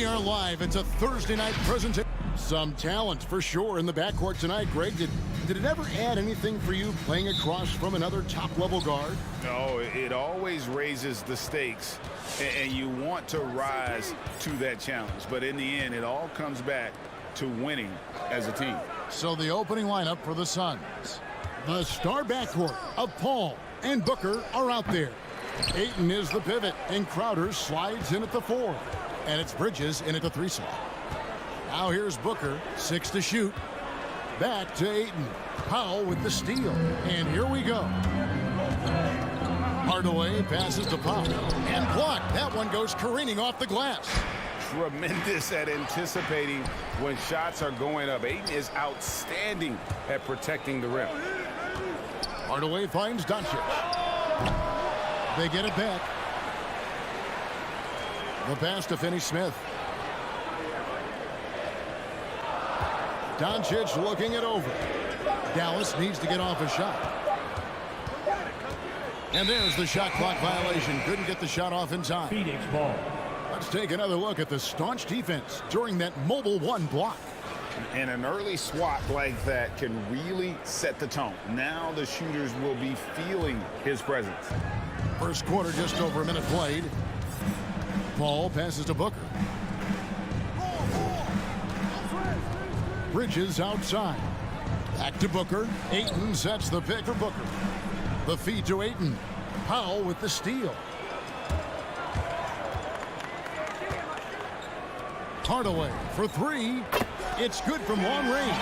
We are live. It's a Thursday night presentation. Some talent for sure in the backcourt tonight. Greg, did it ever add anything for you playing across from another top-level guard? No, it always raises the stakes, and you want to rise to that challenge. But in the end, it all comes back to winning as a team. So the opening lineup for the Suns. The star backcourt of Paul and Booker are out there. Ayton is the pivot, and Crowder slides in at the 4. And it's Bridges in at the 3 slot. Now here's Booker, 6 to shoot. Back to Ayton. Powell with the steal. And here we go. Hardaway passes to Powell. And blocked. That one goes careening off the glass. Tremendous at anticipating when shots are going up. Ayton is outstanding at protecting the rim. Hardaway finds Doncic. They get it back. The pass to Finney-Smith. Doncic looking it over. Dallas needs to get off a shot. And there's the shot clock violation. Couldn't get the shot off in time. Phoenix ball. Let's take another look at the staunch defense during that mobile 1 block. And an early swat like that can really set the tone. Now the shooters will be feeling his presence. First quarter, just over a minute played. Paul passes to Booker. Bridges outside. Back to Booker. Ayton sets the pick for Booker. The feed to Ayton. Powell with the steal. Hardaway for 3. It's good from long range.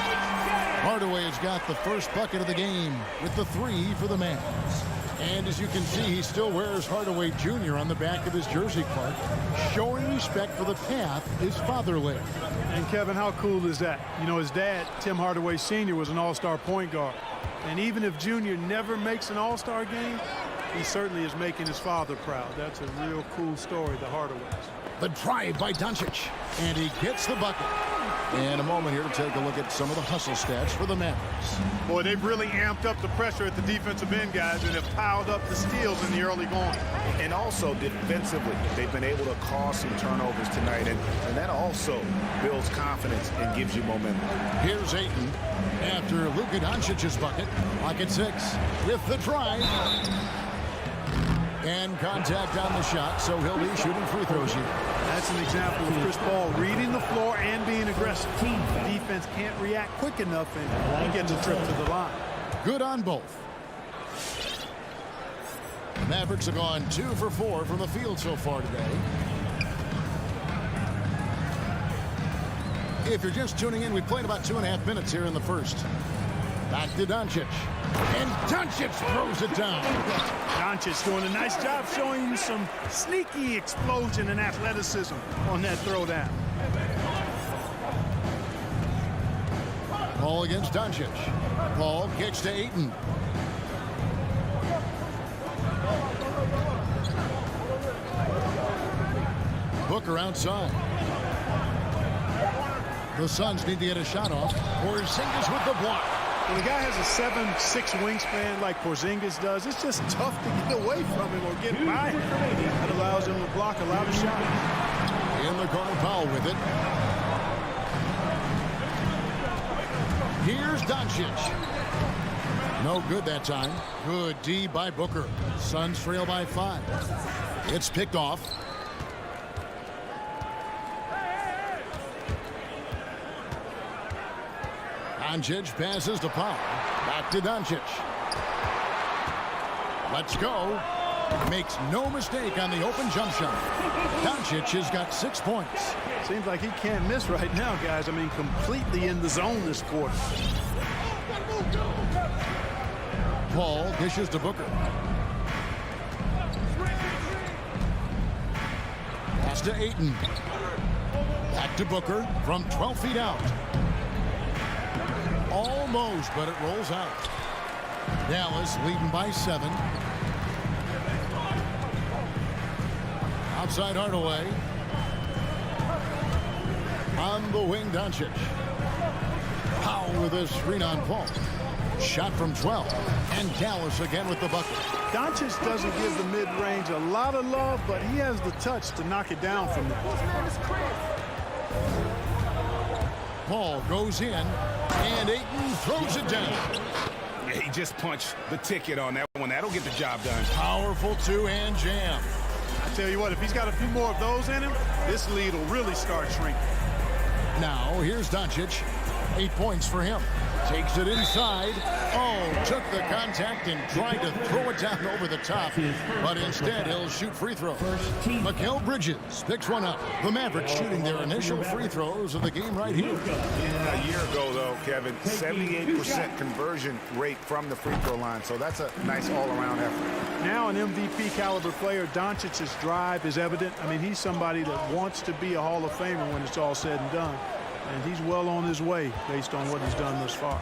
Hardaway has got the first bucket of the game with the 3 for the Mavs. And as you can see, he still wears Hardaway Jr. on the back of his jersey, Clark, showing respect for the path his father led. And Kevin, how cool is that? You know, his dad, Tim Hardaway Sr., was an all-star point guard. And even if Jr. never makes an all-star game, he certainly is making his father proud. That's a real cool story, the Hardaways. The drive by Doncic, and he gets the bucket. In a moment here to take a look at some of the hustle stats for the Mavericks. Boy, they've really amped up the pressure at the defensive end, guys, and have piled up the steals in the early going. And also defensively, they've been able to cause some turnovers tonight, and that also builds confidence and gives you momentum. Here's Ayton after Luka Doncic's bucket. Lock at 6 with the drive. And contact on the shot, so he'll be shooting free throws here. That's an example of Chris Paul reading the floor and being aggressive. The defense can't react quick enough and get the trip to the line. Good on both. The Mavericks have gone 2 for 4 from the field so far today. If you're just tuning in, we played about 2.5 minutes here in the first. Back to Doncic. And Doncic throws it down. Doncic doing a nice job showing you some sneaky explosion and athleticism on that throwdown. Paul against Doncic. Paul kicks to Ayton. Booker outside. The Suns need to get a shot off. Porzingis with the block. When a guy has a 7'6" wingspan like Porzingis does, it's just tough to get away from him or get by him. That allows him to block a lot of shots. In the corner, Powell with it. Here's Doncic. No good that time. Good D by Booker. Suns trail by 5. It's picked off. Doncic passes to Powell. Back to Doncic. Let's go. Makes no mistake on the open jump shot. Doncic has got 6 points. Seems like he can't miss right now, guys. I mean, completely in the zone this quarter. Paul dishes to Booker. Pass to Ayton. Back to Booker from 12 feet out. Almost, but it rolls out. Dallas leading by 7. Outside Hardaway. On the wing, Doncic. Powell with a screen on Paul. Shot from 12. And Dallas again with the bucket. Doncic doesn't give the mid-range a lot of love, but he has the touch to knock it down from there. Ball goes in, and Ayton throws it down. Yeah, he just punched the ticket on that one. That'll get the job done. Powerful two-hand jam. I tell you what, if he's got a few more of those in him, this lead will really start shrinking. Now, here's Doncic. 8 points for him. Takes it inside. Oh, took the contact and tried to throw it down over the top. But instead, he'll shoot free throws. Mikal Bridges picks one up. The Mavericks shooting their initial free throws of the game right here. A year ago, though, Kevin, 78% conversion rate from the free throw line. So that's a nice all-around effort. Now an MVP caliber player, Doncic's drive is evident. I mean, he's somebody that wants to be a Hall of Famer when it's all said and done. And he's well on his way based on what he's done thus far.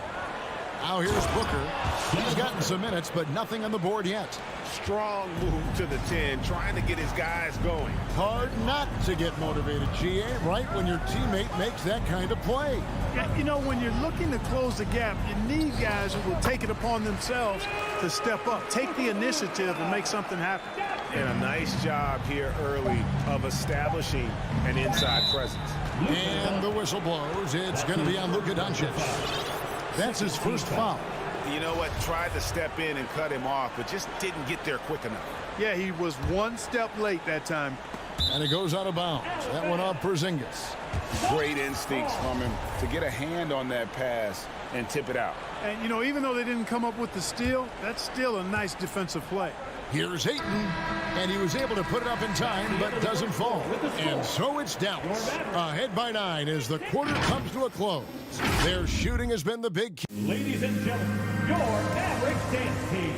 Now here's Booker. He's gotten some minutes, but nothing on the board yet. Strong move to the 10, trying to get his guys going. Hard not to get motivated, GA, right when your teammate makes that kind of play. Yeah, you know, when you're looking to close the gap, you need guys who will take it upon themselves to step up, take the initiative and make something happen. And a nice job here early of establishing an inside presence. And the whistle blows. It's going to be on Luka Doncic. That's his first foul. You know what? Tried to step in and cut him off, but just didn't get there quick enough. Yeah, he was one step late that time. And it goes out of bounds. That went off Porzingis. Great instincts from him to get a hand on that pass and tip it out. And, you know, even though they didn't come up with the steal, that's still a nice defensive play. Here's Ayton, and he was able to put it up in time, but doesn't fall. And so it's Dallas, ahead by 9 as the quarter comes to a close. Their shooting has been the big key. Ladies and gentlemen, your Mavericks dance team.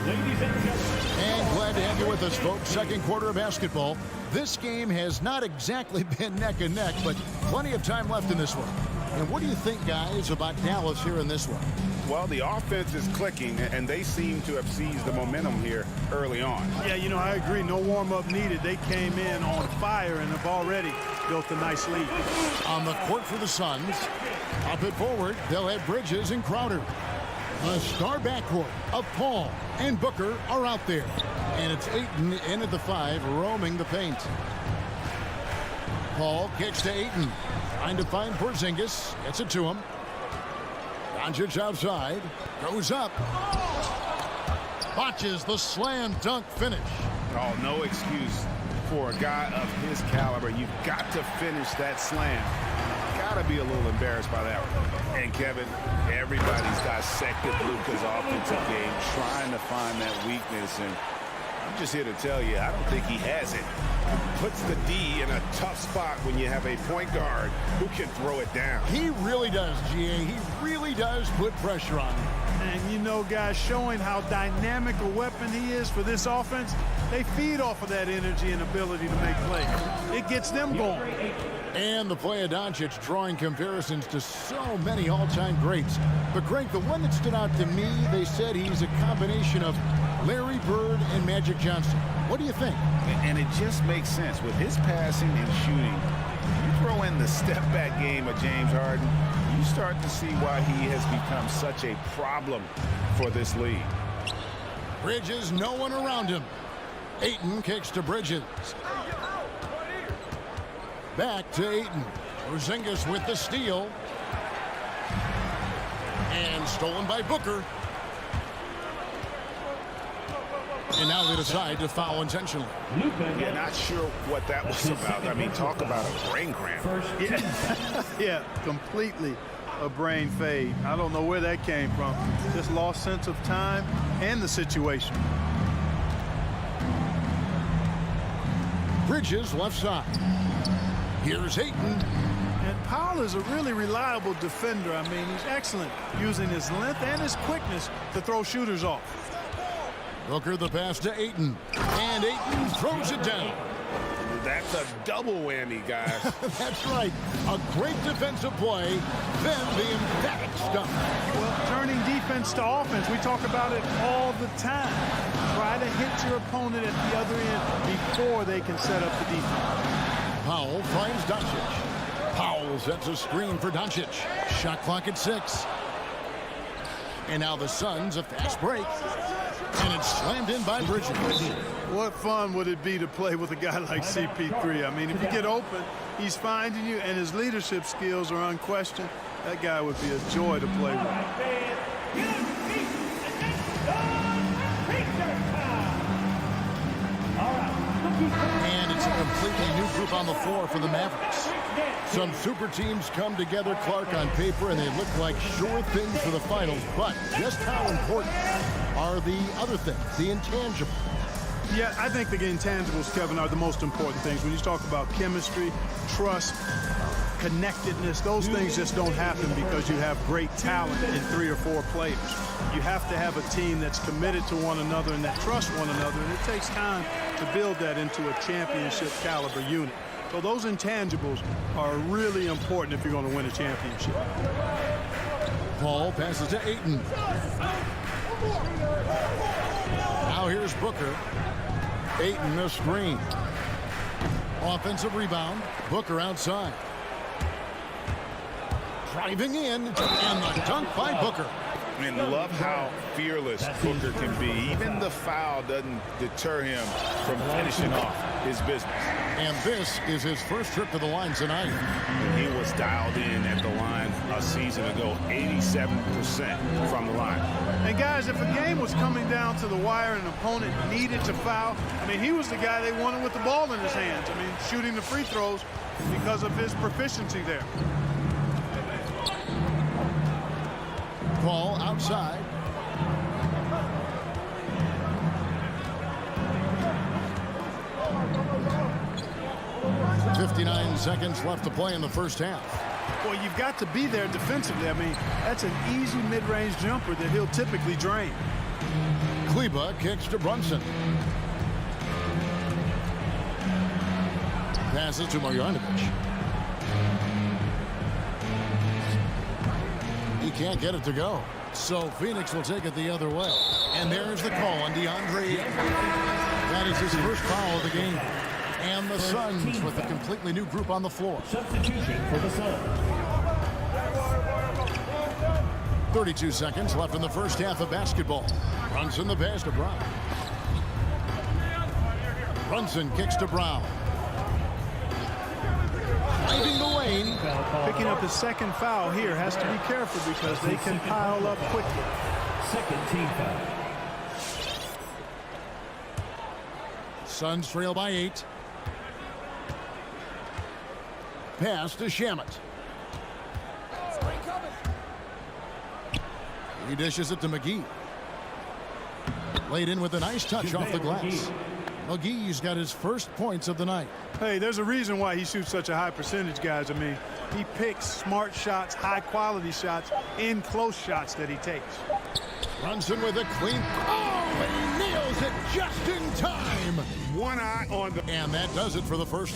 Ladies and gentlemen. And glad to have you with us, folks. Second quarter of basketball. This game has not exactly been neck and neck, but plenty of time left in this one. And what do you think, guys, about Dallas here in this one? Well, the offense is clicking, and they seem to have seized the momentum here early on. Yeah, you know, I agree. No warm-up needed. They came in on fire and have already built a nice lead. On the court for the Suns. Up it forward, they'll have Bridges and Crowder. The star backcourt of Paul and Booker are out there. And it's Ayton in at the 5, roaming the paint. Paul kicks to Ayton. Trying to find Porzingis. Gets it to him. Doncic outside. Goes up. Botches the slam dunk finish. Oh, no excuse for a guy of his caliber. You've got to finish that slam. Got to be a little embarrassed by that one. And Kevin, everybody's dissected Luka's offensive game, trying to find that weakness. And I'm just here to tell you, I don't think he has it. Puts the D in a tough spot when you have a point guard who can throw it down. He really does, GA. He really does put pressure on him. And, you know, guys, showing how dynamic a weapon he is for this offense, they feed off of that energy and ability to make plays. It gets them going. And the play of Doncic drawing comparisons to so many all-time greats. But, Greg, the one that stood out to me, they said he's a combination of Larry Bird and Magic Johnson. What do you think? And it just makes sense. With his passing and shooting, you throw in the step-back game of James Harden, you start to see why he has become such a problem for this league. Bridges, no one around him. Ayton kicks to Bridges. Back to Ayton. Porzingis with the steal. And stolen by Booker. And now they decide to foul intentionally. Yeah, not sure what that was about. I mean, talk about a brain cramp. Yeah, completely a brain fade. I don't know where that came from. Just lost sense of time and the situation. Bridges left side. Here's Ayton. And Powell is a really reliable defender. I mean, he's excellent using his length and his quickness to throw shooters off. Booker the pass to Ayton. And Ayton throws it down. That's a double whammy, guys. That's right. A great defensive play, then the emphatic stuff. Well, turning defense to offense, we talk about it all the time. Try to hit your opponent at the other end before they can set up the defense. Powell finds Doncic. Powell sets a screen for Doncic. Shot clock at 6. And now the Suns a fast break. And it's slammed in by Bridges. What fun would it be to play with a guy like CP3? I mean, if you get open, he's finding you, and his leadership skills are unquestioned. That guy would be a joy to play with. And it's a completely new group on the floor for the Mavericks. Some super teams come together, Clark, on paper, and they look like sure things for the finals. But just how important are the other things, the intangibles? Yeah, I think the intangibles, Kevin, are the most important things. When you talk about chemistry, trust, connectedness, those things just don't happen because you have great talent in 3 or 4 players. You have to have a team that's committed to one another and that trusts one another, and it takes time to build that into a championship caliber unit. So those intangibles are really important if you're going to win a championship. Paul passes to Ayton. Now here's Booker. Ayton a screen. Offensive rebound. Booker outside. Driving in, and the dunk by Booker. And love how fearless Booker can be. Even the foul doesn't deter him from finishing off his business. And this is his first trip to the line tonight. He was dialed in at the line a season ago, 87% from the line. And guys, if a game was coming down to the wire and an opponent needed to foul, I mean, he was the guy they wanted with the ball in his hands. I mean, shooting the free throws because of his proficiency there. Ball outside. .59 seconds left to play in the first half. Well, you've got to be there defensively. I mean, that's an easy mid-range jumper that he'll typically drain. Kleba kicks to Brunson. Passes to Marjanovic. He can't get it to go. So Phoenix will take it the other way. And there's the call on DeAndre. That is his first foul of the game. And the Suns with a completely new group on the floor. Substitution for the Suns. 32 seconds left in the first half of basketball. Brunson the pass to Brown. Brunson kicks to Brown. Driving the lane. Picking up his second foul here. Has to be careful because they can pile up quickly. Second team foul. Suns trail by 8. Pass to Shamet. He dishes it to McGee. Laid in with a nice touch off the glass. McGee's got his first points of the night. Hey, there's a reason why he shoots such a high percentage, guys. I mean, he picks smart shots, high-quality shots, in close shots that he takes. Brunson with a clean. Oh, he nails it just in time. One eye on the... And that does it for the first.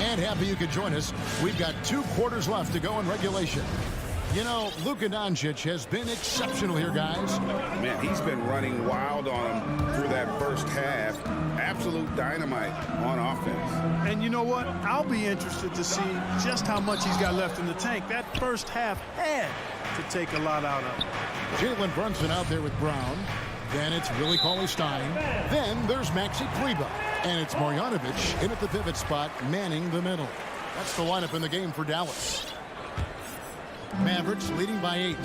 And happy you could join us. We've got 2 quarters left to go in regulation. You know, Luka Doncic has been exceptional here, guys. Man, he's been running wild on him through that first half. Absolute dynamite on offense. And you know what? I'll be interested to see just how much he's got left in the tank. That first half had to take a lot out of him. Jalen Brunson out there with Brown. Then it's Willie Cauley-Stein. Then there's Maxi Kleba. And it's Marjanovic in at the pivot spot, manning the middle. That's the lineup in the game for Dallas. Mavericks leading by 8.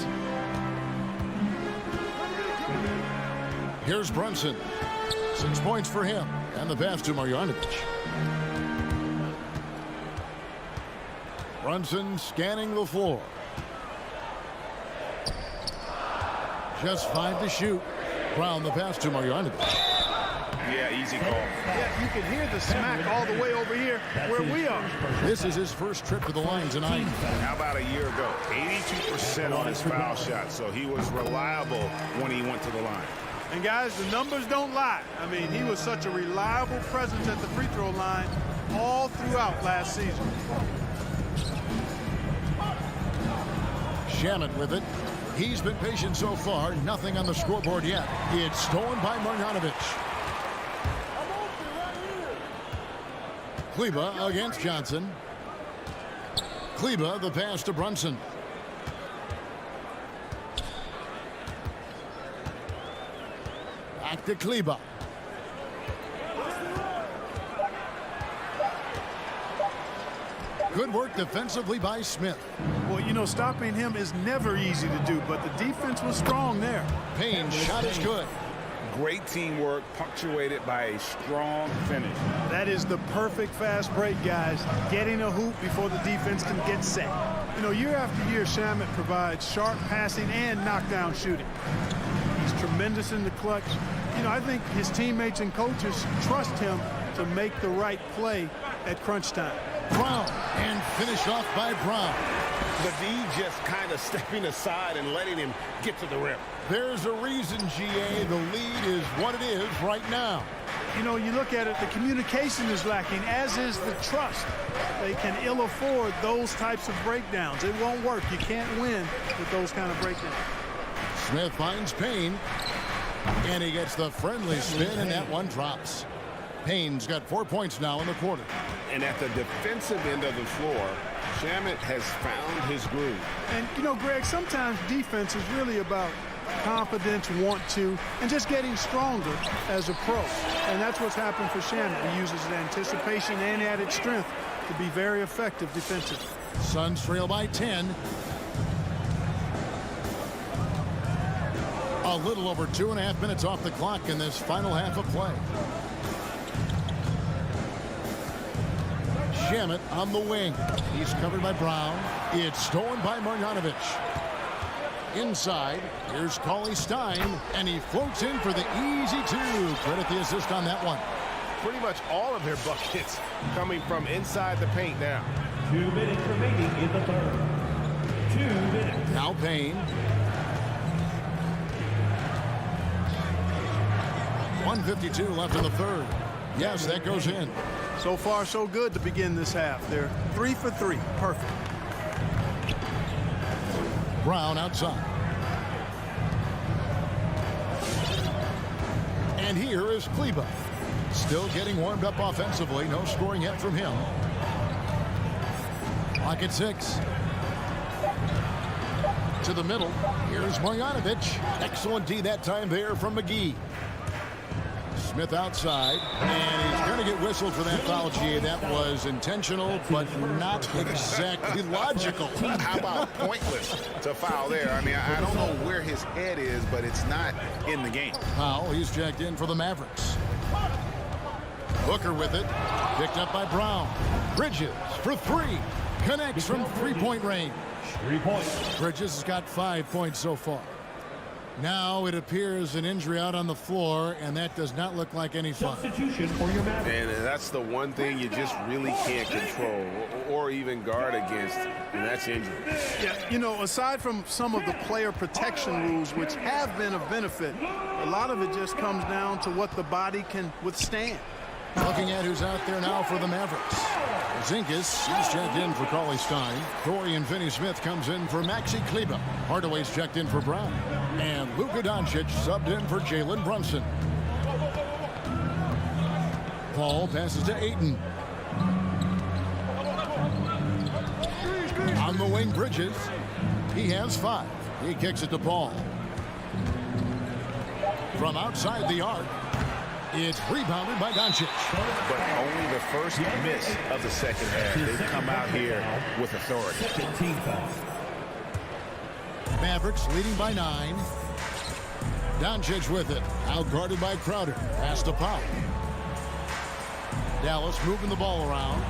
Here's Brunson. 6 points for him. And the pass to Marjanovic. Brunson scanning the floor. Just 5 to shoot. Brown the pass to Marjanovic. Yeah, easy call. Yeah, you can hear the smack all the way over here where we are. This is his first trip to the line tonight. How about a year ago? 82% on his foul shot, so he was reliable when he went to the line. And guys, the numbers don't lie. I mean, he was such a reliable presence at the free throw line all throughout last season. Shamet with it. He's been patient so far. Nothing on the scoreboard yet. It's stolen by Marjanovic. Kleba against Johnson. Kleba, the pass to Brunson. Back to Kleba. Good work defensively by Smith. Well, you know, stopping him is never easy to do, but the defense was strong there. Payne's shot is good. Great teamwork, punctuated by a strong finish. That is the perfect fast break, guys. Getting a hoop before the defense can get set. You know, year after year, Shamet provides sharp passing and knockdown shooting. He's tremendous in the clutch. You know, I think his teammates and coaches trust him to make the right play at crunch time. Brown, and finished off by Brown. The D just kind of stepping aside and letting him get to the rim. There's a reason, GA, the lead is what it is right now. You know, you look at it, the communication is lacking, as is the trust. They can ill afford those types of breakdowns. It won't work. You can't win with those kind of breakdowns. Smith finds Payne, and he gets the friendly spin, and that one drops. Payne's got 4 points now in the quarter. And at the defensive end of the floor, Shamet has found his groove. And, you know, Greg, sometimes defense is really about confidence, want to, and just getting stronger as a pro. And that's what's happened for Shamet. He uses anticipation and added strength to be very effective defensively. Suns trail by 10. A little over 2.5 minutes off the clock in this final half of play. Shamet on the wing. He's covered by Brown. It's stolen by Marjanovic. Inside, here's Cauley Stein, and he floats in for the easy two. Credit the assist on that one. Pretty much all of their buckets coming from inside the paint now. 2 minutes remaining in the third. 2 minutes. Now Payne. 1:52 left in the third. Yes, that goes in. So far, so good to begin this half. They're 3 for 3. Perfect. Brown outside. And here is Kleba. Still getting warmed up offensively. No scoring yet from him. Clock at 6. To the middle. Here's Marjanovic. Excellent D that time there from McGee. Smith outside, and he's going to get whistled for that foul, G. That was intentional, but not exactly logical. How about pointless to foul there? I mean, I don't know where his head is, but it's not in the game. Foul, he's checked in for the Mavericks. Booker with it, picked up by Brown. Bridges for 3, connects from three-point range. 3 points. Bridges has got 5 points so far. Now it appears an injury out on the floor, and that does not look like any fun. Substitution for your Mavericks. And that's the one thing you just really can't control or even guard against, and that's injury. Yeah, you know, aside from some of the player protection rules, which have been of benefit, a lot of it just comes down to what the body can withstand. Looking at who's out there now for the Mavericks. Zinkas, he's checked in for Cauley Stein. Dorian Finney-Smith comes in for Maxi Kleba. Hardaway's checked in for Brown. And Luka Doncic subbed in for Jalen Brunson. Paul passes to Ayton. On the wing, Bridges. He has 5. He kicks it to Paul. From outside the arc, it's rebounded by Doncic. But only the first miss of the second half. They've come out here with authority. Team foul. Mavericks leading by 9. Doncic with it. Out guarded by Crowder. Pass to Powell. Dallas moving the ball around.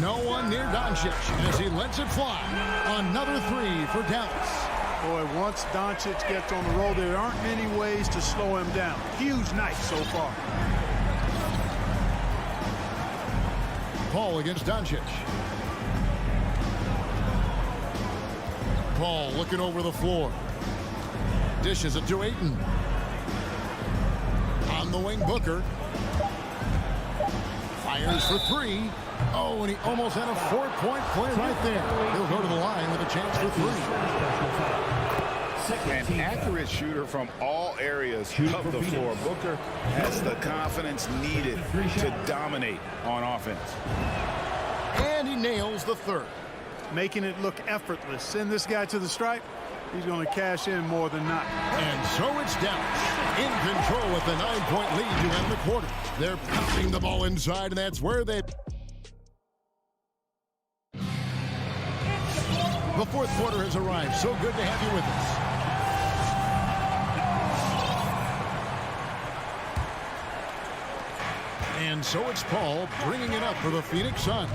No one near Doncic as he lets it fly. Another 3 for Dallas. Boy, once Doncic gets on the roll, there aren't many ways to slow him down. Huge night so far. Paul against Doncic. Paul looking over the floor. Dishes it to Ayton. On the wing, Booker. Fires for 3. Oh, and he almost had a 4-point play right there. He'll go to the line with a chance for 3. second team foul. Accurate shooter from all areas of the floor. Booker has the confidence needed to dominate on offense. And he nails the third. Making it look effortless. Send this guy to the stripe. He's going to cash in more than not. And so it's Dallas in control with a 9-point lead to end the quarter. They're pounding the ball inside, and that's where they... The fourth quarter has arrived. So good to have you with us. And so it's Paul bringing it up for the Phoenix Suns.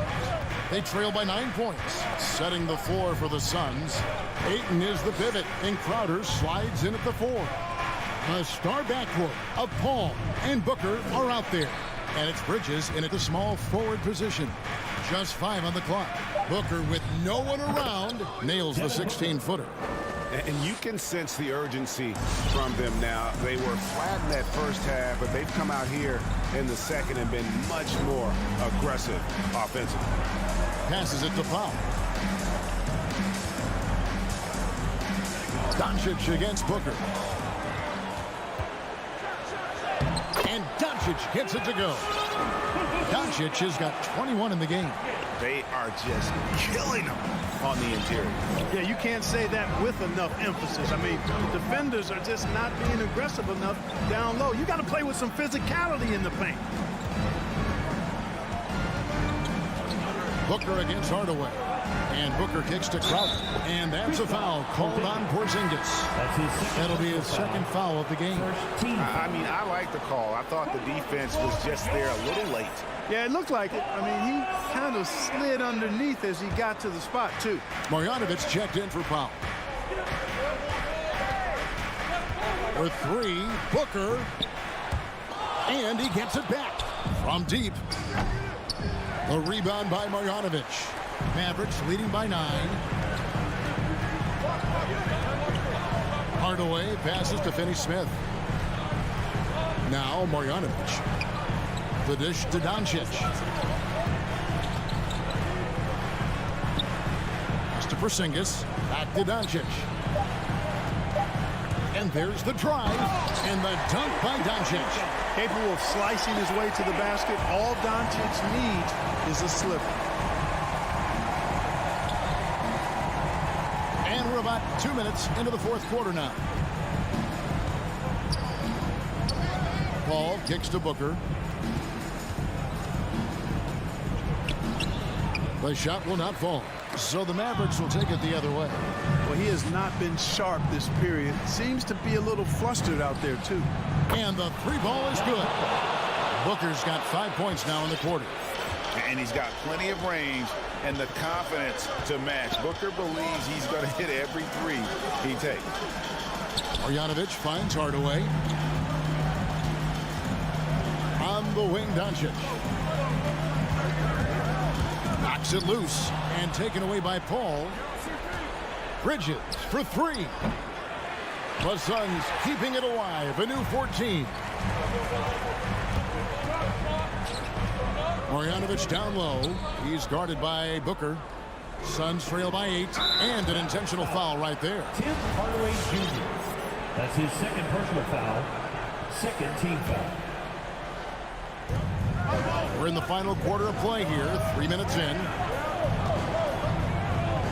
They trail by 9 points. Setting the floor for the Suns. Ayton is the pivot, and Crowder slides in at the 4. A star backcourt of Paul and Booker are out there. And it's Bridges in at the small forward position. Just 5 on the clock. Booker, with no one around, nails the 16-footer. And you can sense the urgency from them now. They were flat in that first half, but they've come out here in the second and been much more aggressive offensively. Passes it to Paul. Doncic against Booker. And Doncic gets it to go. Doncic has got 21 in the game. They are just killing them on the interior. Yeah, you can't say that with enough emphasis. I mean, the defenders are just not being aggressive enough down low. You got to play with some physicality in the paint. Booker against Hardaway. And Booker kicks to Crowder. And that's a foul called on Porzingis. That'll be his second foul of the game. I mean, I like the call. I thought the defense was just there a little late. Yeah, it looked like it. I mean, he kind of slid underneath as he got to the spot, too. Marjanovic checked in for Powell. For 3, Booker. And he gets it back from deep. The rebound by Marjanovic. Mavericks leading by 9. Hardaway passes to Finney-Smith. Now Marjanovic. The dish to Doncic. Pass to Porzingis. Back to Doncic. And there's the drive. And the dunk by Doncic. Capable of slicing his way to the basket. All Doncic needs is a slipper. And we're about 2 minutes into the fourth quarter now. Paul kicks to Booker. The shot will not fall. So the Mavericks will take it the other way. Well, he has not been sharp this period. Seems to be a little flustered out there, too. And the 3 ball is good. Booker's got 5 points now in the quarter. And he's got plenty of range and the confidence to match. Booker believes he's going to hit every 3 he takes. Marjanovic finds Hardaway. On the wing, Doncic. Knocks it loose and taken away by Paul. Bridges for 3. The Suns keeping it alive. A new 14. Marjanovic down low. He's guarded by Booker. Suns trail by 8. And an intentional foul right there. Tim Hardaway Jr. That's his second personal foul. Second team foul. We're in the final quarter of play here. 3 minutes in.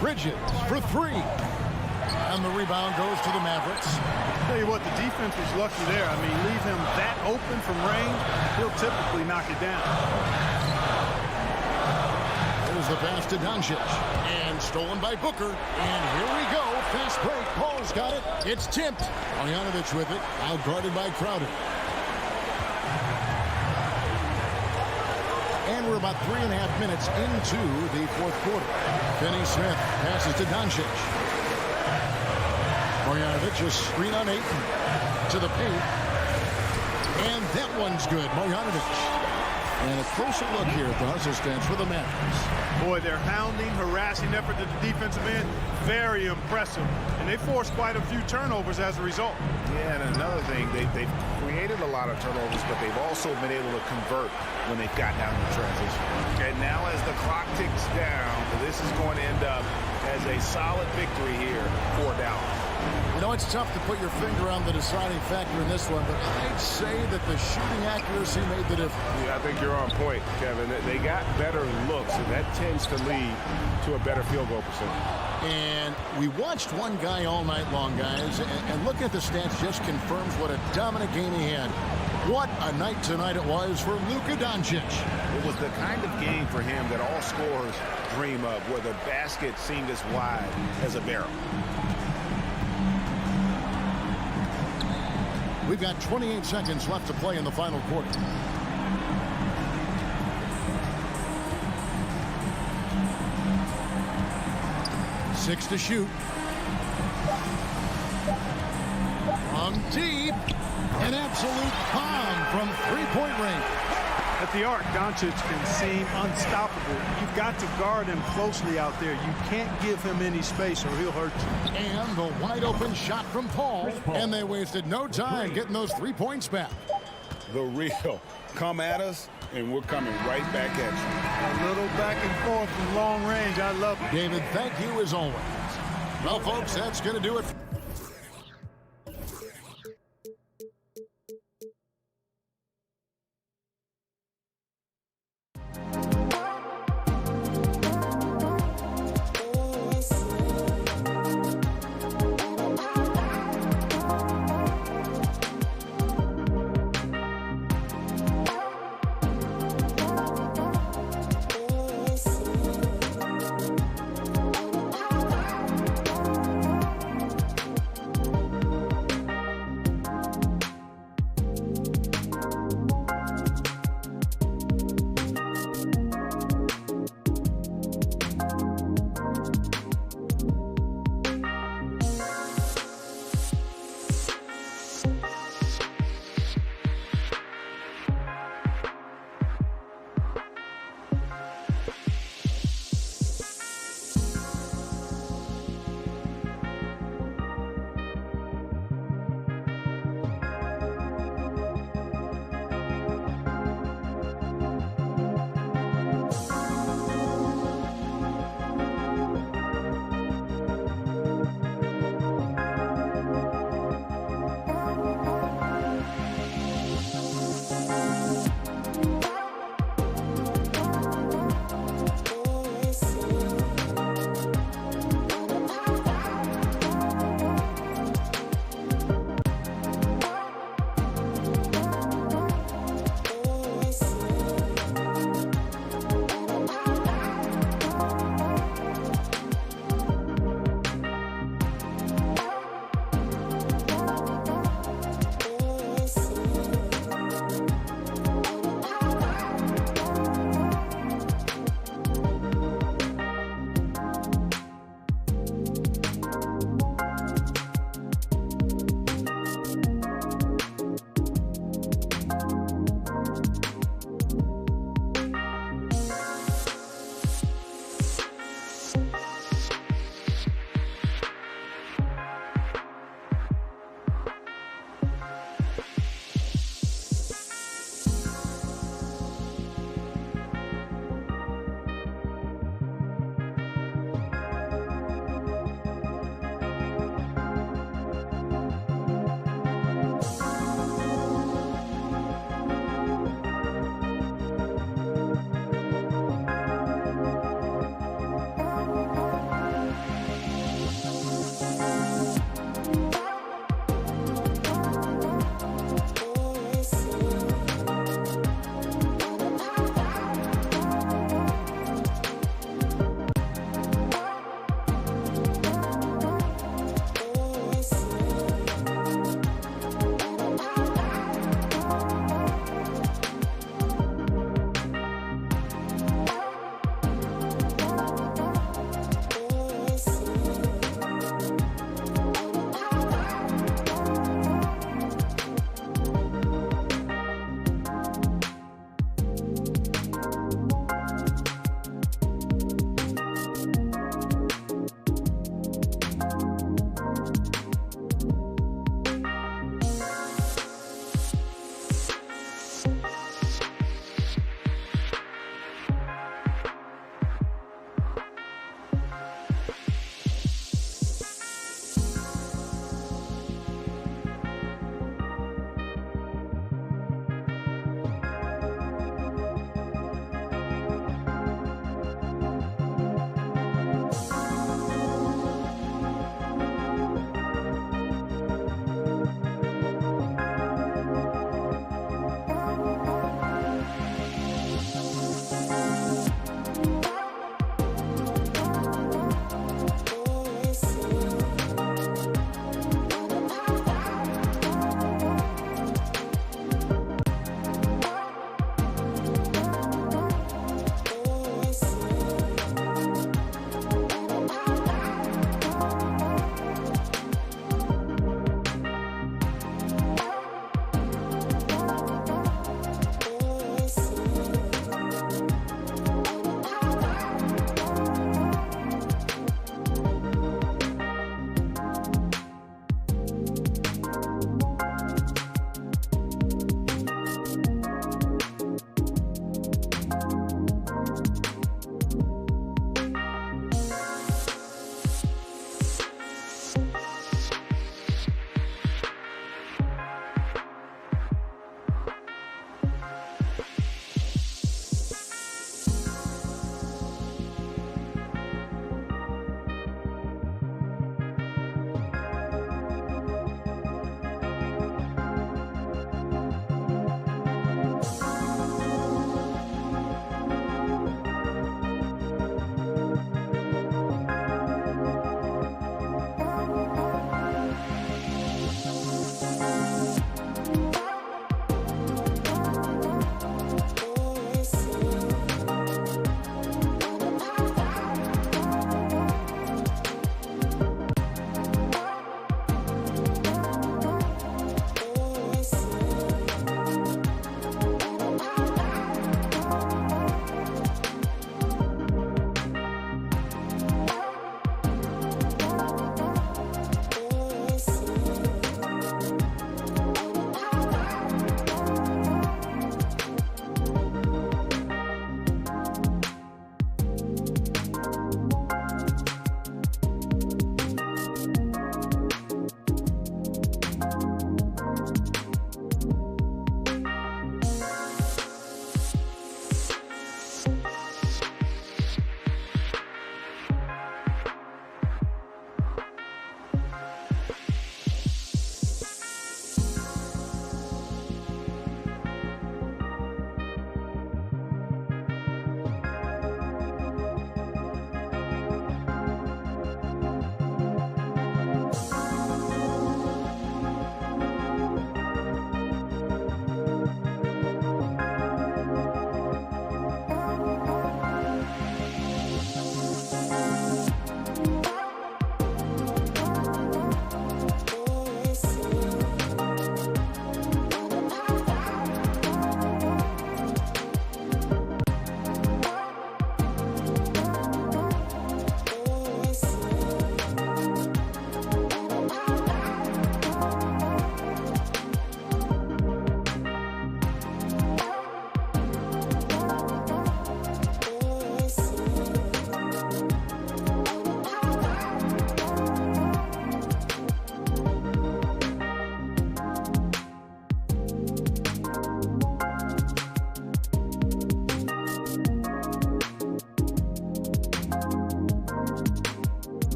Bridges for 3. And the rebound goes to the Mavericks. Tell you what, the defense was lucky there. I mean, leave him that open from range, he'll typically knock it down. There's the pass to Doncic. And stolen by Booker. And here we go. Fast break. Paul's got it. It's tipped. Marjanovic with it. Out guarded by Crowder. And we're about 3.5 minutes into the fourth quarter. Finney-Smith passes to Doncic. Marjanovic a screen on Ayton. To the paint. And that one's good. Marjanovic. And a closer look here at the hustle stance for the Mavericks. Boy, their hounding, harassing effort at the defensive end, very impressive. And they forced quite a few turnovers as a result. Yeah, and another thing, they've created a lot of turnovers, but they've also been able to convert when they've got down to transition. And now as the clock ticks down, this is going to end up as a solid victory here for Dallas. You know, it's tough to put your finger on the deciding factor in this one, but I'd say that the shooting accuracy made the difference. Yeah, I think you're on point, Kevin. They got better looks, and that tends to lead to a better field goal percentage. And we watched one guy all night long, guys, and looking at the stats just confirms what a dominant game he had. What a night tonight it was for Luka Doncic. It was the kind of game for him that all scorers dream of, where the basket seemed as wide as a barrel. We've got 28 seconds left to play in the final quarter. Six to shoot. From deep. An absolute bomb from three-point range. At the arc, Doncic can seem unstoppable. You've got to guard him closely out there. You can't give him any space or he'll hurt you. And the wide-open shot from Paul. And they wasted no time getting those 3 points back. The real. Come at us, and we're coming right back at you. A little back and forth from long range. I love it. David, thank you as always. Well, folks, that's going to do it.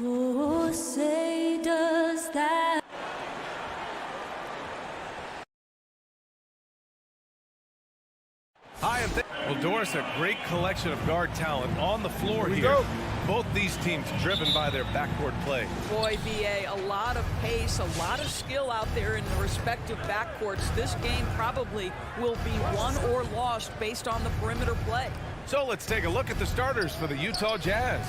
Oh, say does that. Hi, well, Doris, a great collection of guard talent on the floor here. Both these teams driven by their backcourt play. Boy, BA, a lot of pace, a lot of skill out there in the respective backcourts. This game probably will be won or lost based on the perimeter play. So let's take a look at the starters for the Utah Jazz.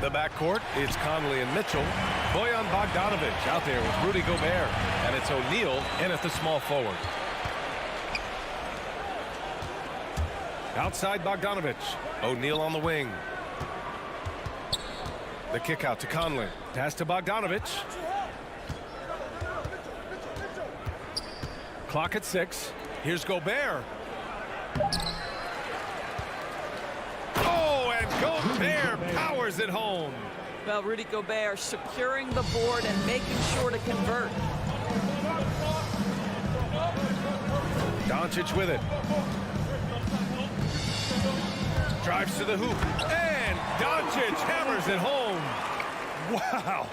The backcourt, it's Conley and Mitchell. Bojan Bogdanovic out there with Rudy Gobert. And it's O'Neal in at the small forward. Outside Bogdanovic. O'Neal on the wing. The kick out to Conley. Pass to Bogdanovic. Clock at 6. Here's Gobert. Oh, and Gobert powers it home. Well, Rudy Gobert securing the board and making sure to convert. Doncic with it. Drives to the hoop, and Doncic hammers it home. Wow.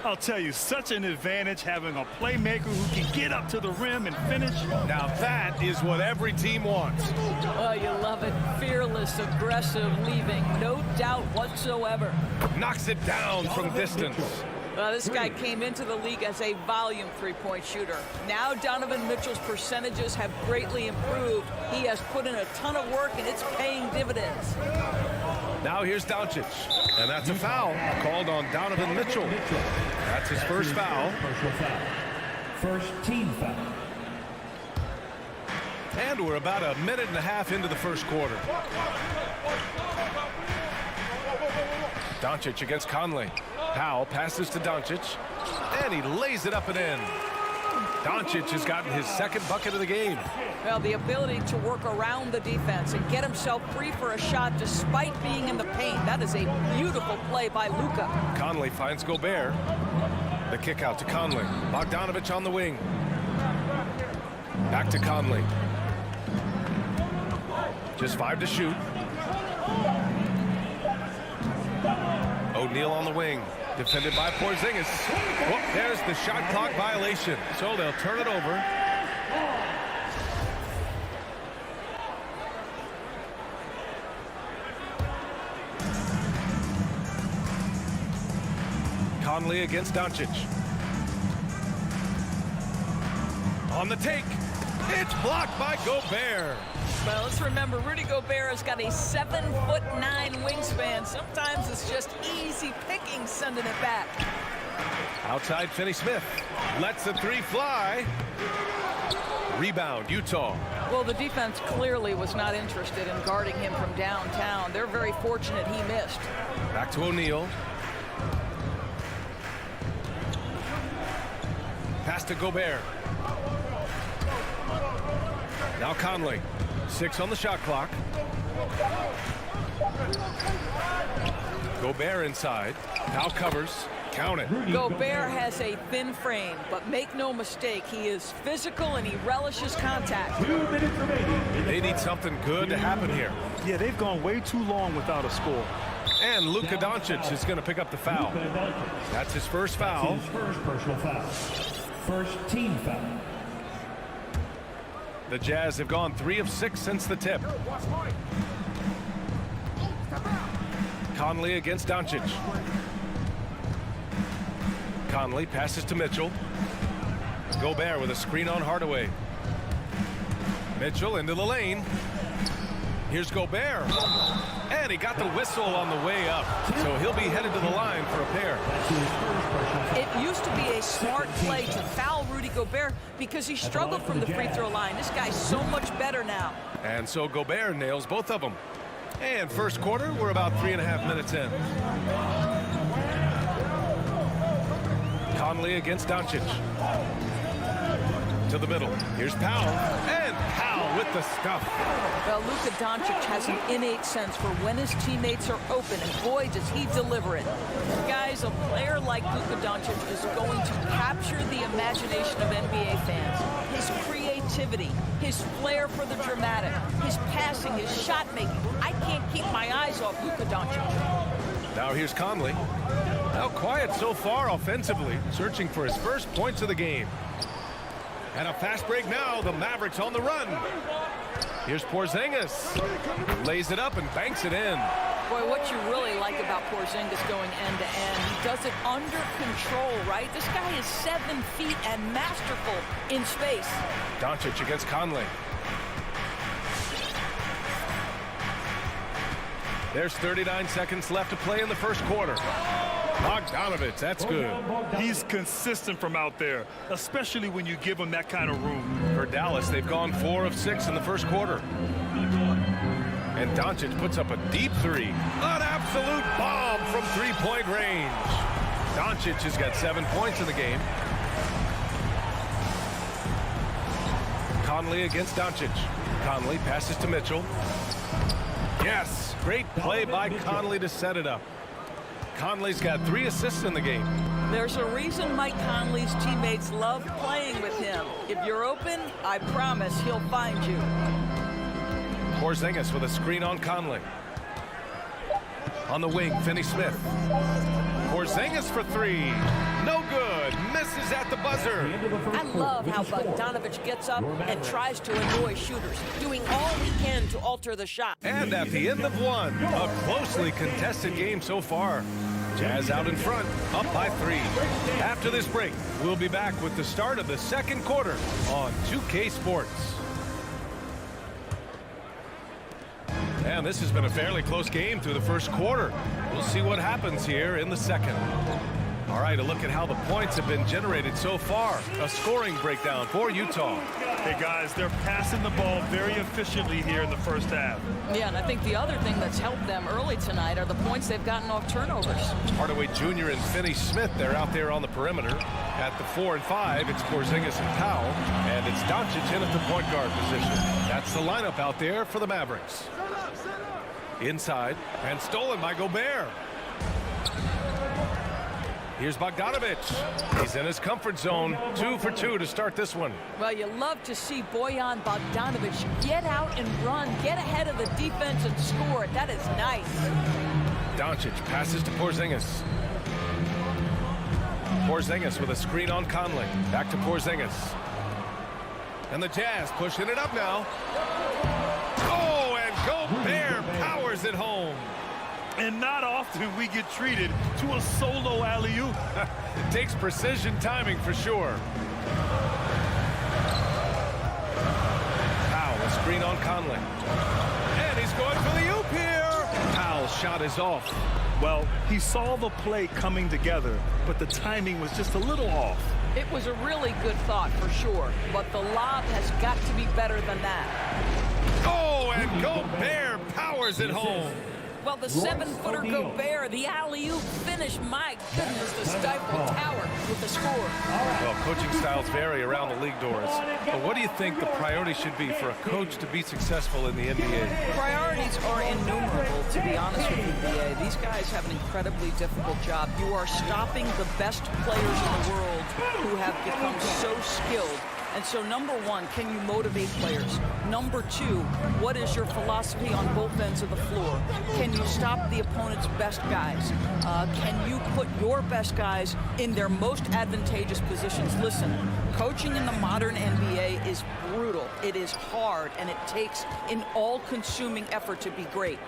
I'll tell you, such an advantage having a playmaker who can get up to the rim and finish. Now that is what every team wants. Oh, you love it. Fearless, aggressive, leaving. No doubt whatsoever. Knocks it down from distance. This guy came into the league as a volume three-point shooter. Now Donovan Mitchell's percentages have greatly improved. He has put in a ton of work, and it's paying dividends. Now here's Doncic, and that's a foul called on Donovan Mitchell. That's his first foul. Personal foul. First team foul. And we're about a minute and a half into the first quarter. Doncic against Conley. Powell passes to Doncic, and he lays it up and in. Doncic has gotten his second bucket of the game. Well, the ability to work around the defense and get himself free for a shot despite being in the paint. That is a beautiful play by Luka. Conley finds Gobert. The kick out to Conley. Bogdanovic on the wing. Back to Conley. Just 5 to shoot. O'Neal on the wing. Defended by Porzingis. Oh, there's the shot clock violation. So they'll turn it over. Conley against Doncic. On the take. It's blocked by Gobert. Well, let's remember, Rudy Gobert has got a 7'9" wingspan. Sometimes it's just easy picking sending it back. Outside Finney-Smith. Lets the three fly. Rebound, Utah. Well, the defense clearly was not interested in guarding him from downtown. They're very fortunate he missed. Back to O'Neal. Pass to Gobert. Now Conley. 6 on the shot clock. Gobert inside. Now covers. Count it. Gobert has a thin frame, but make no mistake, he is physical and he relishes contact. 2 minutes remaining. They need something good to happen here. Yeah, they've gone way too long without a score. And Luka Doncic is going to pick up the foul. That's his first foul. His first personal foul. First team foul. The Jazz have gone 3 of 6 since the tip. Conley against Doncic. Conley passes to Mitchell. Gobert with a screen on Hardaway. Mitchell into the lane. Here's Gobert. And he got the whistle on the way up. So he'll be headed to the line for a pair. It used to be a smart play to foul Rudy Gobert because he struggled from the free throw line. This guy's so much better now. And so Gobert nails both of them. And first quarter, we're about 3.5 minutes in. Conley against Doncic. To the middle. Here's Powell. And Powell with the stuff. Well, Luka Doncic has an innate sense for when his teammates are open, and boy, does he deliver it. Guys, a player like Luka Doncic is going to capture the imagination of NBA fans. His creativity, his flair for the dramatic, his passing, his shot making. I can't keep my eyes off Luka Doncic. Now here's Conley. Well, quiet so far offensively, searching for his first points of the game. And a fast break now. The Mavericks on the run. Here's Porzingis. Lays it up and banks it in. Boy, what you really like about Porzingis going end-to-end, he does it under control, right? This guy is 7 feet and masterful in space. Doncic against Conley. There's 39 seconds left to play in the first quarter. Bogdanovich, that's good. He's consistent from out there, especially when you give him that kind of room. For Dallas, they've gone 4 of 6 in the first quarter. And Doncic puts up a deep three. An absolute bomb from three-point range. Doncic has got 7 points in the game. Conley against Doncic. Conley passes to Mitchell. Yes, great play by Conley to set it up. Conley's got 3 assists in the game. There's a reason Mike Conley's teammates love playing with him. If you're open, I promise he'll find you. Porzingis with a screen on Conley. On the wing, Finney-Smith. Porzingis for 3. No good. Misses at the buzzer. I love how Bogdanovich gets up and tries to annoy shooters, doing all he can to alter the shot. And at the end of 1, a closely contested game so far. Jazz out in front, up by 3. After this break, we'll be back with the start of the second quarter on 2K Sports. And this has been a fairly close game through the first quarter. We'll see what happens here in the second. All right, a look at how the points have been generated so far. A scoring breakdown for Utah. Hey, guys, they're passing the ball very efficiently here in the first half. Yeah, and I think the other thing that's helped them early tonight are the points they've gotten off turnovers. Hardaway Jr. and Finney-Smith, they're out there on the perimeter. At the 4 and 5, it's Porzingis and Powell, and it's Doncic in at the point guard position. That's the lineup out there for the Mavericks. Inside, and stolen by Gobert. Here's Bogdanovich. He's in his comfort zone. 2 for 2 to start this one. Well, you love to see Bojan Bogdanovich get out and run, get ahead of the defense and score. That is nice. Doncic passes to Porzingis. Porzingis with a screen on Conley. Back to Porzingis. And the Jazz pushing it up now. Oh, and Gobert powers it home. And not often we get treated to a solo alley-oop. It takes precision timing for sure. Powell, a screen on Conley. And he's going for the oop here. Powell's shot is off. Well, he saw the play coming together, but the timing was just a little off. It was a really good thought for sure, but the lob has got to be better than that. Oh, and Gobert powers it home. Well, the 7-footer Gobert, the alley-oop finish, my goodness, the stifle tower with the score. Well, coaching styles vary around the league, Doris. But what do you think the priority should be for a coach to be successful in the NBA? Priorities are innumerable, to be honest with you, BA. These guys have an incredibly difficult job. You are stopping the best players in the world who have become so skilled. And so, number 1, can you motivate players? Number 2, what is your philosophy on both ends of the floor? Can you stop the opponent's best guys? Can you put your best guys in their most advantageous positions? Listen, coaching in the modern NBA is brutal. It is hard, and it takes an all-consuming effort to be great.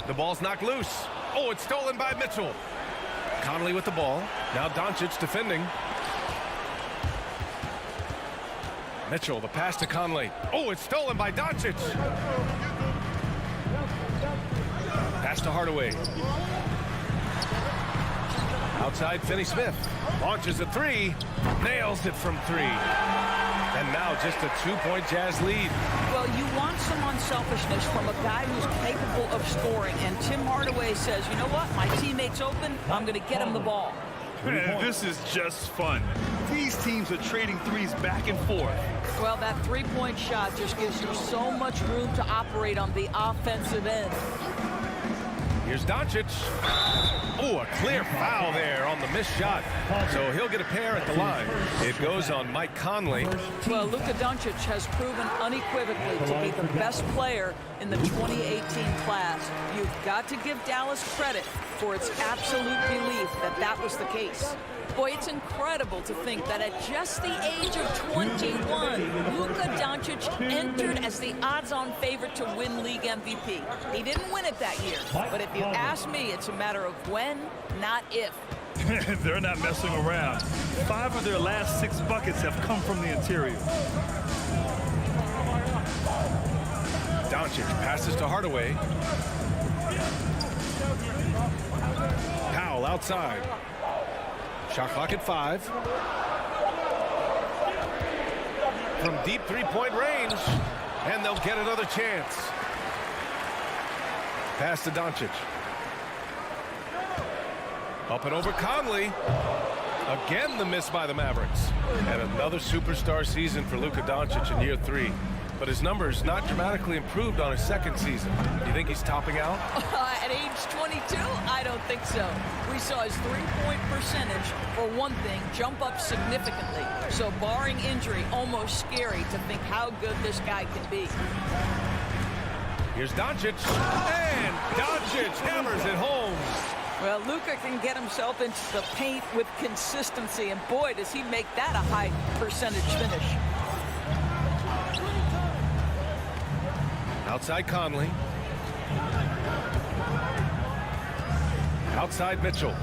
The ball's knocked loose. Oh, it's stolen by Mitchell. Conley with the ball. Now Doncic defending. Mitchell, the pass to Conley. Oh, it's stolen by Doncic. Pass to Hardaway. Outside, Finney-Smith. Launches a 3. Nails it from 3. And now just a 2-point Jazz lead. Well, you want some unselfishness from a guy who's capable of scoring. And Tim Hardaway says, you know what? My teammate's open. I'm going to get him the ball. Man, this is just fun. These teams are trading threes back and forth. Well, that 3-point shot just gives you so much room to operate on the offensive end. Here's Doncic. Oh, a clear foul there on the missed shot. So he'll get a pair at the line. It goes on Mike Conley. Well, Luka Doncic has proven unequivocally to be the best player in the 2018 class. You've got to give Dallas credit for its absolute belief that that was the case. Boy, it's incredible to think that at just the age of 21, Luka Doncic entered as the odds-on favorite to win league MVP. He didn't win it that year, but if you ask me, it's a matter of when, not if. They're not messing around. 5 of their last 6 buckets have come from the interior. Doncic passes to Hardaway. Powell outside. Shot clock at 5. From deep three-point range, and they'll get another chance. Pass to Doncic. Up and over Conley. Again, the miss by the Mavericks. And another superstar season for Luka Doncic in year 3. But his numbers not dramatically improved on his second season. You think he's topping out? At age 22? I don't think so. We saw his three-point percentage, for one thing, jump up significantly. So barring injury, almost scary to think how good this guy can be. Here's Doncic. And Doncic hammers it home. Well, Luka can get himself into the paint with consistency, and boy, does he make that a high percentage finish. Outside Conley. Outside Mitchell.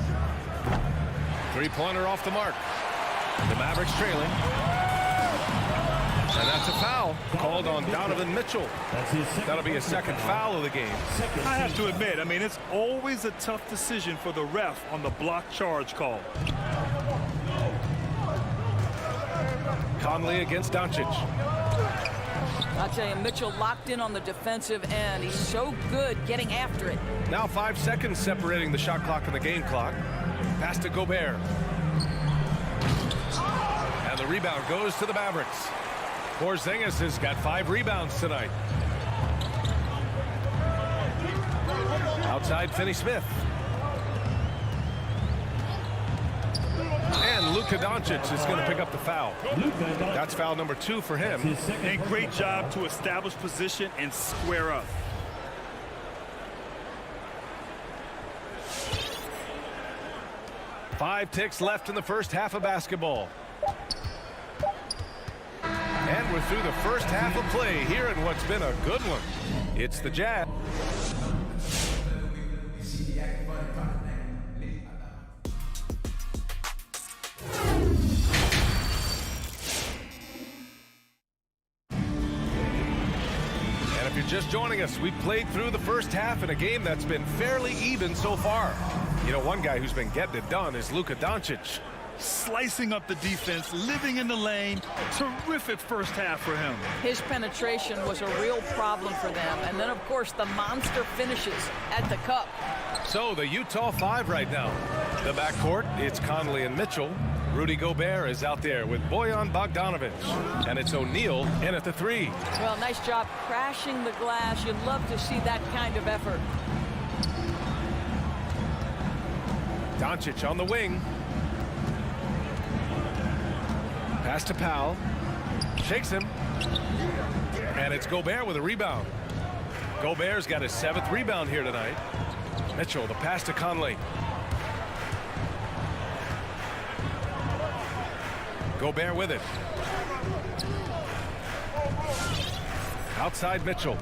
Three-pointer off the mark. The Mavericks trailing. And that's a foul called on Donovan Mitchell. That'll be a second foul of the game. I have to admit, I mean, it's always a tough decision for the ref on the block charge call. Conley against Doncic. I'll tell you, Mitchell locked in on the defensive end. He's so good getting after it. Now 5 seconds separating the shot clock and the game clock. Pass to Gobert. And the rebound goes to the Mavericks. Porzingis has got 5 rebounds tonight. Outside Finney-Smith. And Luka Doncic is going to pick up the foul. That's foul number 2 for him. And great job to establish position and square up. Five ticks left in the first half of basketball. And we're through the first half of play here in what's been a good one. It's the Jazz. And if you're just joining us, we played through the first half in a game that's been fairly even so far. You know, one guy who's been getting it done is Luka Doncic. Slicing up the defense, living in the lane. Terrific first half for him. His penetration was a real problem for them. And then, of course, the monster finishes at the cup. So the Utah 5 right now. The backcourt, it's Conley and Mitchell. Rudy Gobert is out there with Bojan Bogdanovic. And it's O'Neal in at the 3. Well, nice job crashing the glass. You'd love to see that kind of effort. Doncic on the wing. Pass to Powell. Shakes him. And it's Gobert with a rebound. Gobert's got his 7th rebound here tonight. Mitchell, the pass to Conley. Gobert with it. Outside Mitchell.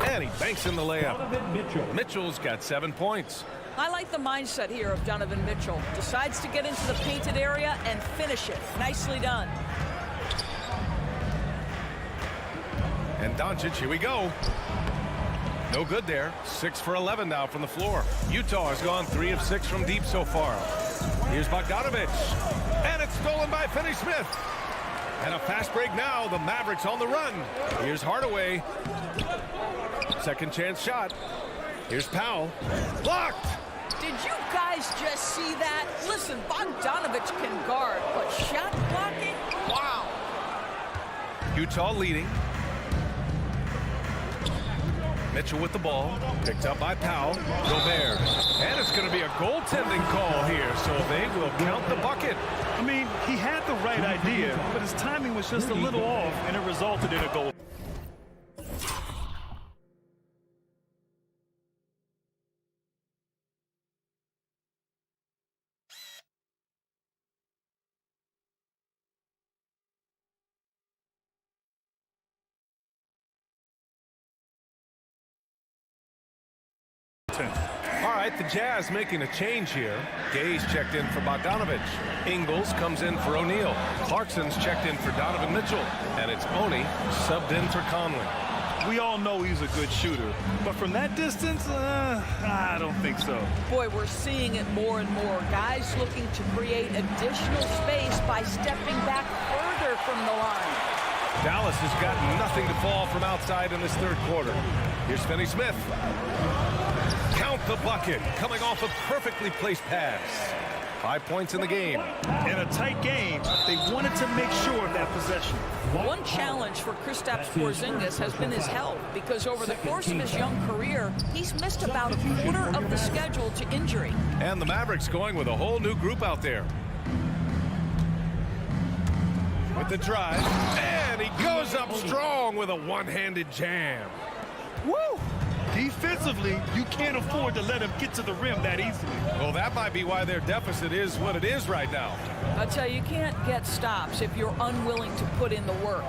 And he banks in the layup. Mitchell's got 7 points. I like the mindset here of Donovan Mitchell. Decides to get into the painted area and finish it. Nicely done. And Doncic, here we go. No good there. 6 for 11 now from the floor. Utah has gone 3 of 6 from deep so far. Here's Bogdanovic. And it's stolen by Finney-Smith. And a fast break now. The Mavericks on the run. Here's Hardaway. Second chance shot. Here's Powell. Blocked. Did you guys just see that? Listen, Bogdanovic can guard, but shot blocking? Wow. Utah leading. Mitchell with the ball. Picked up by Powell. Gobert. And it's going to be a goaltending call here, so they will count the bucket. I mean, he had the right idea, but his timing was just a little off, and it resulted in a goal. competent. All right, the Jazz making a change here. Gay's checked in for Bogdanovich. Ingles comes in for O'Neal. Clarkson's checked in for Donovan Mitchell. And it's Oni subbed in for Conley. We all know he's a good shooter, but from that distance, I don't think so. Boy, we're seeing it more and more. Guys looking to create additional space by stepping back further from the line. Dallas has got nothing to fall from outside in this third quarter. Here's Finney Smith. Count the bucket, coming off a perfectly placed pass. 5 points in the game. In a tight game, they wanted to make sure of that possession. One challenge for Kristaps Porzingis has been his health, because over the course of his young career, he's missed about a quarter of the schedule to injury. And the Mavericks going with a whole new group out there. With the drive, and he goes up strong with a one-handed jam. Woo! Defensively, you can't afford to let him get to the rim that easily. Well, that might be why their deficit is what it is right now. I tell you, you can't get stops if you're unwilling to put in the work.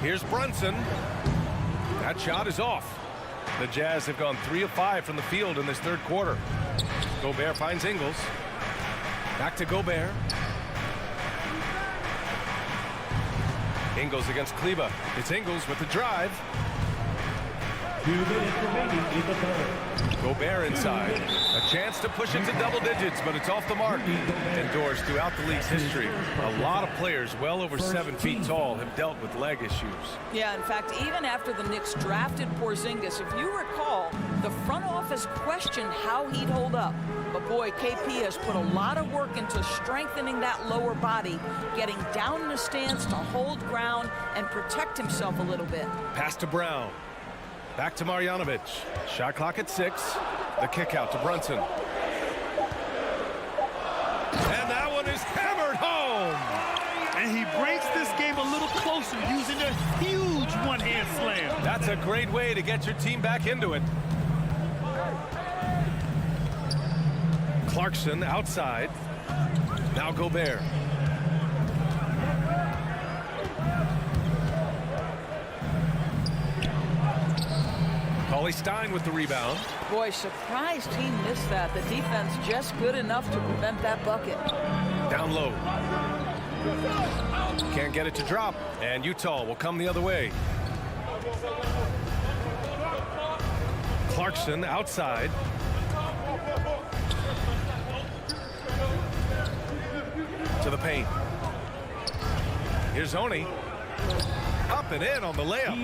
Here's Brunson. That shot is off. The Jazz have gone 3 of 5 from the field in this third quarter. Gobert finds Ingles. Back to Gobert. Ingles against Kleba. It's Ingles with the drive. 2 minutes remaining in the third. Gobert inside. A chance to push it to double digits, but it's off the mark. Indoors throughout the league's history, a lot of players well over 7 feet tall have dealt with leg issues. Yeah, in fact, even after the Knicks drafted Porzingis, if you recall, the front office questioned how he'd hold up. But boy, KP has put a lot of work into strengthening that lower body, getting down in a stance to hold ground and protect himself a little bit. Pass to Brown. Back to Marjanovic. Shot clock at 6. The kick out to Brunson. And that one is hammered home. And he brings this game a little closer using a huge one-hand slam. That's a great way to get your team back into it. Clarkson outside. Now Gobert. Stein with the rebound. Boy, surprised he missed that. The defense just good enough to prevent that bucket. Down low. Can't get it to drop, and Utah will come the other way. Clarkson outside. To the paint. Here's Oni. Up and in on the layup.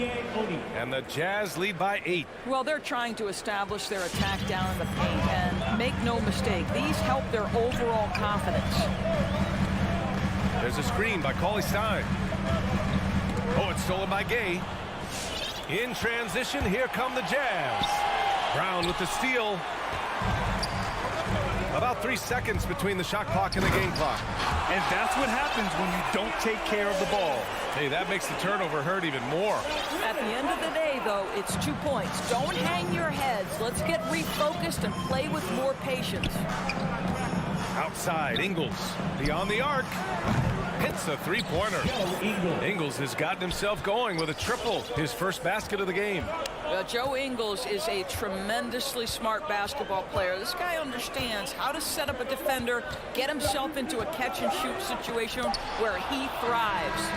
And the Jazz lead by 8. Well, they're trying to establish their attack down in the paint, and make no mistake, these help their overall confidence. There's a screen by Stein. Oh, it's stolen by Gay. In transition, here come the Jazz. Brown with the steal. About 3 seconds between the shot clock and the game clock. And that's what happens when you don't take care of the ball. Hey, that makes the turnover hurt even more. At the end of the day, though, it's 2 points. Don't hang your heads. Let's get refocused and play with more patience. Outside, Ingles. Beyond the arc. Hits a three-pointer. Ingles has gotten himself going with a triple. His first basket of the game. Joe Ingles is a tremendously smart basketball player. This guy understands how to set up a defender, get himself into a catch-and-shoot situation where he thrives.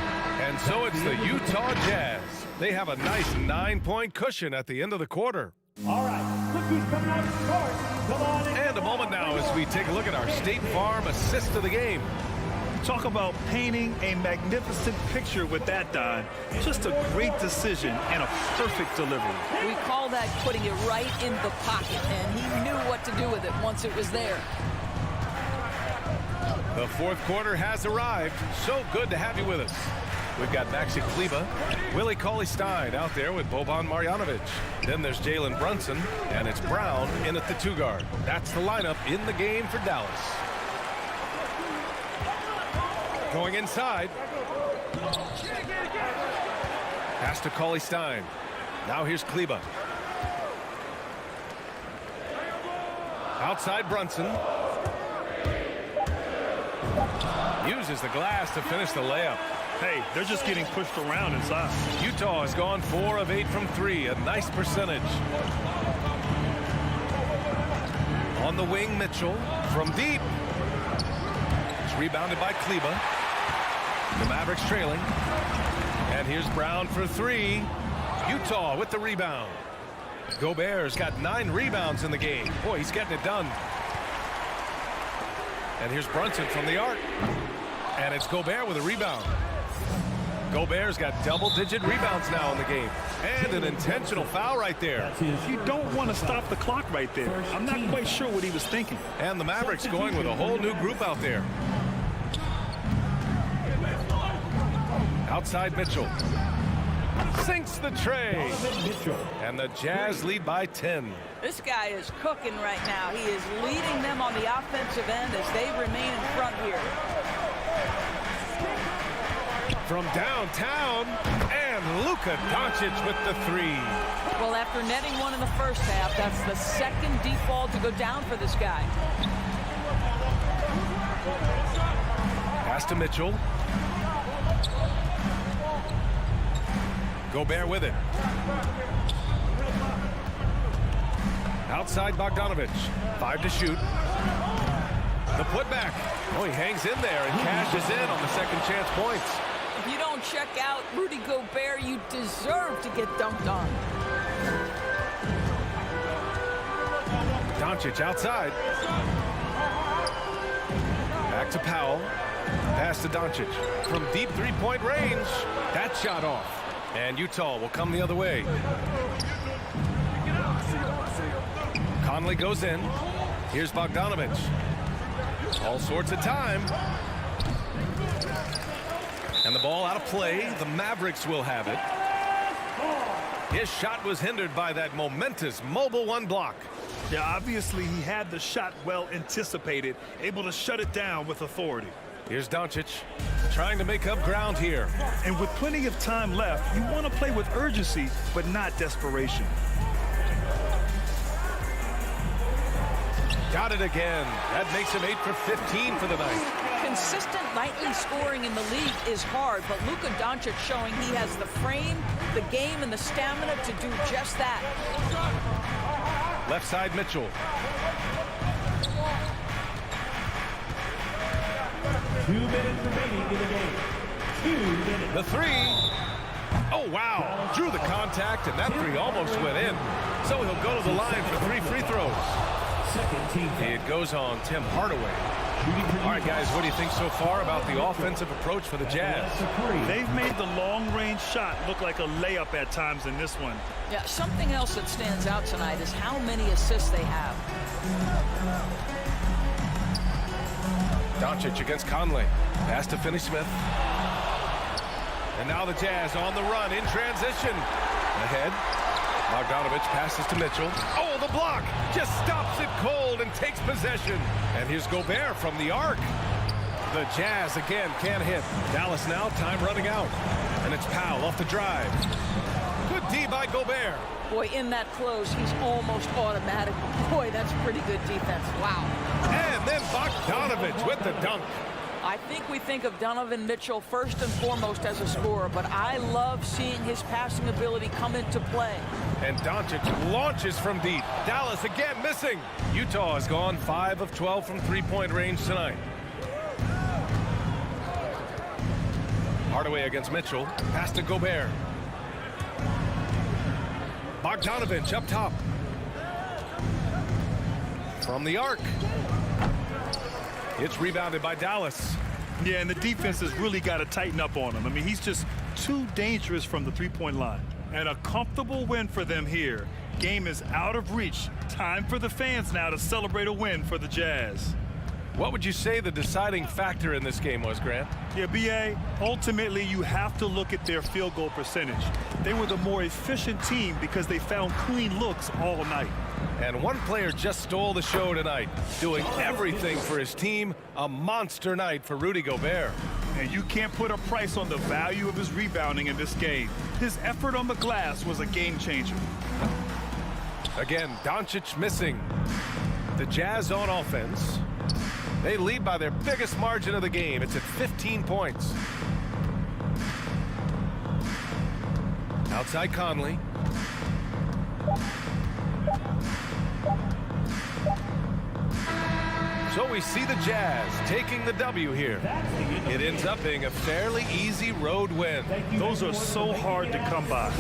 And so it's the Utah Jazz. They have a nice 9-point cushion at the end of the quarter. All right, look who's coming out of court. Come on. And a moment now as we take a look at our State Farm assist of the game. Talk about painting a magnificent picture with that, Don. Just a great decision and a perfect delivery. We call that putting it right in the pocket, and he knew what to do with it once it was there. The fourth quarter has arrived. So good to have you with us. We've got Maxi Kleba, Willie Cauley-Stein out there with Boban Marjanovic. Then there's Jalen Brunson, and it's Brown in at the 2 guard. That's the lineup in the game for Dallas. Going inside. Pass to Cauley-Stein. Now here's Kleba. Outside Brunson. Uses the glass to finish the layup. Hey, they're just getting pushed around inside. Utah has gone 4 of 8 from 3, a nice percentage. On the wing, Mitchell from deep. It's rebounded by Kleba. The Mavericks trailing. And here's Brown for three. Utah with the rebound. Gobert's got 9 rebounds in the game. Boy, he's getting it done. And here's Brunson from the arc. And it's Gobert with a rebound. Gobert's got double-digit rebounds now in the game. And an intentional foul right there. You don't want to stop the clock right there. I'm not quite sure what he was thinking. And the Mavericks going with a whole new group out there. Outside Mitchell. Sinks the tray. And the Jazz lead by 10. This guy is cooking right now. He is leading them on the offensive end as they remain in front here. From downtown, and Luka Doncic with the three. Well, after netting one in the first half, that's the second deep ball to go down for this guy. Pass to Mitchell. Gobert with it. Outside Bogdanovich. 5 to shoot. The putback. Oh, he hangs in there and cashes in on the second chance points. If you don't check out Rudy Gobert, you deserve to get dunked on. Doncic outside. Back to Powell. Pass to Doncic. From deep three-point range. That shot off. And Utah will come the other way. Conley goes in. Here's Bogdanovich. All sorts of time. And the ball out of play. The Mavericks will have it. His shot was hindered by that momentous mobile one block. Yeah, obviously he had the shot well anticipated, able to shut it down with authority. Here's Doncic trying to make up ground here. And with plenty of time left, you want to play with urgency, but not desperation. Got it again. That makes him 8 for 15 for the night. Consistent nightly scoring in the league is hard, but Luka Doncic showing he has the frame, the game, and the stamina to do just that. Left side Mitchell. 2 minutes remaining in the game. 2 minutes. The three. Oh, wow. Drew the contact, and that three almost went in. So he'll go to the line for 3 free throws. Second team. It goes on Tim Hardaway. All right, guys, what do you think so far about the offensive approach for the Jazz? They've made the long-range shot look like a layup at times in this one. Yeah, something else that stands out tonight is how many assists they have. Doncic against Conley. Pass to Finney-Smith. And now the Jazz on the run in transition. Ahead. Bogdanovich passes to Mitchell. Oh, the block! Just stops it cold and takes possession. And here's Gobert from the arc. The Jazz again can't hit. Dallas now, time running out. And it's Powell off the drive. Good D by Gobert. Boy, in that close, he's almost automatic. Boy, that's pretty good defense. Wow. And then Bogdanovich with the dunk. I think we think of Donovan Mitchell first and foremost as a scorer, but I love seeing his passing ability come into play. And Doncic launches from deep. Dallas again missing. Utah has gone 5 of 12 from three-point range tonight. Hardaway against Mitchell. Pass to Gobert. Bogdanovich up top. From the arc. It's rebounded by Dallas. Yeah, and the defense has really got to tighten up on him. I mean, he's just too dangerous from the three-point line. And a comfortable win for them here. Game is out of reach. Time for the fans now to celebrate a win for the Jazz. What would you say the deciding factor in this game was, Grant? Yeah, B.A., ultimately you have to look at their field goal percentage. They were the more efficient team because they found clean looks all night. And one player just stole the show tonight, doing everything for his team. A monster night for Rudy Gobert. And you can't put a price on the value of his rebounding in this game. His effort on the glass was a game changer. Again, Doncic missing. The Jazz on offense. They lead by their biggest margin of the game. It's at 15 points. Outside Conley. So we see the Jazz taking the W here. It ends up being a fairly easy road win. Those are so hard to come by.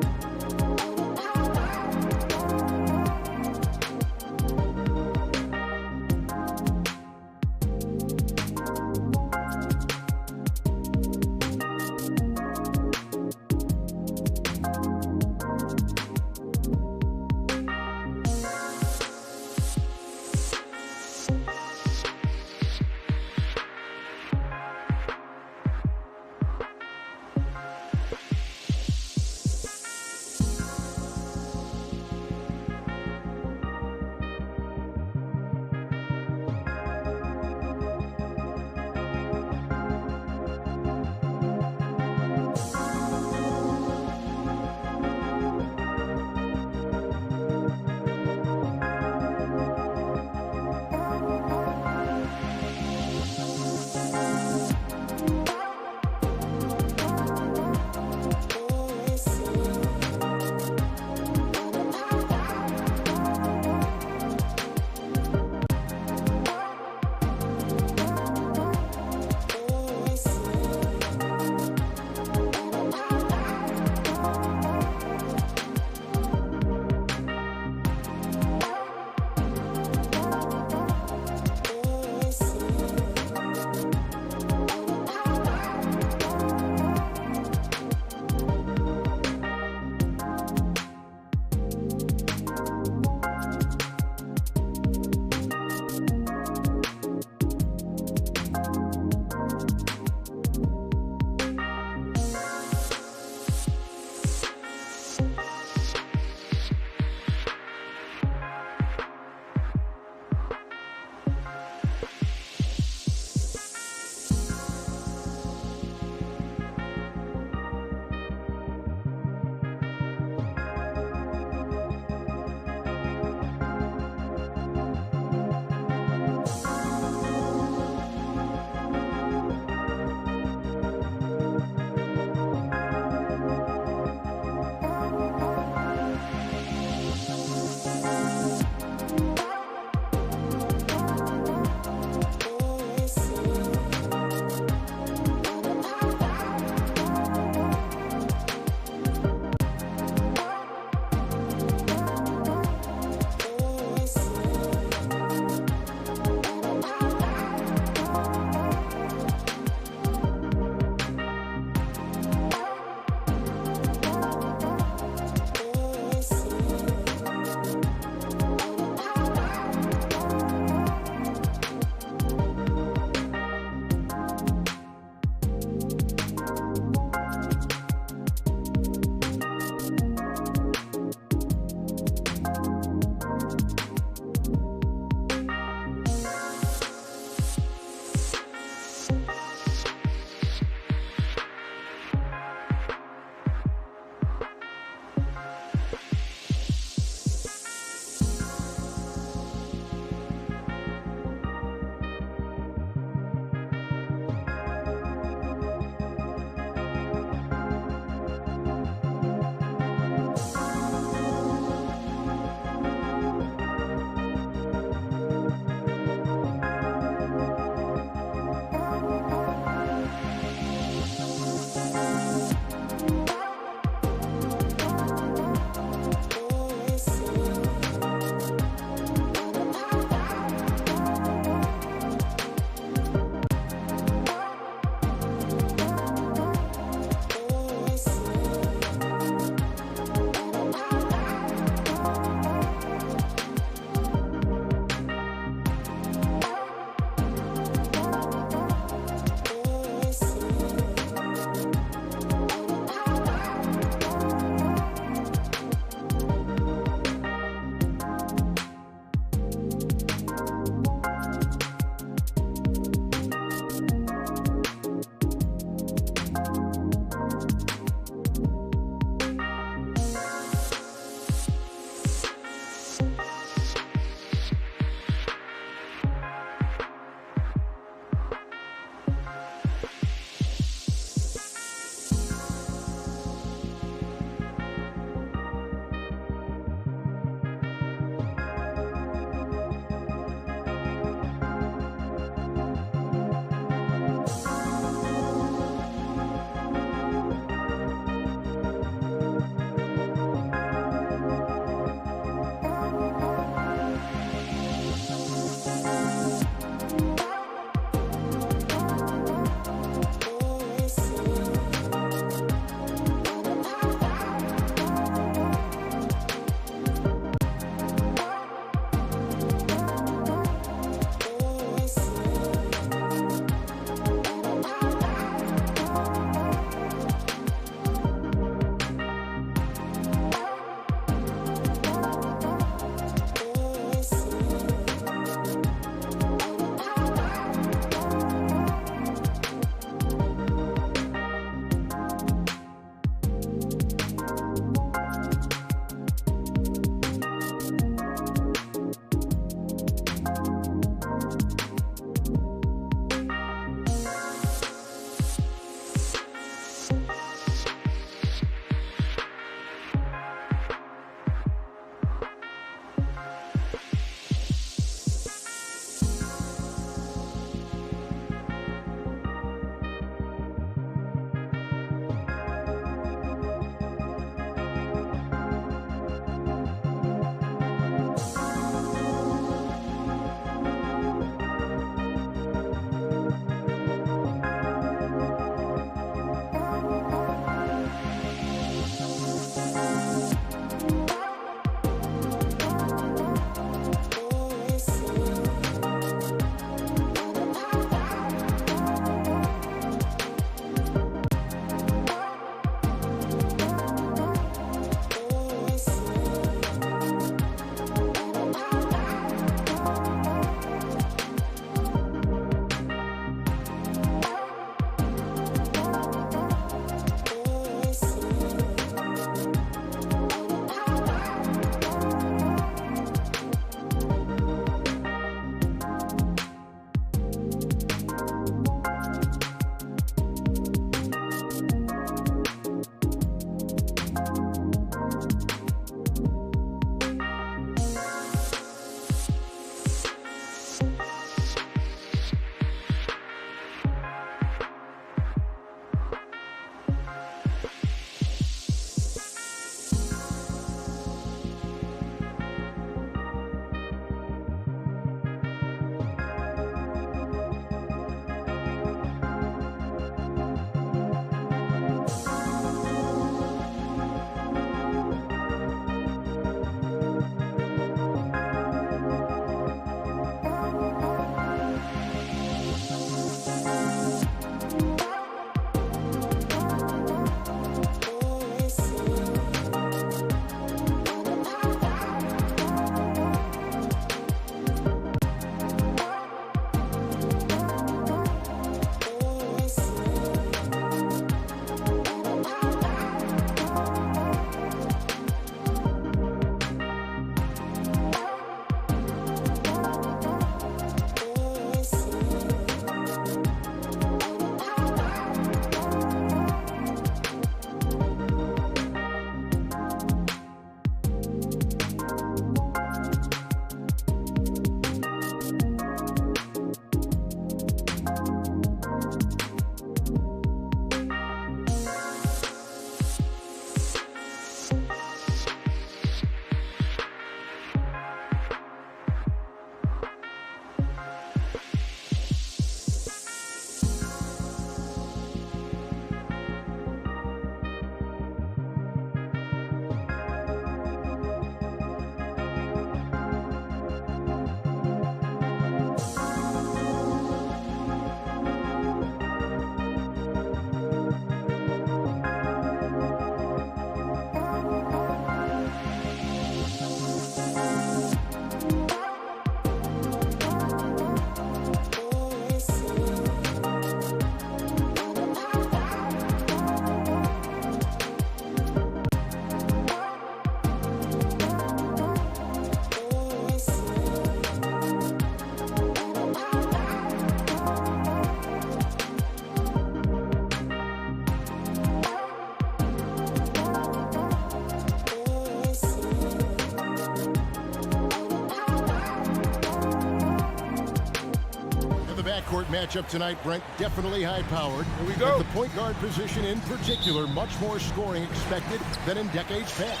Matchup tonight, Brent, definitely high-powered. Here we go. At the point guard position in particular, much more scoring expected than in decades past.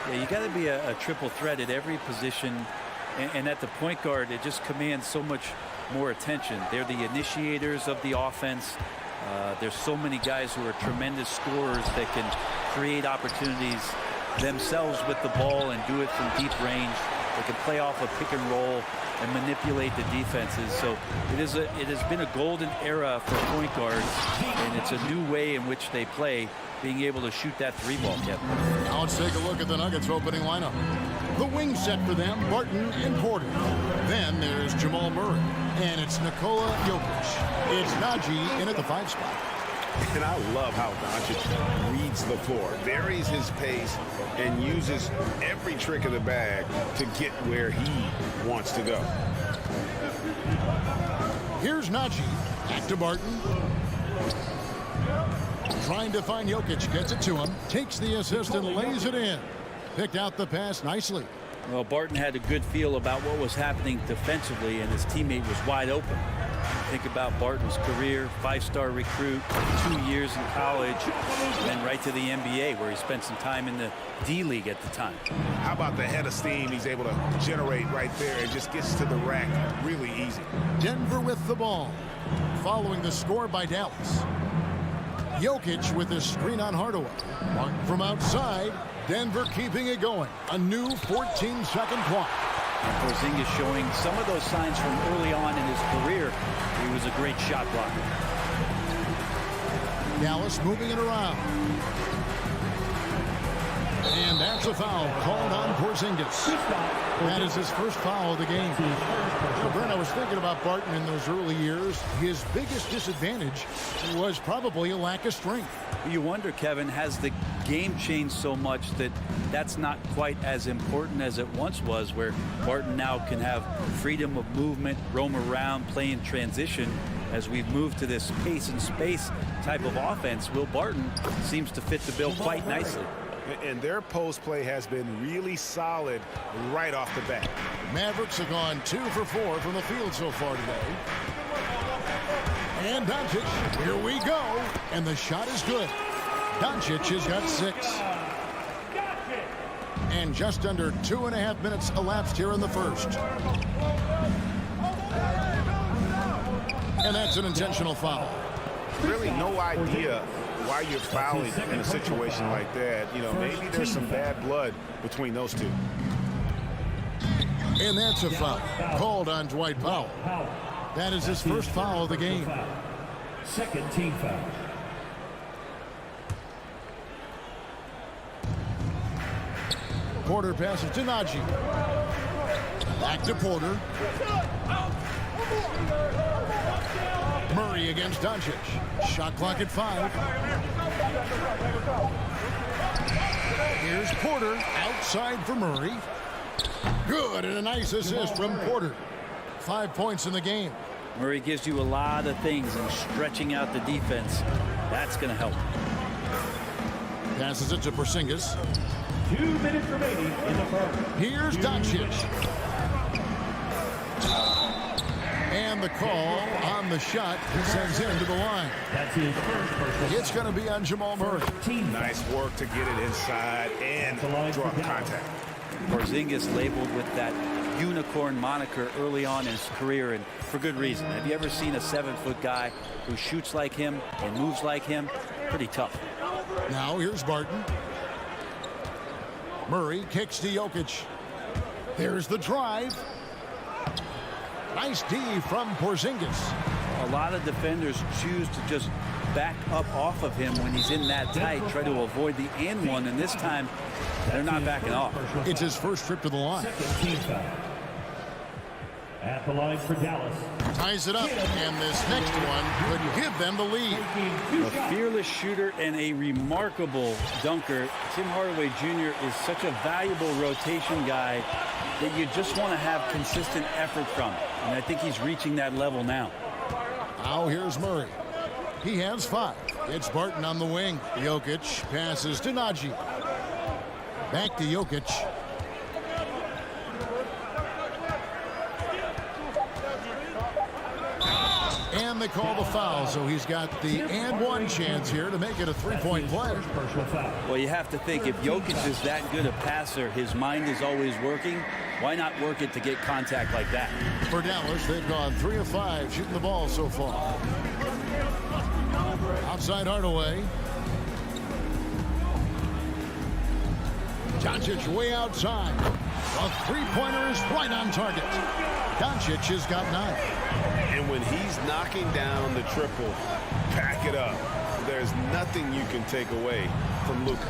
Yeah, you got to be a triple threat at every position. And at the point guard, it just commands so much more attention. They're the initiators of the offense. There's so many guys who are tremendous scorers that can create opportunities themselves with the ball and do it from deep range. They can play off a pick and roll and manipulate the defenses. So it has been a golden era for point guards, and it's a new way in which they play, being able to shoot that three ball, Kevin. Now let's take a look at the Nuggets opening lineup. The wing set for them, Barton and Porter. Then there's Jamal Murray, and it's Nikola Jokic. It's Najee in at the 5 spot. And I love how Doncic reads the floor, varies his pace, and uses every trick of the bag to get where he wants to go. Here's Najee. Back to Barton. Trying to find Jokic. Gets it to him. Takes the assist and lays it in. Picked out the pass nicely. Well, Barton had a good feel about what was happening defensively, and his teammate was wide open. Think about Barton's career, 5-star recruit, 2 years in college, and then right to the NBA, where he spent some time in the D-League at the time. How about the head of steam he's able to generate right there and just gets to the rack really easy. Denver with the ball. Following the score by Dallas. Jokic with a screen on Hardaway. Martin from outside. Denver keeping it going. A new 14-second clock. And Porzingis showing some of those signs from early on in his career. He was a great shot blocker. Dallas moving it around. And that's a foul called on Porzingis. That is his first foul of the game. So, Brent, I was thinking about Barton in those early years. His biggest disadvantage was probably a lack of strength. You wonder, Kevin, has the game changed so much that that's not quite as important as it once was, where Barton now can have freedom of movement, roam around, play in transition. As we've moved to this pace and space type of offense, Will Barton seems to fit the bill quite nicely. And their post play has been really solid right off the bat. Mavericks have gone 2 for 4 from the field so far today. And Doncic, here we go. And the shot is good. Doncic has got 6. And just under 2.5 minutes elapsed here in the first. And that's an intentional foul. Really no idea why you're fouling in a situation like that. You know, maybe there's some bad blood between those two. And that's a foul called on Dwight Powell. That is his first foul of the game. Second team foul. Porter passes to Najee. Back to Porter. Murray against Doncic. Shot clock at 5. Here's Porter outside for Murray. Good, and a nice assist from Porter. 5 points in the game. Murray gives you a lot of things, and stretching out the defense, that's going to help. Passes it to Porzingis. 2 minutes remaining in the first. Here's Doncic. And the call on the shot sends him to the line. That's his first personal. It's going to be on Jamal Murray. Nice work to get it inside and draw contact. Porzingis labeled with that unicorn moniker early on in his career, and for good reason. Have you ever seen a 7-foot guy who shoots like him and moves like him? Pretty tough. Now here's Barton. Murray kicks to Jokic. There's the drive. Nice D from Porzingis. A lot of defenders choose to just back up off of him when he's in that tight, try to avoid the and one, and this time they're not backing off. It's his first trip to the line. Second team foul. At the line for Dallas. Ties it up, and this next one could give them the lead. A fearless shooter and a remarkable dunker. Tim Hardaway Jr. is such a valuable rotation guy that you just want to have consistent effort from. And I think he's reaching that level now. Now here's Murray. He has 5. It's Barton on the wing. Jokic passes to Najee. Back to Jokic. And And they call the foul, so he's got the and one chance here to make it a three-point play. Well, you have to think if Jokic is that good a passer, his mind is always working. Why not work it to get contact like that? For Dallas, they've gone 3 of 5 shooting the ball so far. Outside Hardaway. Doncic way outside. A three-pointer is right on target. Doncic has got 9. And when he's knocking down the triple, pack it up. There's nothing you can take away from Luka.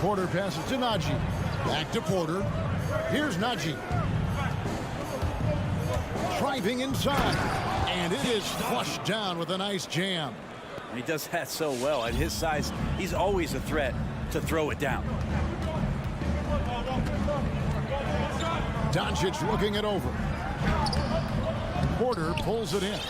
Porter passes to Najee. Back to Porter. Here's Najee. Driving inside. And it is flushed down with a nice jam. He does that so well. At his size, he's always a threat to throw it down. Doncic looking it over. Porter pulls it in.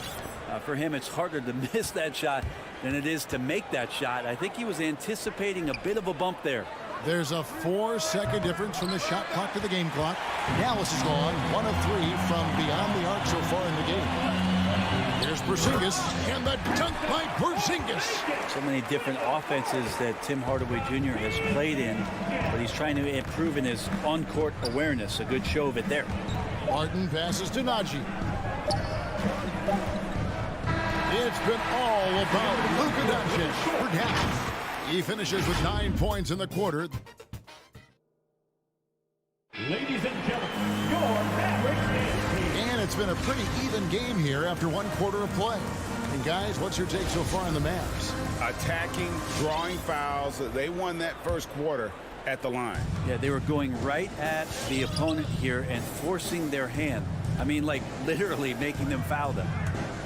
For him, it's harder to miss that shot than it is to make that shot. I think he was anticipating a bit of a bump there. There's a 4-second difference from the shot clock to the game clock. Dallas is gone 1 of 3 from beyond the arc so far in the game. Here's Porzingis, and the dunk by Porzingis. So many different offenses that Tim Hardaway Jr. has played in, but he's trying to improve in his on-court awareness. A good show of it there. Martin passes to Najee. It's been all about Luka Doncic for Dallas. He finishes with 9 points in the quarter. Ladies and gentlemen, your Mavericks dance team. And it's been a pretty even game here after 1 quarter of play. And guys, what's your take so far on the Mavs? Attacking, drawing fouls. They won that first quarter at the line. Yeah, they were going right at the opponent here and forcing their hand. I mean, like literally making them foul them.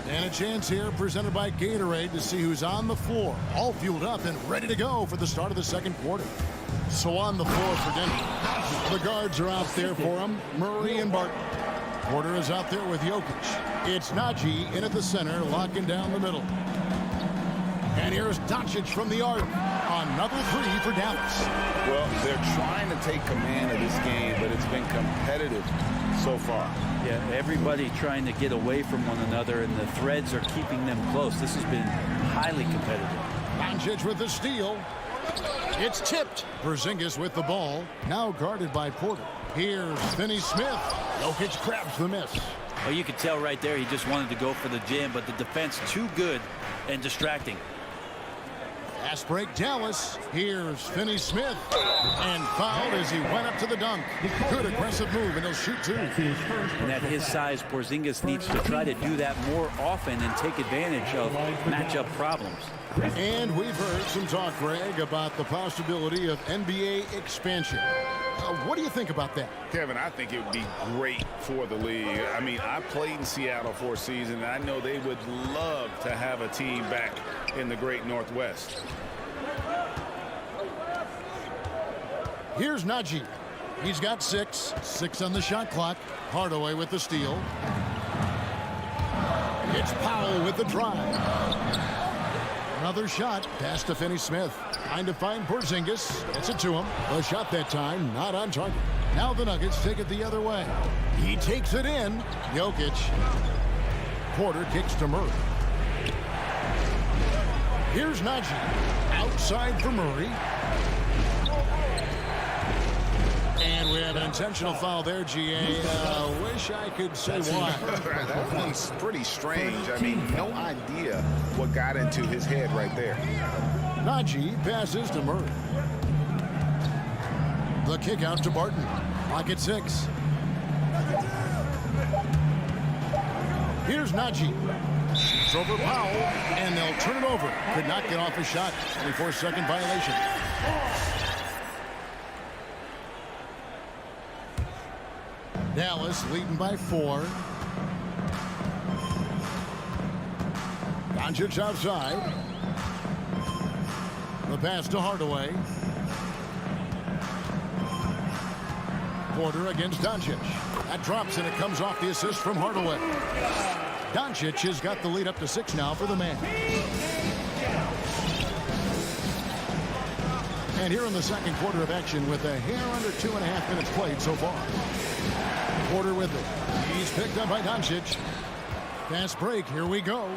And a chance here presented by Gatorade to see who's on the floor, all fueled up and ready to go for the start of the second quarter. So on the floor for Denver. The guards are out there for him, Murray and Barton. Porter is out there with Jokic. It's Najee in at the center, locking down the middle. And here's Doncic from the arc. Another 3 for Dallas. Well, they're trying to take command of this game, but it's been competitive so far. Yeah, everybody trying to get away from one another, and the threads are keeping them close. This has been highly competitive. Doncic with the steal. It's tipped. Porzingis with the ball. Now guarded by Porter. Here's Finney Smith. Jokic grabs the miss. Well, you could tell right there he just wanted to go for the jam, but the defense too good and distracting. Fast break Dallas. Here's Finney Smith. And fouled as he went up to the dunk. Good aggressive move, and he'll shoot 2. And at his size, Porzingis needs to try to do that more often and take advantage of matchup problems. And we've heard some talk, Greg, about the possibility of NBA expansion. What do you think about that? Kevin, I think it would be great for the league. I mean, I played in Seattle for a season, and I know they would love to have a team back in the great Northwest. Here's Najee. He's got 6. 6 on the shot clock. Hardaway with the steal. It's Powell with the drive. Another shot. Pass to Finney Smith. Trying to find Porzingis. Gets it to him. The shot that time not on target. Now the Nuggets take it the other way. He takes it in. Jokic. Porter kicks to Murray. Here's Najee. Outside for Murray. And we have an intentional foul there, GA. Wish I could say why. That one's pretty strange. I mean, no idea what got into his head right there. Najee passes to Murray. The kick out to Barton. Lock at 6. Here's Najee. Shoots over Powell, and they'll turn it over. Could not get off a shot. 24-second violation. Dallas leading by 4. Doncic outside. The pass to Hardaway. Porter against Doncic. That drops, and it comes off the assist from Hardaway. Doncic has got the lead up to 6 now for the man. And here in the second quarter of action with a hair under 2.5 minutes played so far. Porter with it. He's picked up by Doncic. Fast break. Here we go.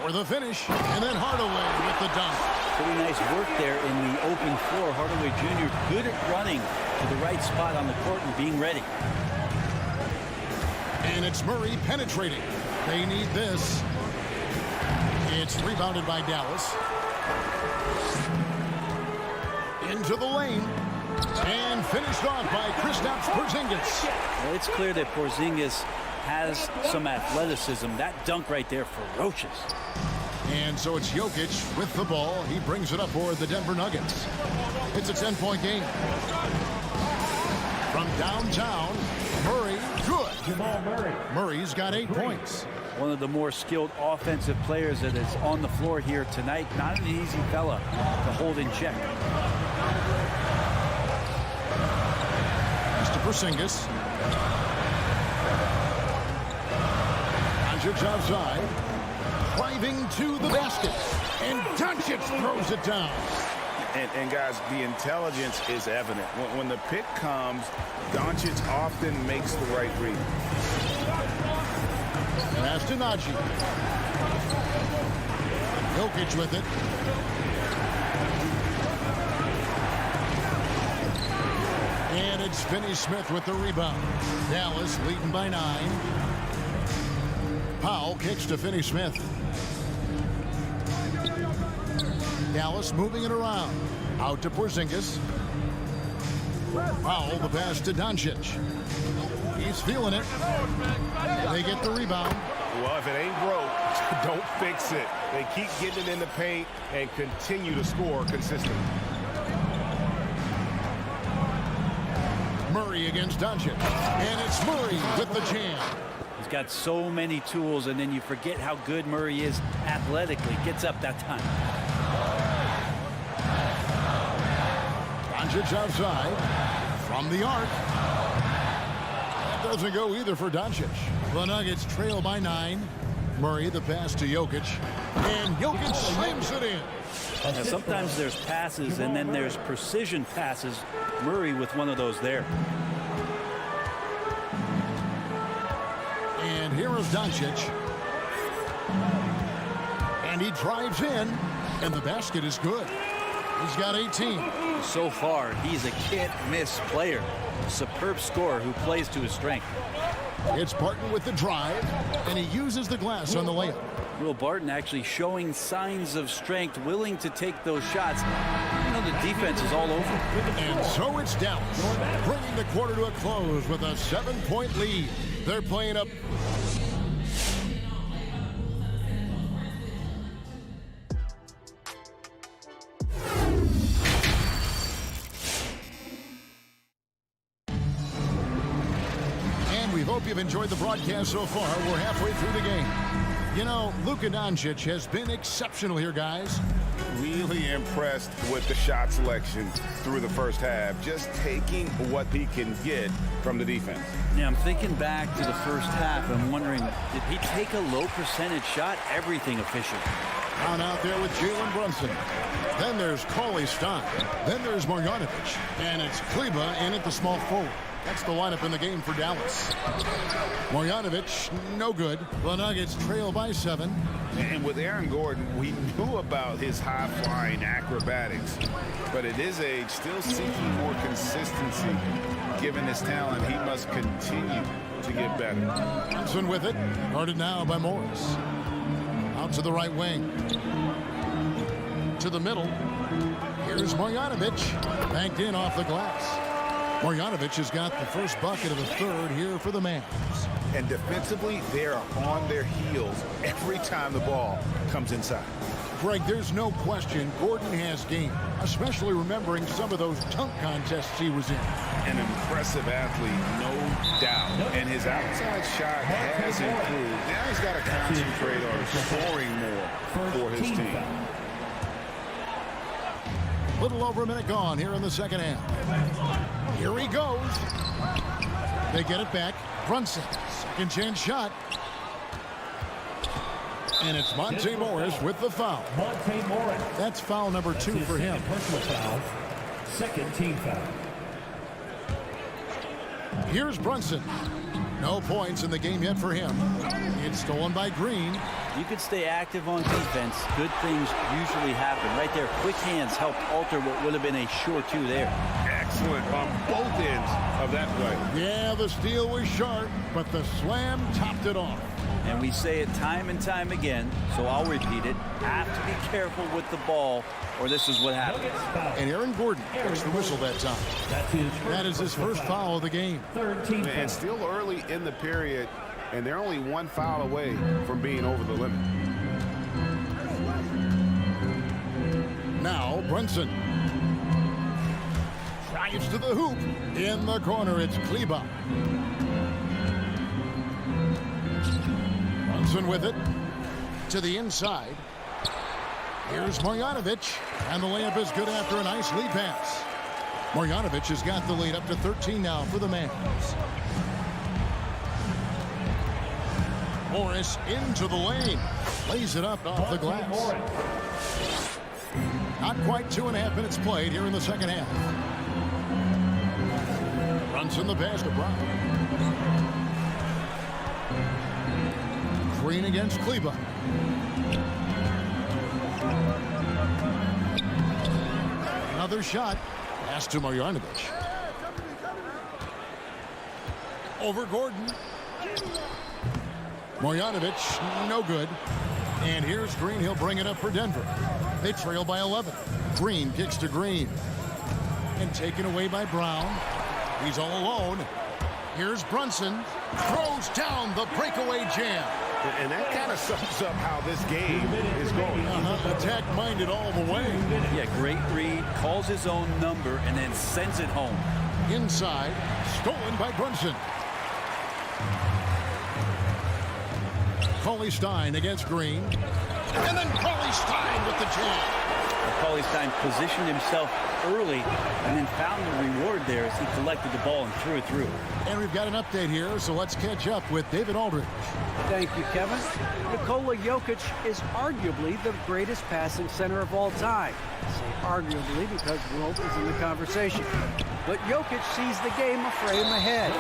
For the finish. And then Hardaway with the dunk. Pretty nice work there in the open floor. Hardaway Jr. good at running to the right spot on the court and being ready. And it's Murray penetrating. They need this. It's rebounded by Dallas. Into the lane. And finished off by Kristaps Porzingis. Well, it's clear that Porzingis has some athleticism. That dunk right there, ferocious. And so it's Jokic with the ball. He brings it up for the Denver Nuggets. It's a 10-point game. From downtown, Murray, good. Jamal Murray. Murray's got 8 points. One of the more skilled offensive players that is on the floor here tonight. Not an easy fella to hold in check. Mr. Porzingis. Doncic outside. Driving to the basket. And Doncic throws it down. And guys, the intelligence is evident. When the pick comes, Doncic often makes the right read. Pass to Najee. Jokic with it. And it's Finney-Smith with the rebound. Dallas leading by 9. Powell kicks to Finney-Smith. Dallas moving it around. Out to Porzingis. Powell, the pass to Doncic. He's feeling it. They get the rebound. Well, if it ain't broke, don't fix it. They keep getting it in the paint and continue to score consistently. Murray against Doncic. And it's Murray with the jam. He's got so many tools, and then you forget how good Murray is athletically. Gets up that time. Doncic outside from the arc. That doesn't go either for Doncic. The Nuggets trail by 9. Murray the pass to Jokic. And Jokic slams it in. Now, sometimes there's passes and then there's precision passes. Murray with one of those there. And here is Doncic. And he drives in. And the basket is good. He's got 18. So far, he's a can't-miss player. A superb scorer who plays to his strength. It's Barton with the drive, and he uses the glass on the layup. Will Barton actually showing signs of strength, willing to take those shots. You know, the defense is all over. And so it's Dallas, bringing the quarter to a close with a 7-point lead. They're playing up. We hope you've enjoyed the broadcast so far. We're halfway through the game. You know, Luka Doncic has been exceptional here, guys. Really impressed with the shot selection through the first half. Just taking what he can get from the defense. Yeah, I'm thinking back to the first half. I'm wondering, did he take a low percentage shot? Everything efficient. Down out there with Jalen Brunson. Then there's Cauley Stein. Then there's Marjanovic. And it's Kleba in at the small forward. That's the lineup in the game for Dallas. Marjanovic, no good. The Nuggets trail by 7. And with Aaron Gordon, we knew about his high-flying acrobatics. But at his age, still seeking more consistency. Given his talent, he must continue to get better. Thompson with it. Guarded now by Morris. Out to the right wing. To the middle. Here's Marjanovic. Banked in off the glass. Marjanovic has got the first bucket of the third here for the Mavs. And defensively, they're on their heels every time the ball comes inside. Greg, there's no question Gordon has game, especially remembering some of those dunk contests he was in. An impressive athlete, no doubt. And his outside shot has improved. Now he's got to concentrate on scoring more for his team. Little over a minute gone here in the second half. Here he goes. They get it back. Brunson, second chance shot. And it's Monte Morris with the foul. Monte Morris. That's foul number 2 for him. Personal foul. Second team foul. Here's Brunson. No points in the game yet for him. It's stolen by Green. You could stay active on defense. Good things usually happen. Right there, quick hands helped alter what would have been a sure two there. Excellent on both ends of that play. Yeah, the steal was sharp, but the slam topped it off. And we say it time and time again, so I'll repeat it. Have to be careful with the ball, or this is what happens. And Aaron Gordon gets the whistle that time. That is his first foul of the game. And still early in the period, and they're only one foul away from being over the limit. Now Brunson drives to the hoop. In the corner, it's Kleba. Brunson with it to the inside. Here's Marjanovic, and the layup is good after a nice lead pass. Marjanovic has got the lead up to 13 now for the Mavs. Morris into the lane, lays it up off the glass. Not quite 2.5 minutes played here in the second half. Brunson the pass to Brown. Green against Kleba. Another shot. Pass to Marjanovic. Over Gordon. Marjanovic, no good. And here's Green. He'll bring it up for Denver. They trail by 11. Green kicks to Green. And taken away by Brown. He's all alone. Here's Brunson. Throws down the breakaway jam. And that kind of sums up how this game is going. Attack-minded all the way. Yeah, great read. Calls his own number and then sends it home. Inside. Stolen by Brunson. Cauley-Stein against Green. And then Cauley-Stein with the jam. Cauley-Stein positioned himself early and then found the reward there as he collected the ball and threw it through. And we've got an update here, so let's catch up with David Aldridge. Thank you, Kevin. Nikola Jokic is arguably the greatest passing center of all time. I say arguably because Wilt is in the conversation. But Jokic sees the game a frame ahead.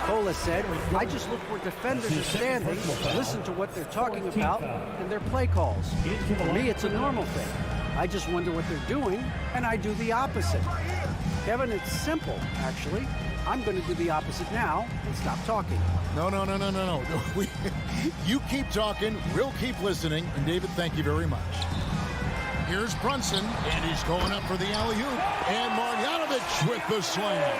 Nikola said, I just look where defenders are standing, listen to what they're talking about, and their play calls. For me, it's a normal thing. I just wonder what they're doing, and I do the opposite. Kevin, it's simple, actually. I'm going to do the opposite now and stop talking. No. You keep talking, we'll keep listening. And David, thank you very much. Here's Brunson, and he's going up for the alley-oop. And Marjanovic with the slam.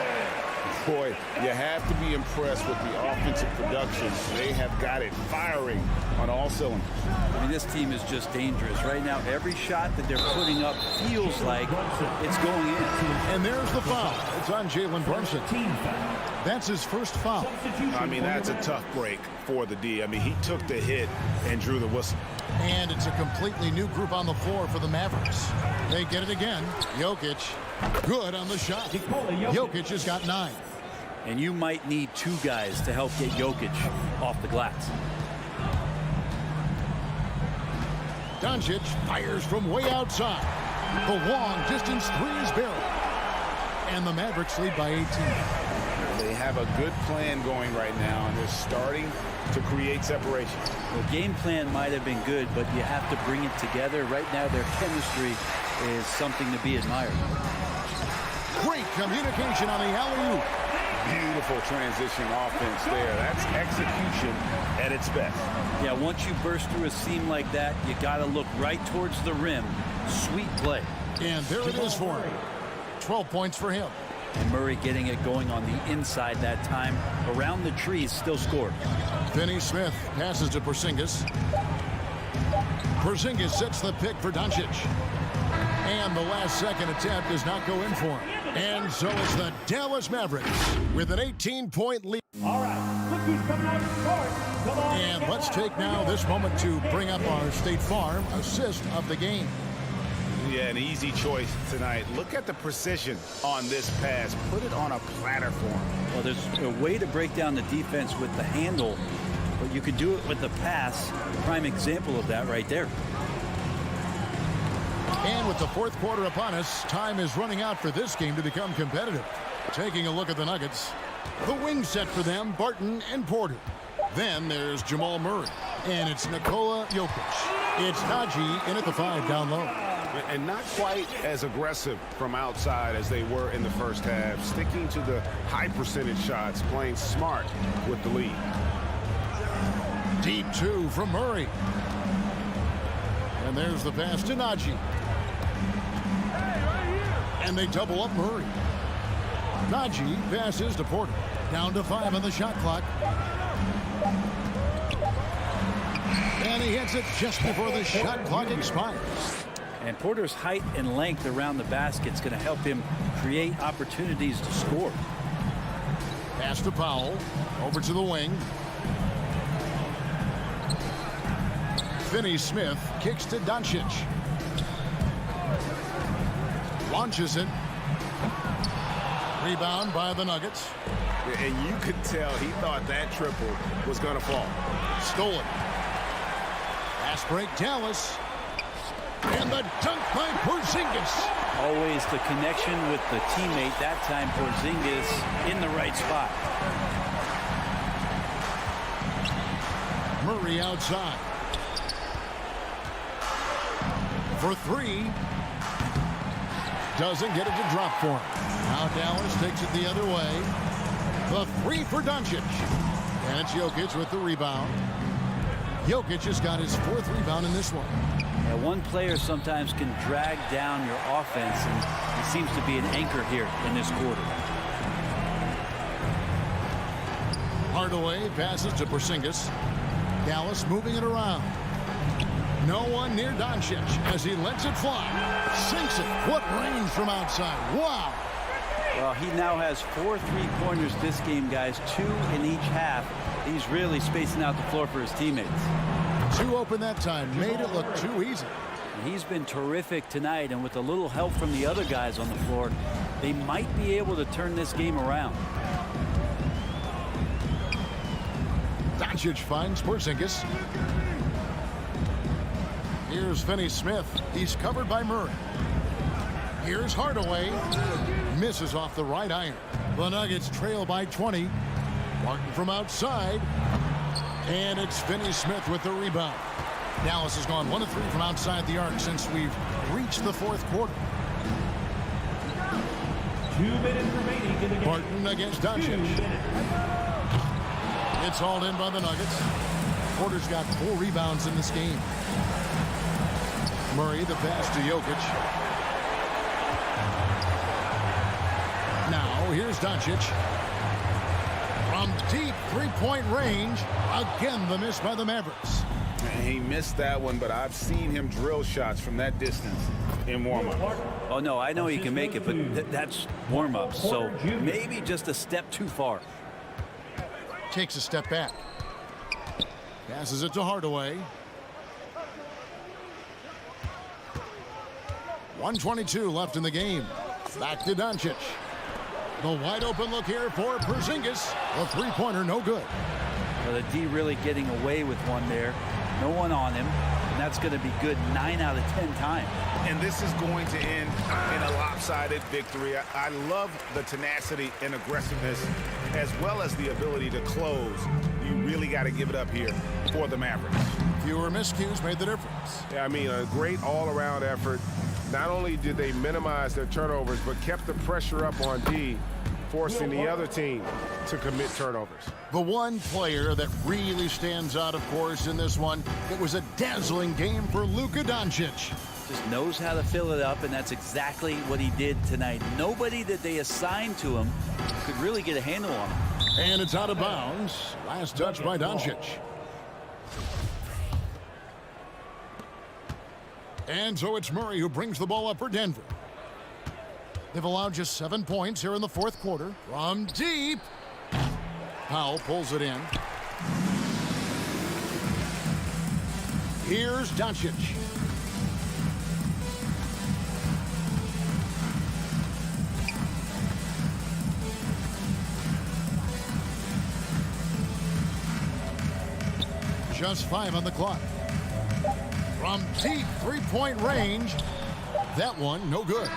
Boy, you have to be impressed with the offensive production. They have got it firing on all cylinders. I mean, this team is just dangerous. Right now, every shot that they're putting up feels like it's going in. And there's the foul. It's on Jalen Brunson. That's his first foul. I mean, that's a tough break for the D. I mean, he took the hit and drew the whistle. And it's a completely new group on the floor for the Mavericks. They get it again. Jokic, good on the shot. Jokic has got 9. And you might need 2 guys to help get Jokic off the glass. Doncic fires from way outside. The long distance 3 is buried. And the Mavericks lead by 18. They have a good plan going right now, and they're starting to create separation. The game plan might have been good, but you have to bring it together. Right now, their chemistry is something to be admired. Great communication on the alley-oop. Beautiful transition offense there. That's execution at its best. Yeah, once you burst through a seam like that, you got to look right towards the rim. Sweet play. And there it is for him. 12 points for him. And Murray getting it going on the inside that time. Around the trees, still scored. Finney Smith passes to Porzingis. Porzingis sets the pick for Doncic. And the last second attempt does not go in for him. And so it's the Dallas Mavericks with an 18-point lead. All right, look who's coming out of the court. Come on. And let's take now this moment to bring up our State Farm assist of the game. Yeah, an easy choice tonight. Look at the precision on this pass. Put it on a platter for him. Well, there's a way to break down the defense with the handle, but you could do it with the pass. Prime example of that right there. And with the fourth quarter upon us, time is running out for this game to become competitive. Taking a look at the Nuggets, The wing set for them, Barton and Porter. Then there's Jamal Murray. And it's Nikola Jokic. It's Najee in at the 5 down low. And not quite as aggressive from outside as they were in the first half. Sticking to the high percentage shots, playing smart with the lead. Deep 2 from Murray. And there's the pass to Najee. And they double up Murray. Najee passes to Porter. Down to 5 on the shot clock. And he hits it just before the shot clock expires. And Porter's height and length around the basket is going to help him create opportunities to score. Pass to Powell. Over to the wing. Finney Smith kicks to Doncic. Launches it. Rebound by the Nuggets. And you could tell he thought that triple was going to fall. Stolen. Pass break, Dallas. And the dunk by Porzingis. Always the connection with the teammate. That time Porzingis in the right spot. Murray outside. For 3. Doesn't get it to drop for him. Now Dallas takes it the other way. The 3 for Doncic. And it's Jokic with the rebound. Jokic has got his 4th rebound in this one. Yeah, one player sometimes can drag down your offense, and he seems to be an anchor here in this quarter. Hardaway passes to Porzingis. Dallas moving it around. No one near Doncic as he lets it fly. Sinks it. What range from outside. Wow. Well, he now has 4 3-pointers this game, guys. 2 in each half. He's really spacing out the floor for his teammates. 2 open that time. Made it look too easy. He's been terrific tonight, and with a little help from the other guys on the floor, they might be able to turn this game around. Doncic finds Porzingis. Here's Finney Smith. He's covered by Murray. Here's Hardaway. Misses off the right iron. The Nuggets trail by 20. Martin from outside. And it's Finney Smith with the rebound. Dallas has gone 1 of 3 from outside the arc since we've reached the 4th quarter. 2 minutes remaining in the game. Barton against Doncic. It's hauled in by the Nuggets. Porter's got 4 rebounds in this game. Murray, the pass to Jokic. Now, here's Doncic. From deep 3-point range. Again, the miss by the Mavericks. And he missed that one, but I've seen him drill shots from that distance in warm-up. Oh, no, I know he can make it, but that's warm-up, so maybe just a step too far. Takes a step back. Passes it to Hardaway. 1:22 left in the game. Back to Doncic. The wide open look here for Porzingis. The 3-pointer no good. Well, the D really getting away with one there. No one on him. And that's going to be good 9 out of 10 times. And this is going to end in a lopsided victory. I love the tenacity and aggressiveness as well as the ability to close. You really got to give it up here for the Mavericks. Fewer miscues made the difference. Yeah, I mean, a great all-around effort. Not only did they minimize their turnovers, but kept the pressure up on D, forcing the other team to commit turnovers. The one player that really stands out, of course, in this one, it was a dazzling game for Luka Doncic. Just knows how to fill it up, and that's exactly what he did tonight. Nobody that they assigned to him could really get a handle on him. And it's out of bounds. Last touch by Doncic. And so it's Murray who brings the ball up for Denver. They've allowed just 7 points here in the 4th quarter. From deep. Powell pulls it in. Here's Doncic. Just 5 on the clock. From deep 3-point range. That one no good.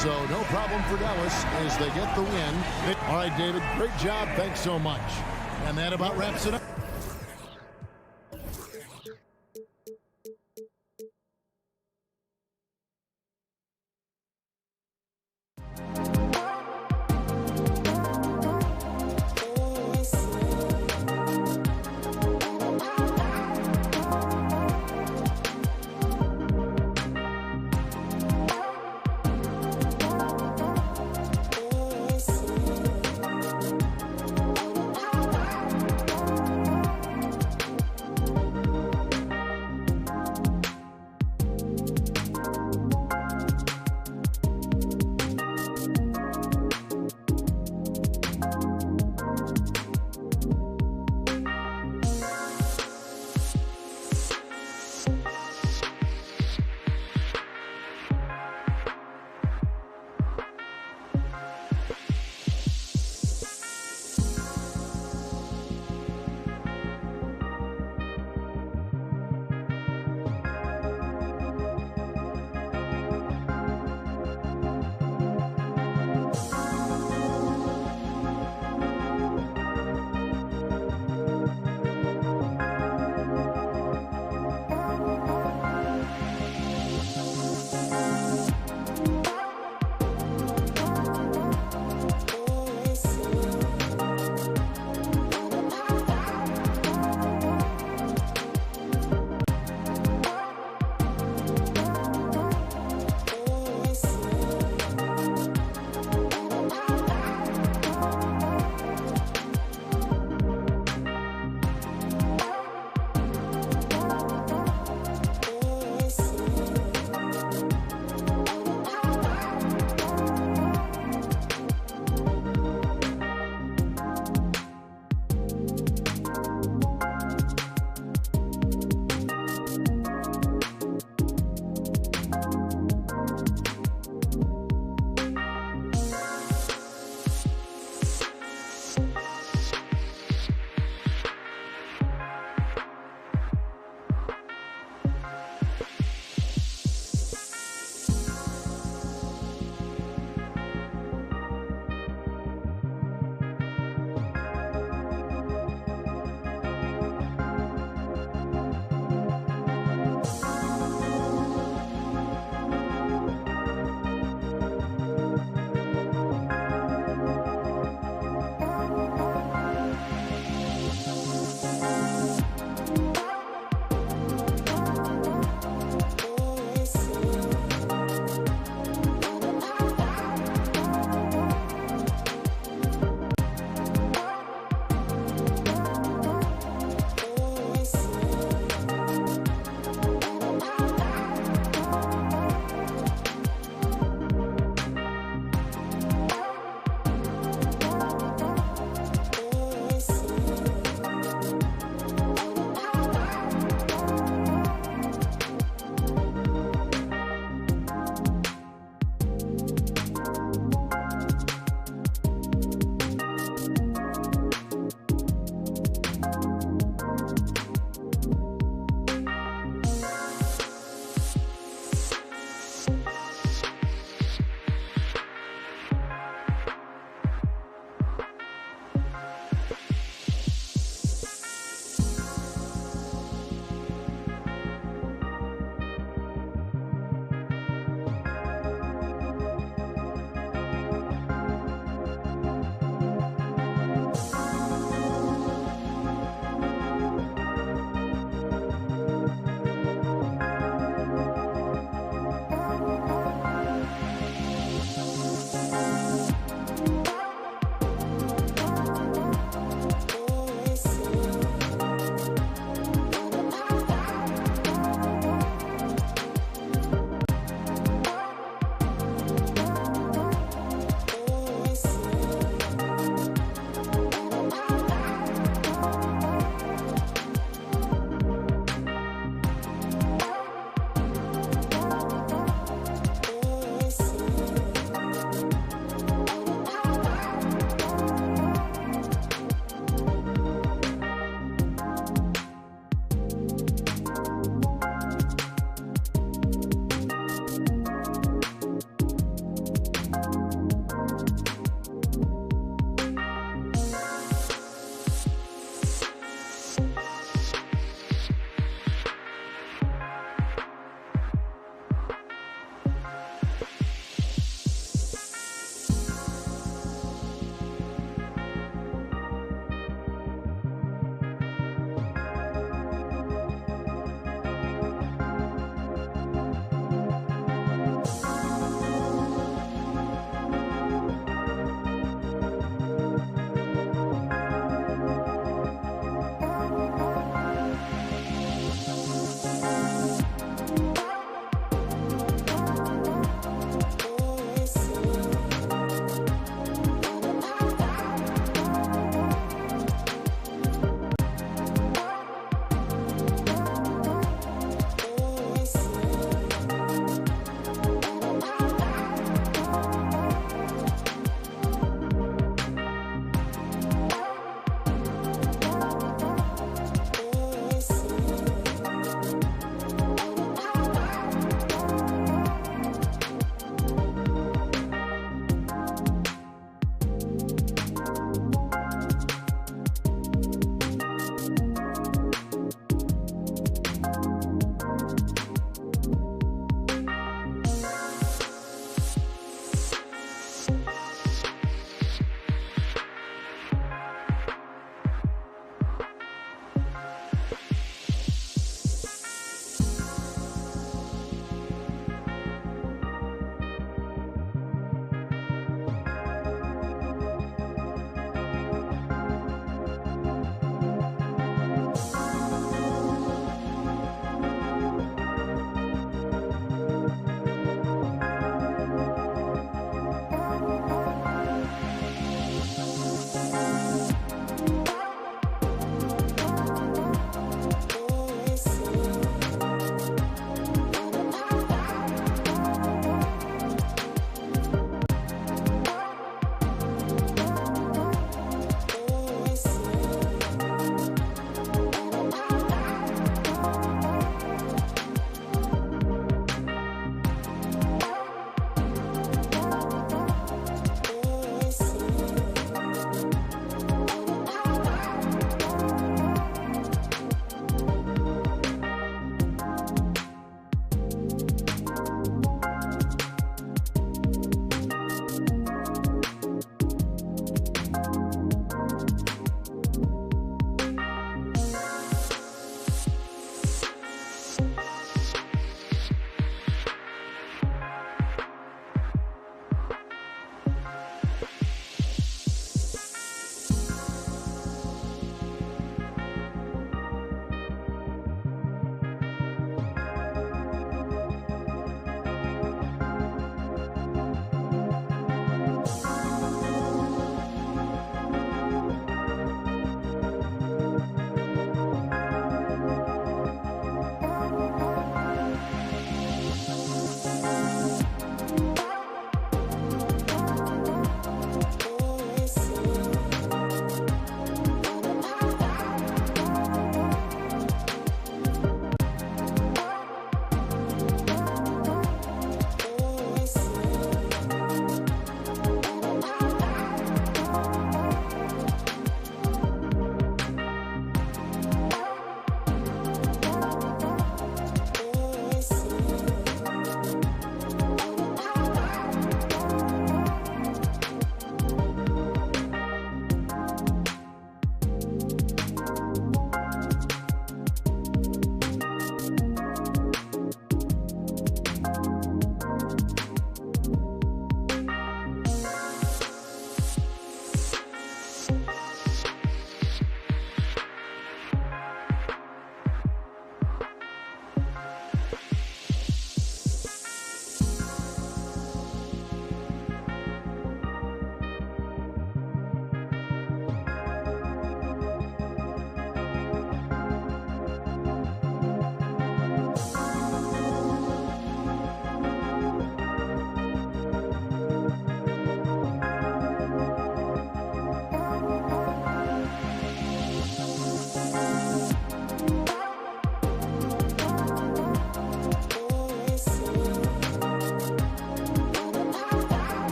So no problem for Dallas as they get the win. All right, David, great job. Thanks so much. And that about wraps it up.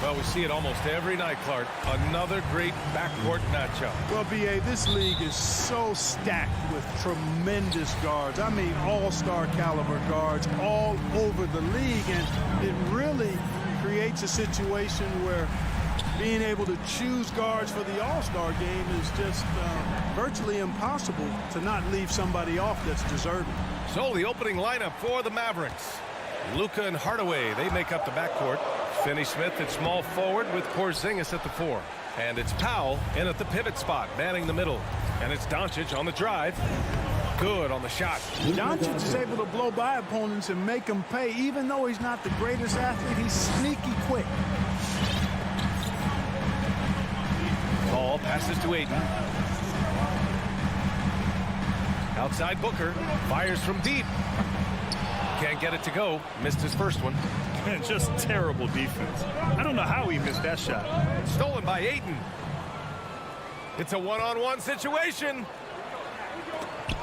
Well, we see it almost every night, Clark. Another great backcourt matchup. Well, B.A., this league is so stacked with tremendous guards. I mean, all-star caliber guards all over the league, and it really creates a situation where being able to choose guards for the all-star game is just virtually impossible to not leave somebody off that's deserving. So the opening lineup for the Mavericks. Luka and Hardaway, they make up the backcourt. Finney-Smith at small forward with Porzingis at the 4. And it's Powell in at the pivot spot, manning the middle. And it's Doncic on the drive. Good on the shot. Doncic is able to blow by opponents and make them pay. Even though he's not the greatest athlete, he's sneaky quick. Ball passes to Ayton. Outside Booker. Fires from deep. Can't get it to go. Missed his first one. Man, just terrible defense. I don't know how he missed that shot. Stolen by Ayton. It's a one-on-one situation.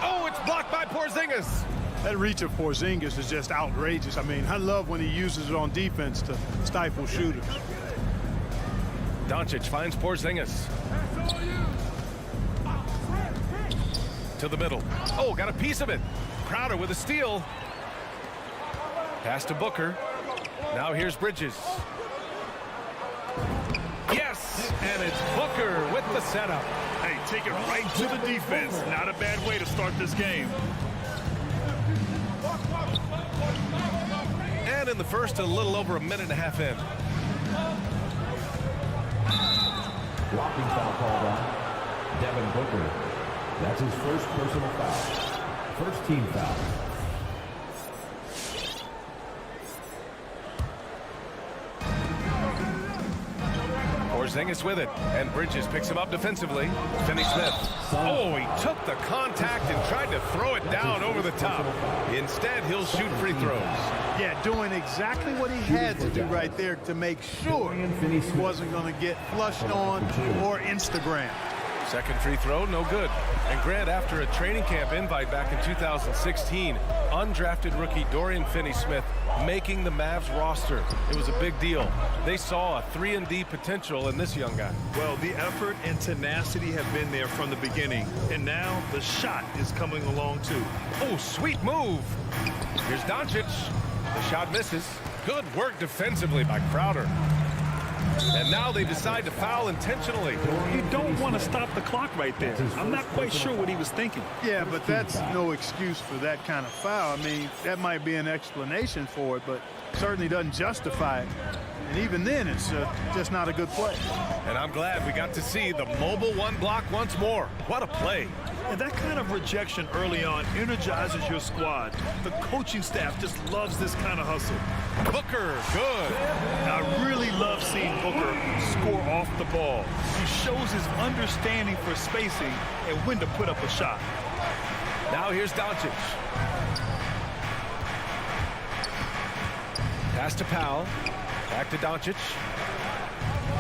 Oh, it's blocked by Porzingis. That reach of Porzingis is just outrageous. I mean, I love when he uses it on defense to stifle shooters. Doncic finds Porzingis. To the middle. Oh, got a piece of it. Crowder with a steal. Pass to Booker. Now here's Bridges. Yes, and it's Booker with the setup. Hey, take it right to the defense. Not a bad way to start this game. And in the first, a little over a minute and a half in. Blocking foul called on Devin Booker. That's his first personal foul. First team foul. Porzingis with it, and Bridges picks him up defensively. Finney-Smith. Oh, he took the contact and tried to throw it down over the top. Instead, he'll shoot free throws. Yeah, doing exactly what he had to do right there to make sure he wasn't going to get flushed on or Instagram. Second free throw, no good. And Grant, after a training camp invite back in 2016, undrafted rookie Dorian Finney-Smith making the Mavs roster. It was a big deal. They saw a 3-and-D potential in this young guy. Well, the effort and tenacity have been there from the beginning. And now the shot is coming along too. Oh, sweet move. Here's Doncic. The shot misses. Good work defensively by Crowder. And now they decide to foul intentionally. You don't want to stop the clock right there. I'm not quite sure what he was thinking. Yeah, but that's no excuse for that kind of foul. I mean, that might be an explanation for it, but certainly doesn't justify it. And even then, it's just not a good play. And I'm glad we got to see the mobile one block once more. What a play. And that kind of rejection early on energizes your squad. The coaching staff just loves this kind of hustle. Booker, good. I really love seeing Booker score off the ball. He shows his understanding for spacing and when to put up a shot. Now here's Doncic. Pass to Powell. Back to Doncic.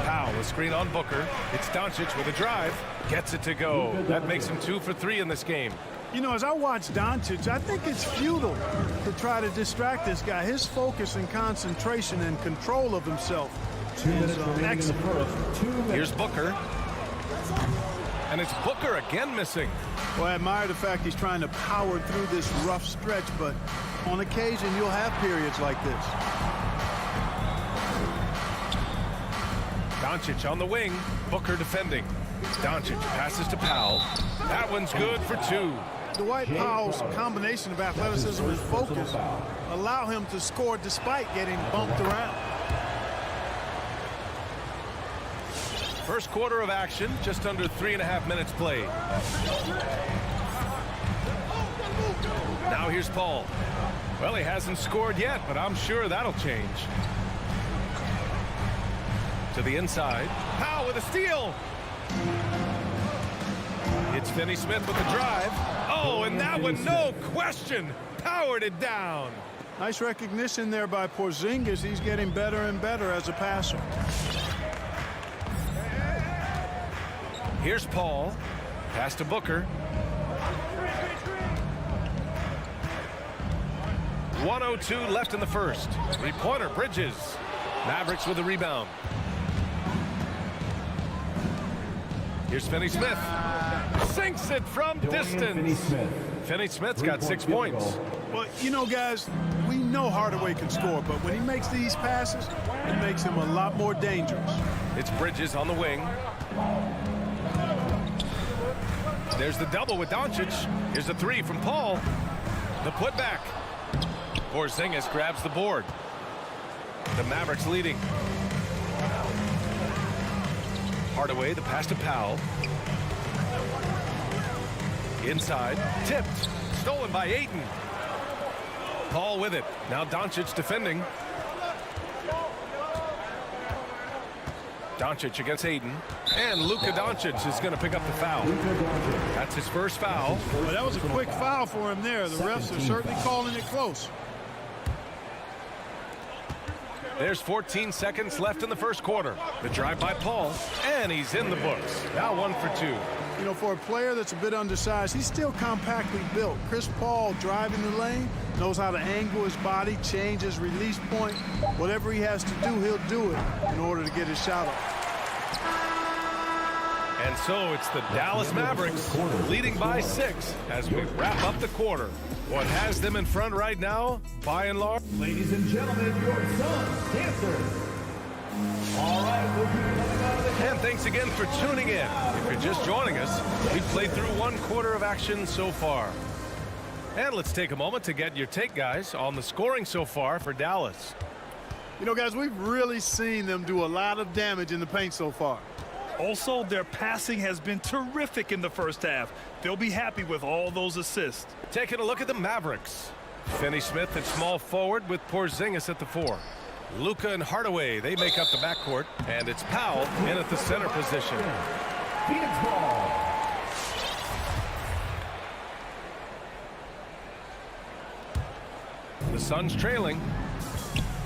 Powell, a screen on Booker. It's Doncic with a drive. Gets it to go. That makes him 2 for 3 in this game. You know, as I watch Doncic, I think it's futile to try to distract this guy. His focus and concentration and control of himself is excellent. Here's Booker. And it's Booker again missing. Well, I admire the fact he's trying to power through this rough stretch, but on occasion you'll have periods like this. Doncic on the wing. Booker defending. Doncic passes to Powell. That one's good for 2. Dwight Powell's combination of athleticism and focus allow him to score despite getting bumped around. First quarter of action, just under 3.5 minutes played. Now here's Paul. Well, he hasn't scored yet, but I'm sure that'll change. To the inside. Powell with a steal. It's Finney-Smith with the drive. Oh, and that one, no question, powered it down. Nice recognition there by Porzingis. He's getting better and better as a passer. Here's Paul. Pass to Booker. 1:02 left in the first. Three-pointer, Bridges. Mavericks with a rebound. Here's Finney-Smith. Sinks it from distance. Finney-Smith's got 6 points. Well, you know, guys, we know Hardaway can score, but when he makes these passes, it makes him a lot more dangerous. It's Bridges on the wing. There's the double with Doncic. Here's the three from Paul. The putback. Porzingis grabs the board. The Mavericks leading. Hardaway, the pass to Powell. Inside, tipped, stolen by Ayton. Paul with it. Now Doncic defending. Doncic against Ayton. And Luka Doncic is going to pick up the foul. That's his first foul. Well, that was a quick foul for him there. The refs are certainly calling it close. There's 14 seconds left in the first quarter. The drive by Paul, and he's in the books. Now 1 for 2. You know, for a player that's a bit undersized, he's still compactly built. Chris Paul driving the lane, knows how to angle his body, change his release point. Whatever he has to do, he'll do it in order to get his shot off. And so it's the Dallas Mavericks leading by 6 as we wrap up the quarter. What has them in front right now, by and large? Ladies and gentlemen, your Suns dancers. All right, we'll be coming out of the... And thanks again for tuning in. If you're just joining us, we've played through 1 quarter of action so far. And let's take a moment to get your take, guys, on the scoring so far for Dallas. You know, guys, we've really seen them do a lot of damage in the paint so far. Also, their passing has been terrific in the first half. They'll be happy with all those assists. Taking a look at the Mavericks. Finney-Smith at small forward with Porzingis at the 4. Luka and Hardaway, they make up the backcourt. And it's Powell in at the center position. Phoenix ball. The Suns trailing.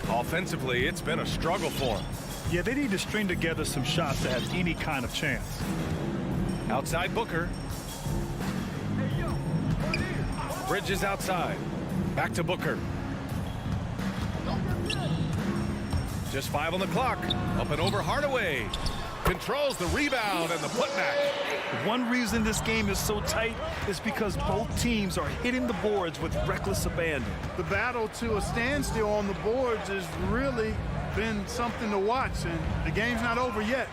Offensively, it's been a struggle for them. Yeah, they need to string together some shots to have any kind of chance. Outside Booker. Bridges outside. Back to Booker. Just 5 on the clock. Up and over Hardaway. Controls the rebound and the putback. One reason this game is so tight is because both teams are hitting the boards with reckless abandon. The battle to a standstill on the boards has really been something to watch, and the game's not over yet.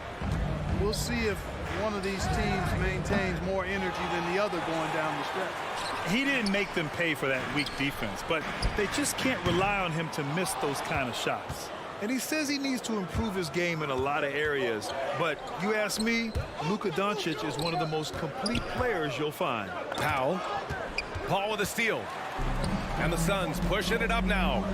We'll see if one of these teams maintains more energy than the other going down the stretch. He didn't make them pay for that weak defense, but they just can't rely on him to miss those kind of shots. And he says he needs to improve his game in a lot of areas. But you ask me, Luka Doncic is one of the most complete players you'll find. Powell. Paul with a steal. And the Suns pushing it up now.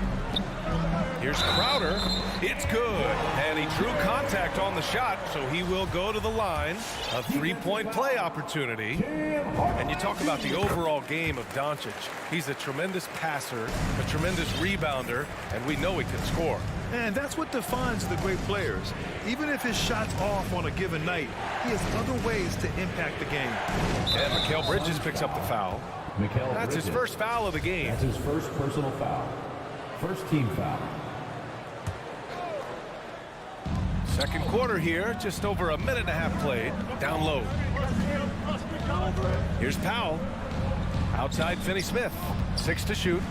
Here's Crowder. It's good. And he drew contact on the shot, so he will go to the line. A 3-point play opportunity. And you talk about the overall game of Doncic. He's a tremendous passer, a tremendous rebounder, and we know he can score. And that's what defines the great players. Even if his shot's off on a given night, he has other ways to impact the game. And Mikal Bridges picks up the foul. That's his first foul of the game. That's his first personal foul. First team foul. Second quarter here, just over a minute and a half played. Down low. Here's Powell. Outside Finney-Smith. 6 to shoot.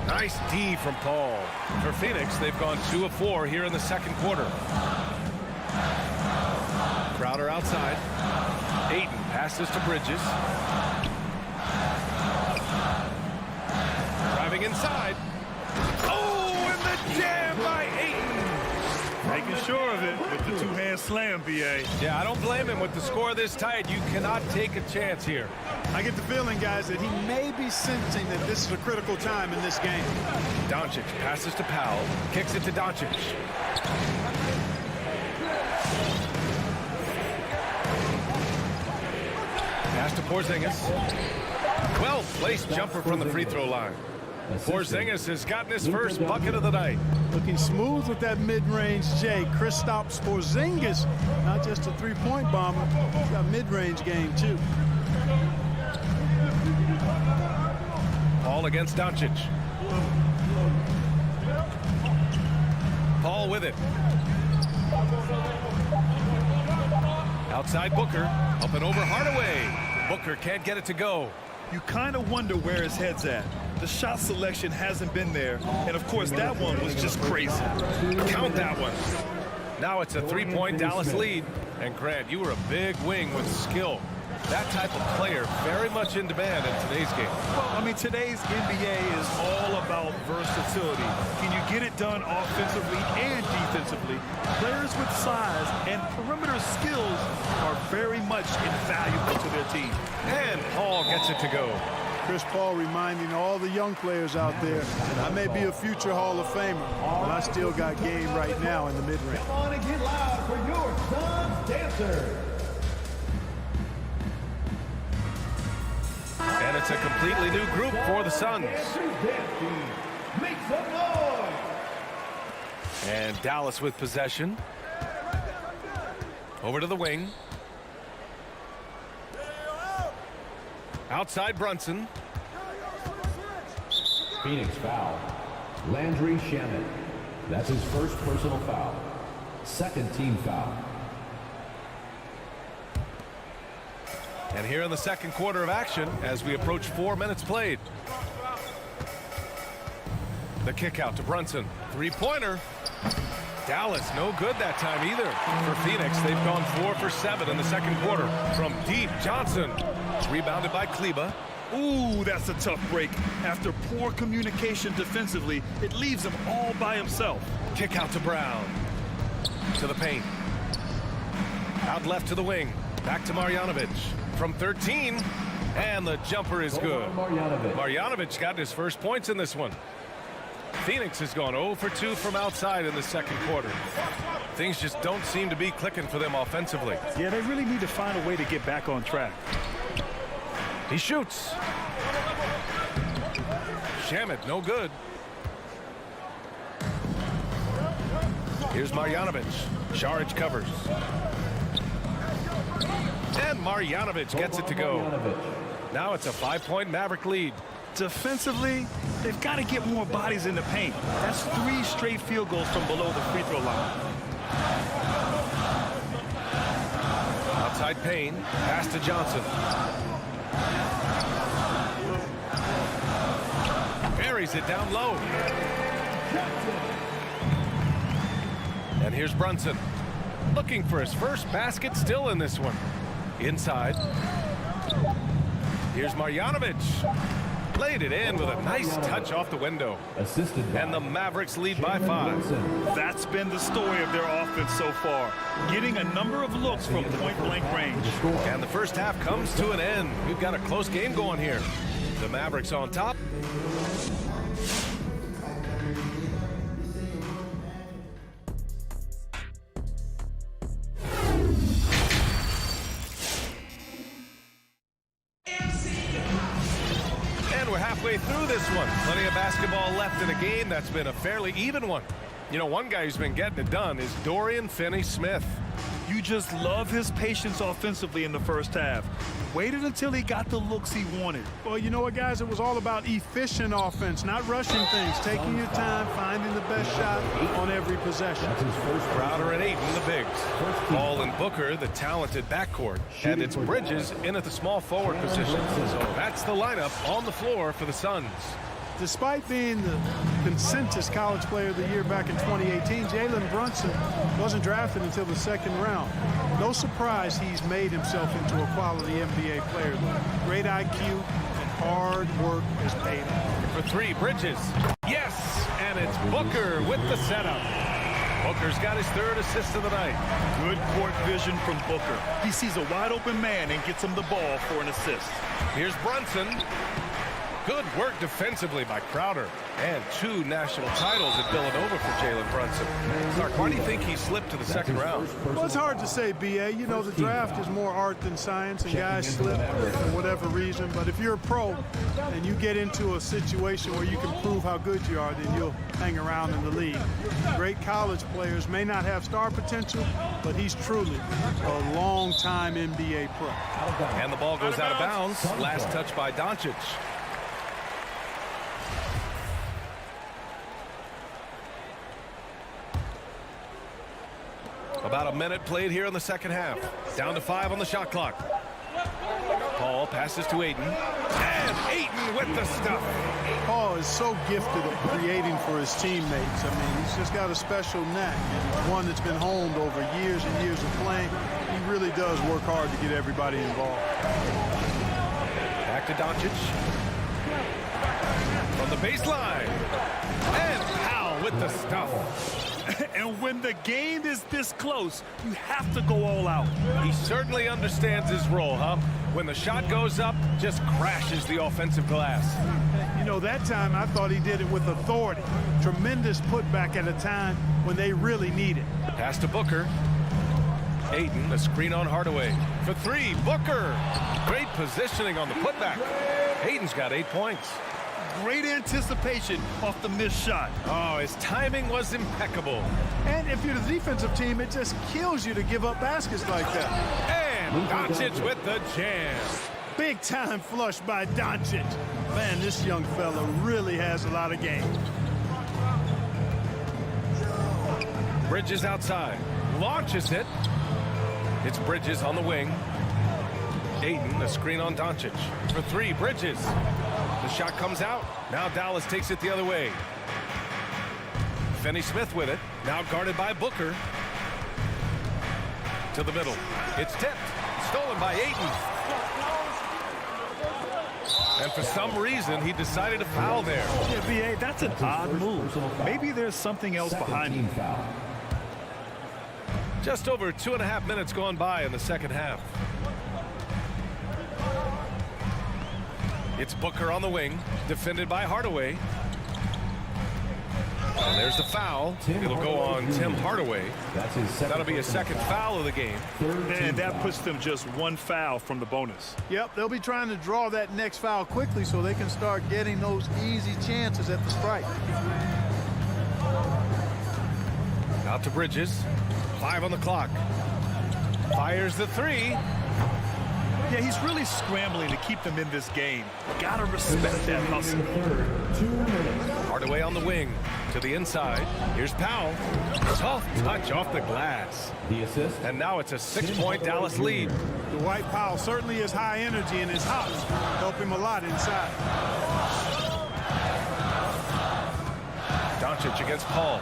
Nice D from Paul. For Phoenix, they've gone 2 of 4 here in the second quarter. Crowder outside. Ayton passes to Bridges. Driving inside. Oh, and the jam by Ayton. Making sure of it with the two-hand slam, B.A. Yeah, I don't blame him with the score this tight. You cannot take a chance here. I get the feeling, guys, that he may be sensing that this is a critical time in this game. Doncic passes to Powell. Kicks it to Doncic. Pass to Porzingis. Well-placed jumper from the free throw line. Porzingis has gotten his first bucket of the night. Looking smooth with that mid-range J. Kristaps Porzingis, not just a three-point bomber, he's got mid-range game too. Paul against Doncic. Paul with it. Outside Booker. Up and over Hardaway. Booker can't get it to go. You kind of wonder where his head's at. The shot selection hasn't been there. And, of course, that one was just crazy. Count that one. Now it's a 3-point Dallas lead. And, Grant, you were a big wing with skill. That type of player very much in demand in today's game. Well, I mean, today's NBA is all about versatility. Can you get it done offensively and defensively? Players with size and perimeter skills are very much invaluable to their team. And Paul gets it to go. Chris Paul reminding all the young players out there, I may be a future Hall of Famer, but I still got game right now in the mid-range. Come on and get loud for your Suns dancers. And it's a completely new group for the Suns. Make some noise. And Dallas with possession. Over to the wing. Outside Brunson. Phoenix foul. Landry Shamet. That's his first personal foul. Second team foul. And here in the second quarter of action as we approach 4 minutes played. The kick out to Brunson. Three-pointer. Dallas no good that time either. For Phoenix, they've gone 4 for 7 in the second quarter. From deep, Johnson. Rebounded by Kleba. Ooh, that's a tough break. After poor communication defensively, it leaves him all by himself. Kick out to Brown. To the paint. Out left to the wing. Back to Marjanovic. From 13. And the jumper is good. Marjanovic got his first points in this one. Phoenix has gone 0 for 2 from outside in the second quarter. Things just don't seem to be clicking for them offensively. Yeah, they really need to find a way to get back on track. He shoots. Shamet, no good. Here's Marjanovic. Šarić covers. And Marjanovic gets it to go. Now it's a 5-point Maverick lead. Defensively, they've got to get more bodies in the paint. That's 3 straight field goals from below the free throw line. Outside Payne. Pass to Johnson. Buries it down low. And here's Brunson. Looking for his first basket still in this one. Inside. Here's Marjanovic. Laid it in with a nice touch off the window. Assisted by and the Mavericks lead by 5. That's been the story of their offense so far. Getting a number of looks from point-blank range. And the first half comes to an end. We've got a close game going here. The Mavericks on top. Halfway through this one. Plenty of basketball left in a game that's been a fairly even one. You know, one guy who's been getting it done is Dorian Finney-Smith. You just love his patience offensively in the first half. Waited until he got the looks he wanted. Well, you know what, guys? It was all about efficient offense, not rushing things, taking your time, finding the best shot on every possession. Crowder and Ayton, the bigs. Paul and Booker, the talented backcourt. And it's Bridges in at the small forward position. So that's the lineup on the floor for the Suns. Despite being the consensus college player of the year back in 2018, Jalen Brunson wasn't drafted until the second round. No surprise he's made himself into a quality NBA player. Great IQ and hard work has paid off. For 3, Bridges. Yes, and it's Booker with the setup. Booker's got his 3rd assist of the night. Good court vision from Booker. He sees a wide open man and gets him the ball for an assist. Here's Brunson. Good work defensively by Crowder. And 2 national titles at Villanova for Jalen Brunson. Clark, why do you think he slipped to the second round? Well, it's hard to say, B.A. You know, the draft is more art than science, and guys slip for whatever reason. But if you're a pro and you get into a situation where you can prove how good you are, then you'll hang around in the league. Great college players may not have star potential, but he's truly a long-time NBA pro. And the ball goes out of bounds. Last touch by Doncic. About a minute played here in the second half. Down to 5 on the shot clock. Paul passes to Aiden. And Aiden with the stuff. Paul is so gifted at creating for his teammates. I mean, he's just got a special knack. And one that's been honed over years and years of playing. He really does work hard to get everybody involved. Back to Doncic. From the baseline. And Powell with the stuff. And when the game is this close, you have to go all out. He certainly understands his role, huh? When the shot goes up, just crashes the offensive glass. You know, that time I thought he did it with authority. Tremendous putback at a time when they really need it. Pass to Booker. Aiden, a screen on Hardaway. For 3, Booker. Great positioning on the putback. Aiden's got 8 points. Great anticipation off the missed shot. Oh, his timing was impeccable. And if you're the defensive team, it just kills you to give up baskets like that. And Doncic with the jam. Big time flush by Doncic. Man, this young fella really has a lot of game. Bridges outside. Launches it. It's Bridges on the wing. Aiden, a screen on Doncic. For 3, Bridges. The shot comes out. Now Dallas takes it the other way. Finney-Smith with it. Now guarded by Booker. To the middle. It's tipped. Stolen by Aiden. And for some reason, he decided to foul there. Yeah, B.A., that's an odd move. Maybe there's something else behind it. Just over 2.5 minutes gone by in the second half. It's Booker on the wing, defended by Hardaway. And there's the foul. It'll go on Tim Hardaway. That'll be a second foul of the game. And that puts them just 1 foul from the bonus. Yep, they'll be trying to draw that next foul quickly so they can start getting those easy chances at the strike. Out to Bridges. 5 on the clock. Fires the 3. Yeah, he's really scrambling to keep them in this game. Gotta respect that hustle. Hardaway on the wing to the inside. Here's Powell. Soft touch off the glass. The assist. And now it's a 6-point Dallas lead. Dwight Powell certainly is high energy in his house. Help him a lot inside. Doncic against Paul.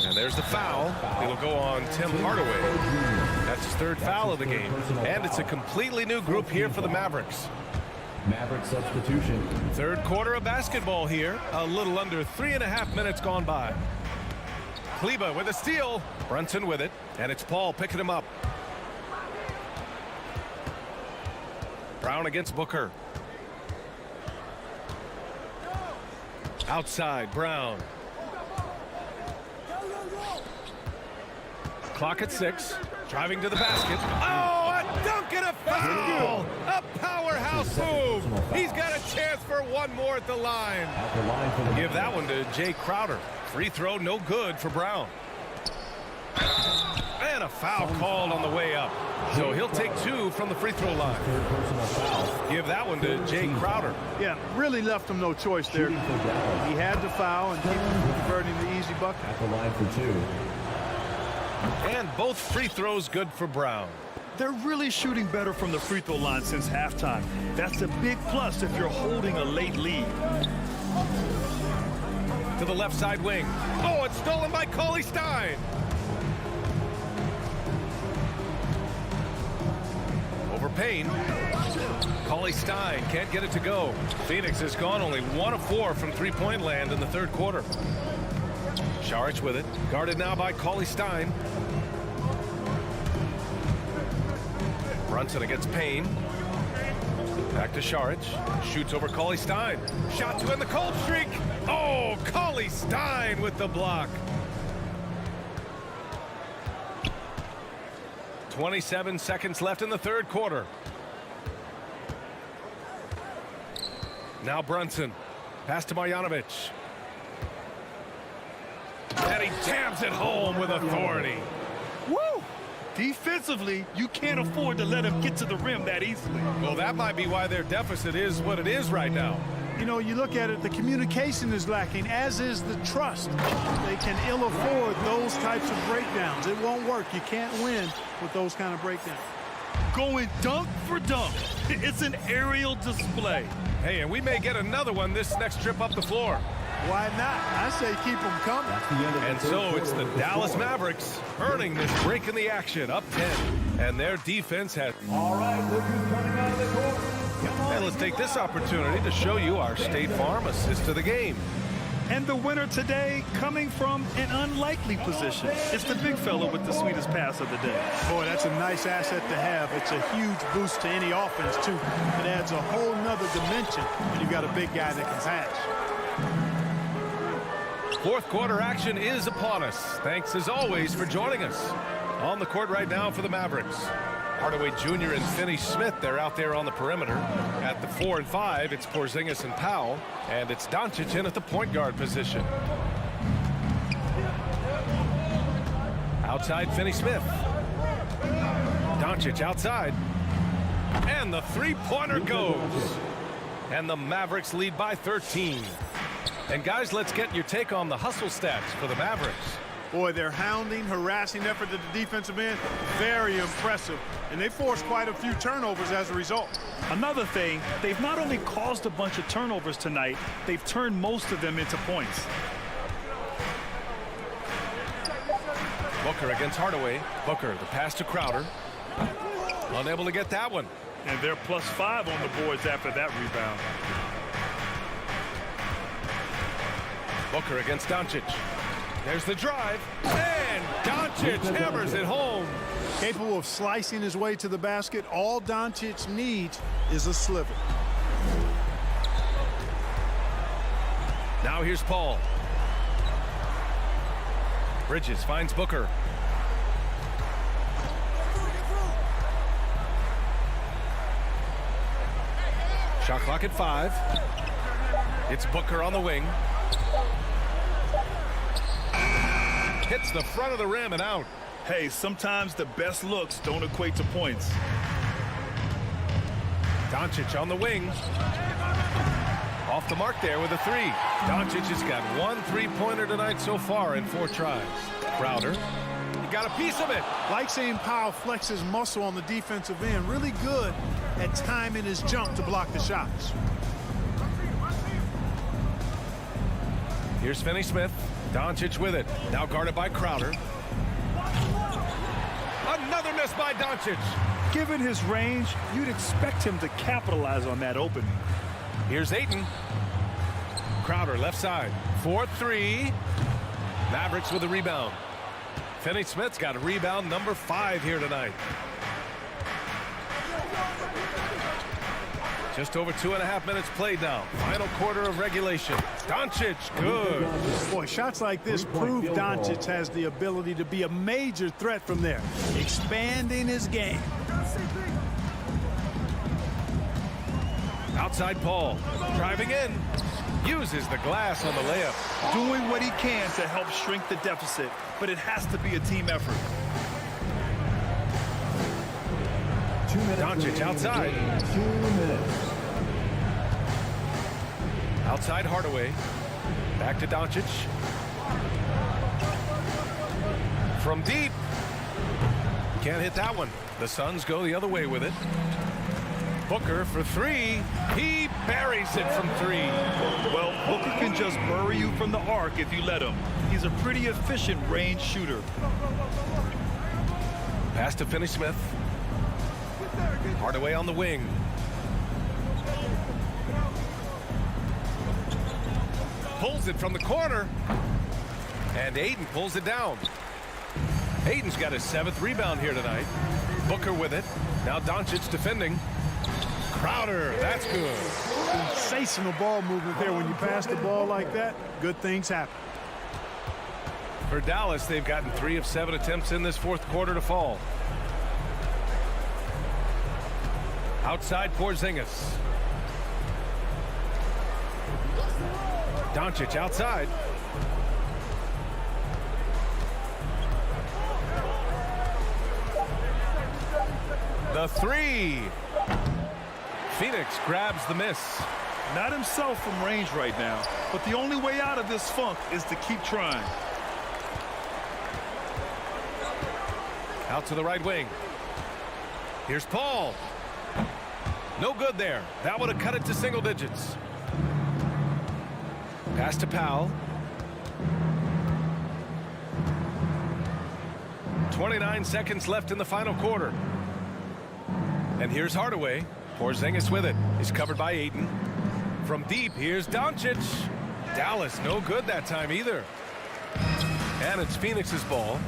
And there's the foul. It'll go on Tim Hardaway. That's his 3rd foul of the game. And it's a completely new group here for the Mavericks. Maverick substitution. 3rd quarter of basketball here. A little under 3.5 minutes gone by. Kleba with a steal. Brunson with it. And it's Paul picking him up. Brown against Booker. Outside, Brown. Clock at 6. Driving to the basket. Oh, a dunk and a foul! A powerhouse move. He's got a chance for 1 more at the line. Give that one to Jay Crowder. Free throw no good for Brown. And a foul called on the way up. So he'll take 2 from the free throw line. Give that one to Jay Crowder. Yeah, really left him no choice there. He had to foul and keep him from converting the easy bucket. At the line for 2. And both free throws good for Brown. They're really shooting better from the free throw line since halftime. That's a big plus if you're holding a late lead. To the left side wing. Oh, it's stolen by Cauley Stein. Over Payne. Cauley Stein can't get it to go. Phoenix has gone only 1 of 4 from 3-point land in the 3rd quarter. Saric with it. Guarded now by Cauley Stein. Brunson against Payne. Back to Saric. Shoots over Cauley Stein. Shot to end the cold streak. Oh, Cauley Stein with the block. 27 seconds left in the 3rd quarter. Now Brunson. Pass to Marjanovic. And he jams it home with authority. Woo! Defensively, you can't afford to let him get to the rim that easily. Well, that might be why their deficit is what it is right now. you know, you look at it, the communication is lacking, as is the trust. They can ill afford those types of breakdowns. It won't work. You can't win with those kind of breakdowns. Going dunk for dunk. It's an aerial display. Hey, and we may get another one this next trip up the floor. Why not? I say keep them coming. And so it's the Dallas Mavericks earning this break in the action, up 10. And their defense has... All right, look who's coming out of the court. And let's take this opportunity to show you our State Farm assist to the game. And the winner today coming from an unlikely position. It's the big fella with the sweetest pass of the day. Boy, that's a nice asset to have. It's a huge boost to any offense, too. It adds a whole nother dimension when you've got a big guy that can pass. Fourth quarter action is upon us. Thanks, as always, for joining us. On the court right now for the Mavericks, Hardaway Jr. and Finney Smith, they're out there on the perimeter. At the 4 and 5, it's Porzingis and Powell, and it's Doncic in at the point guard position. Outside, Finney Smith. Doncic outside. And the three-pointer goes. And the Mavericks lead by 13. And guys, let's get your take on the hustle stats for the Mavericks. Boy, their hounding, harassing effort at the defensive end, very impressive. And they forced quite a few turnovers as a result. Another thing, they've not only caused a bunch of turnovers tonight, they've turned most of them into points. Booker against Hardaway. Booker, the pass to Crowder. Unable to get that one. And they're +5 on the boards after that rebound. Booker against Doncic. There's the drive. And Doncic hammers it home. Capable of slicing his way to the basket. All Doncic needs is a sliver. Now here's Paul. Bridges finds Booker. Shot clock at 5. It's Booker on the wing. Hits the front of the rim and out. Hey, sometimes the best looks don't equate to points. Doncic on the wing. Off the mark there with a 3. Doncic has got 1 3-pointer tonight so far in 4 tries. Crowder, he got a piece of it. Like seeing Powell flex his muscle on the defensive end. Really good at timing his jump to block the shots. Here's Finney Smith. Doncic with it. Now guarded by Crowder. Another miss by Doncic. Given his range, you'd expect him to capitalize on that opening. Here's Ayton. Crowder left side. 4-3. Mavericks with a rebound. Finney Smith's got a rebound number 5 here tonight. Just over 2.5 minutes played now. Final quarter of regulation. Doncic, good. Boy, shots like this prove Doncic has the ability to be a major threat from there, expanding his game. Outside Paul, driving in, uses the glass on the layup. Doing what he can to help shrink the deficit, but it has to be a team effort. Doncic outside. 2 minutes. Outside Hardaway. Back to Doncic. From deep. Can't hit that one. The Suns go the other way with it. Booker for 3. He buries it from 3. Well, Booker can just bury you from the arc if you let him. He's a pretty efficient range shooter. Pass to Finney Smith. Hardaway on the wing. Pulls it from the corner. And Ayton pulls it down. Ayton's got his 7th rebound here tonight. Booker with it. Now Doncic defending. Crowder, that's good. Sensational ball movement there. When you pass the ball like that, good things happen. For Dallas, they've gotten 3 of 7 attempts in this 4th quarter to fall. Outside Porzingis. Doncic outside. The 3. Phoenix grabs the miss. Not himself from range right now, but the only way out of this funk is to keep trying. Out to the right wing. Here's Paul. No good there. That would have cut it to single digits. Pass to Powell. 29 seconds left in the final quarter. And here's Hardaway. Porzingis with it. He's covered by Ayton. From deep, here's Doncic. Dallas, no good that time either. And it's Phoenix's ball.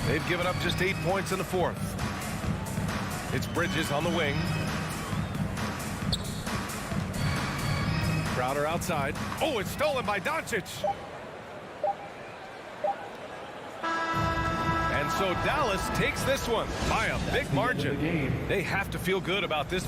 They've given up just 8 points in the fourth. It's Bridges on the wing. Crowder outside. Oh, it's stolen by Doncic. And so Dallas takes this one by a big margin. They have to feel good about this.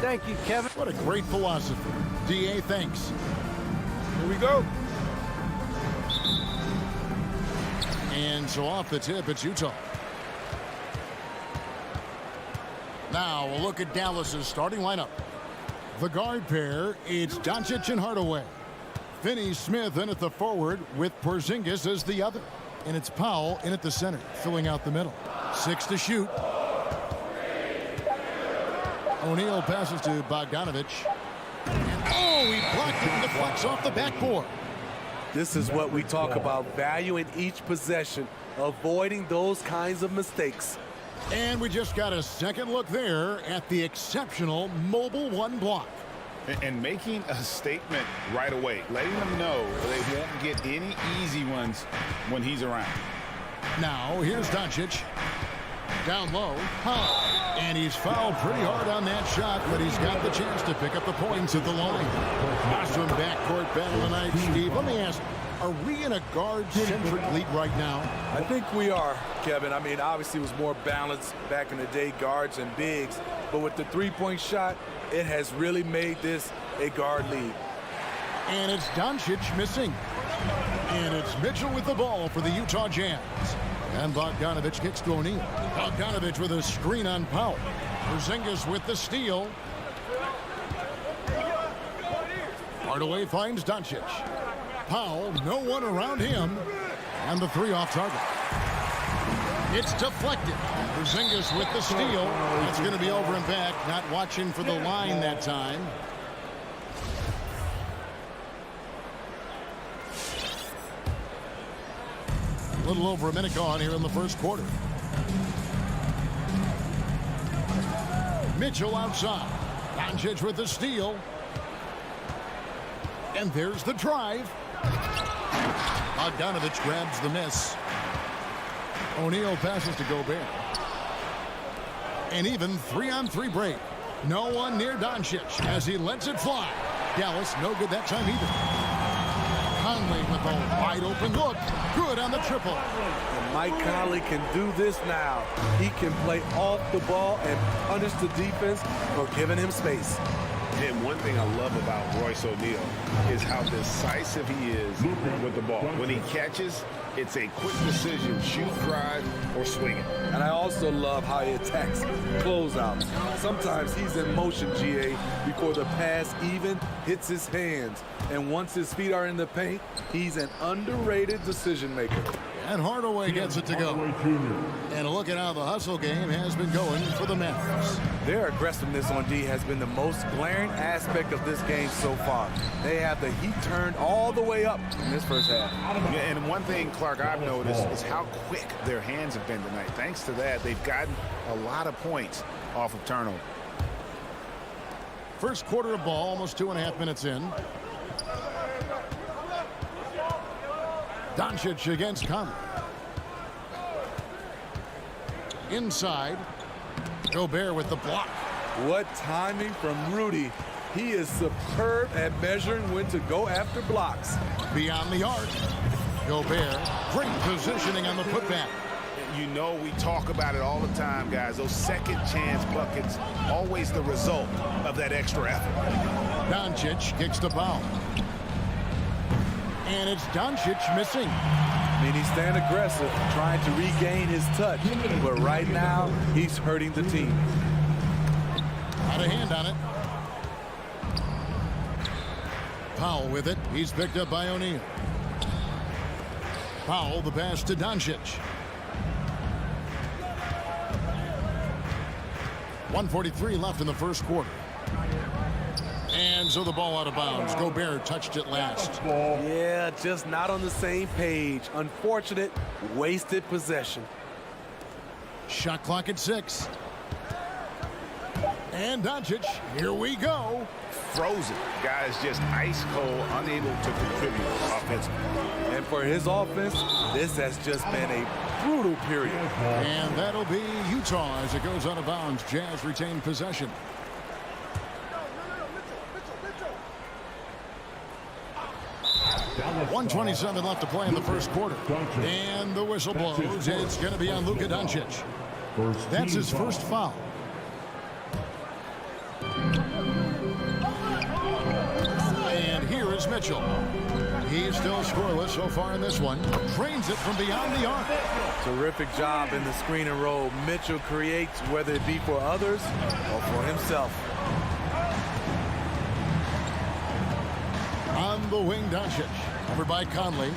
Thank you, Kevin. What a great philosophy. DA, thanks. Here we go. And so off the tip, it's Utah. Now we'll look at Dallas's starting lineup. The guard pair, it's Doncic and Hardaway. Finney-Smith in at the forward with Porzingis as the other. And it's Powell in at the center, filling out the middle. 6 to shoot. O'Neal passes to Bogdanovich. Oh, he blocked it and deflects off the backboard. This is what we talk about, valuing each possession, avoiding those kinds of mistakes. And we just got a second look there at the exceptional mobile one block. And making a statement right away, letting them know they won't get any easy ones when he's around. Now, here's Doncic. Down low. And he's fouled pretty hard on that shot, but he's got the chance to pick up the points at the line. Awesome backcourt battle tonight, Steve. Let me ask, are we in a guard-centric league right now? I think we are, Kevin. I mean, obviously it was more balanced back in the day, guards and bigs. But with the three-point shot, it has really made this a guard league. And it's Doncic missing. And it's Mitchell with the ball for the Utah Jazz. And Bogdanovich kicks to O'Neal. Bogdanovich with a screen on Powell. Porzingis with the steal. Hardaway finds Doncic. Powell, no one around him. And the three off target. It's deflected. Porzingis with the steal. It's going to be over and back. Not watching for the line that time. A little over a minute gone here in the first quarter. Mitchell outside. Doncic with the steal. And there's the drive. Bogdanovich grabs the miss. O'Neal passes to Gobert. And even 3-on-3 break. No one near Doncic as he lets it fly. Dallas no good that time either. Conley with a wide open look. Good on the triple. And Mike Conley can do this now. He can play off the ball and punish the defense for giving him space. And one thing I love about Royce O'Neal is how decisive he is with the ball. When he catches, it's a quick decision, shoot, drive, or swing it. And I also love how he attacks closeouts. Sometimes he's in motion, GA, before the pass even hits his hands. And once his feet are in the paint, he's an underrated decision maker. And Hardaway gets it to go. And a look at how the hustle game has been going for the Mavericks. Their aggressiveness on D has been the most glaring aspect of this game so far. They have the heat turned all the way up in this first half. Yeah, and one thing, Clark, I've noticed is how quick their hands have been tonight. Thanks to that, they've gotten a lot of points off of turnover. First quarter of ball, almost 2.5 minutes in. Doncic against Conley. Inside. Gobert with the block. What timing from Rudy. He is superb at measuring when to go after blocks. Beyond the arc. Gobert. Great positioning on the putback. You know we talk about it all the time, guys. Those second chance buckets, always the result of that extra effort. Doncic kicks the foul. And it's Doncic missing. I mean, he's staying aggressive, trying to regain his touch. But right now, he's hurting the team. Out of hand on it. Powell with it. He's picked up by O'Neal. Powell, the pass to Doncic. 1:43 left in the first quarter. And so the ball out of bounds. Gobert touched it last. Yeah, just not on the same page. Unfortunate, wasted possession. Shot clock at 6. And Doncic, here we go. Frozen. Guys just ice cold, unable to contribute offensively. And for his offense, this has just been a brutal period. And that'll be Utah as it goes out of bounds. Jazz retain possession. .127 left to play in the first quarter. And the whistle blows. It's going to be on Luka Doncic. That's his first foul. Mitchell. He's still scoreless so far in this one. Drains it from beyond the arc. Terrific job in the screen and roll. Mitchell creates, whether it be for others or for himself. On the wing, Doncic. Over by Conley.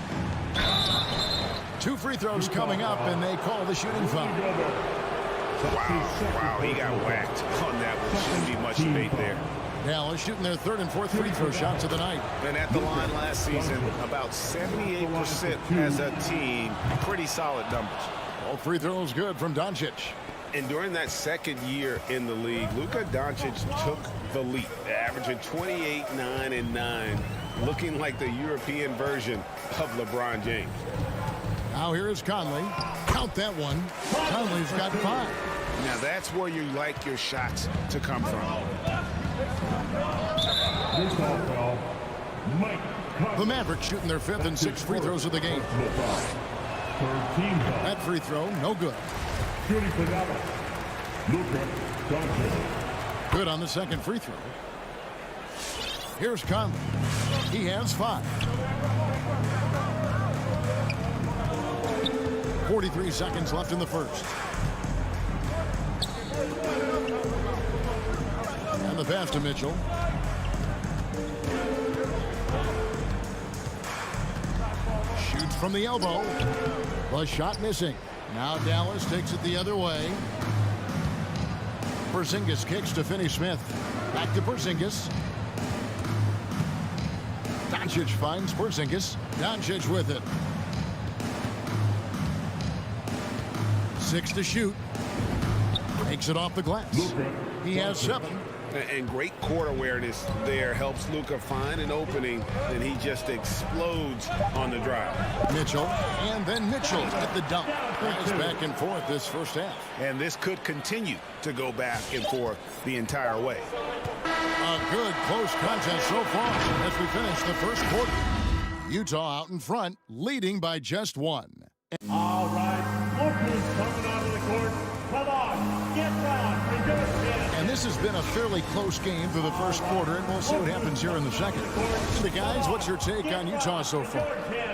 2 free throws coming up, and they call the shooting foul. Wow, he got whacked on that one. Shouldn't be much debate there. Dallas shooting their 3rd and 4th free throw shots of the night. And at the line last season, about 78% as a team. Pretty solid numbers. All free throws good from Doncic. And during that second year in the league, Luka Doncic took the lead, averaging 28, 9, and 9, looking like the European version of LeBron James. Now here is Conley. Count that one. Conley's got 5. Now that's where you like your shots to come from. The Mavericks shooting their 5th and 6th free throws of the game. That free throw, no good. Good on the 2nd free throw. Here's Conley. He has 5. 43 seconds left in the first. And the pass to Mitchell. Shoots from the elbow. The shot missing. Now Dallas takes it the other way. Porzingis kicks to Finney-Smith. Back to Porzingis. Doncic finds Porzingis. Doncic with it. 6 to shoot. Takes it off the glass. He has 7. And great court awareness there helps Luka find an opening, and he just explodes on the drive. Mitchell, and then Mitchell at the dunk. Guys back and forth this first half. And this could continue to go back and forth the entire way. A good close contest so far as we finish the first quarter. Utah out in front, leading by just 1. All right, Booker's coming onto the court. Come on, get down. And this has been a fairly close game through the first quarter, and we'll see what happens here in the second. So guys, what's your take on Utah so far?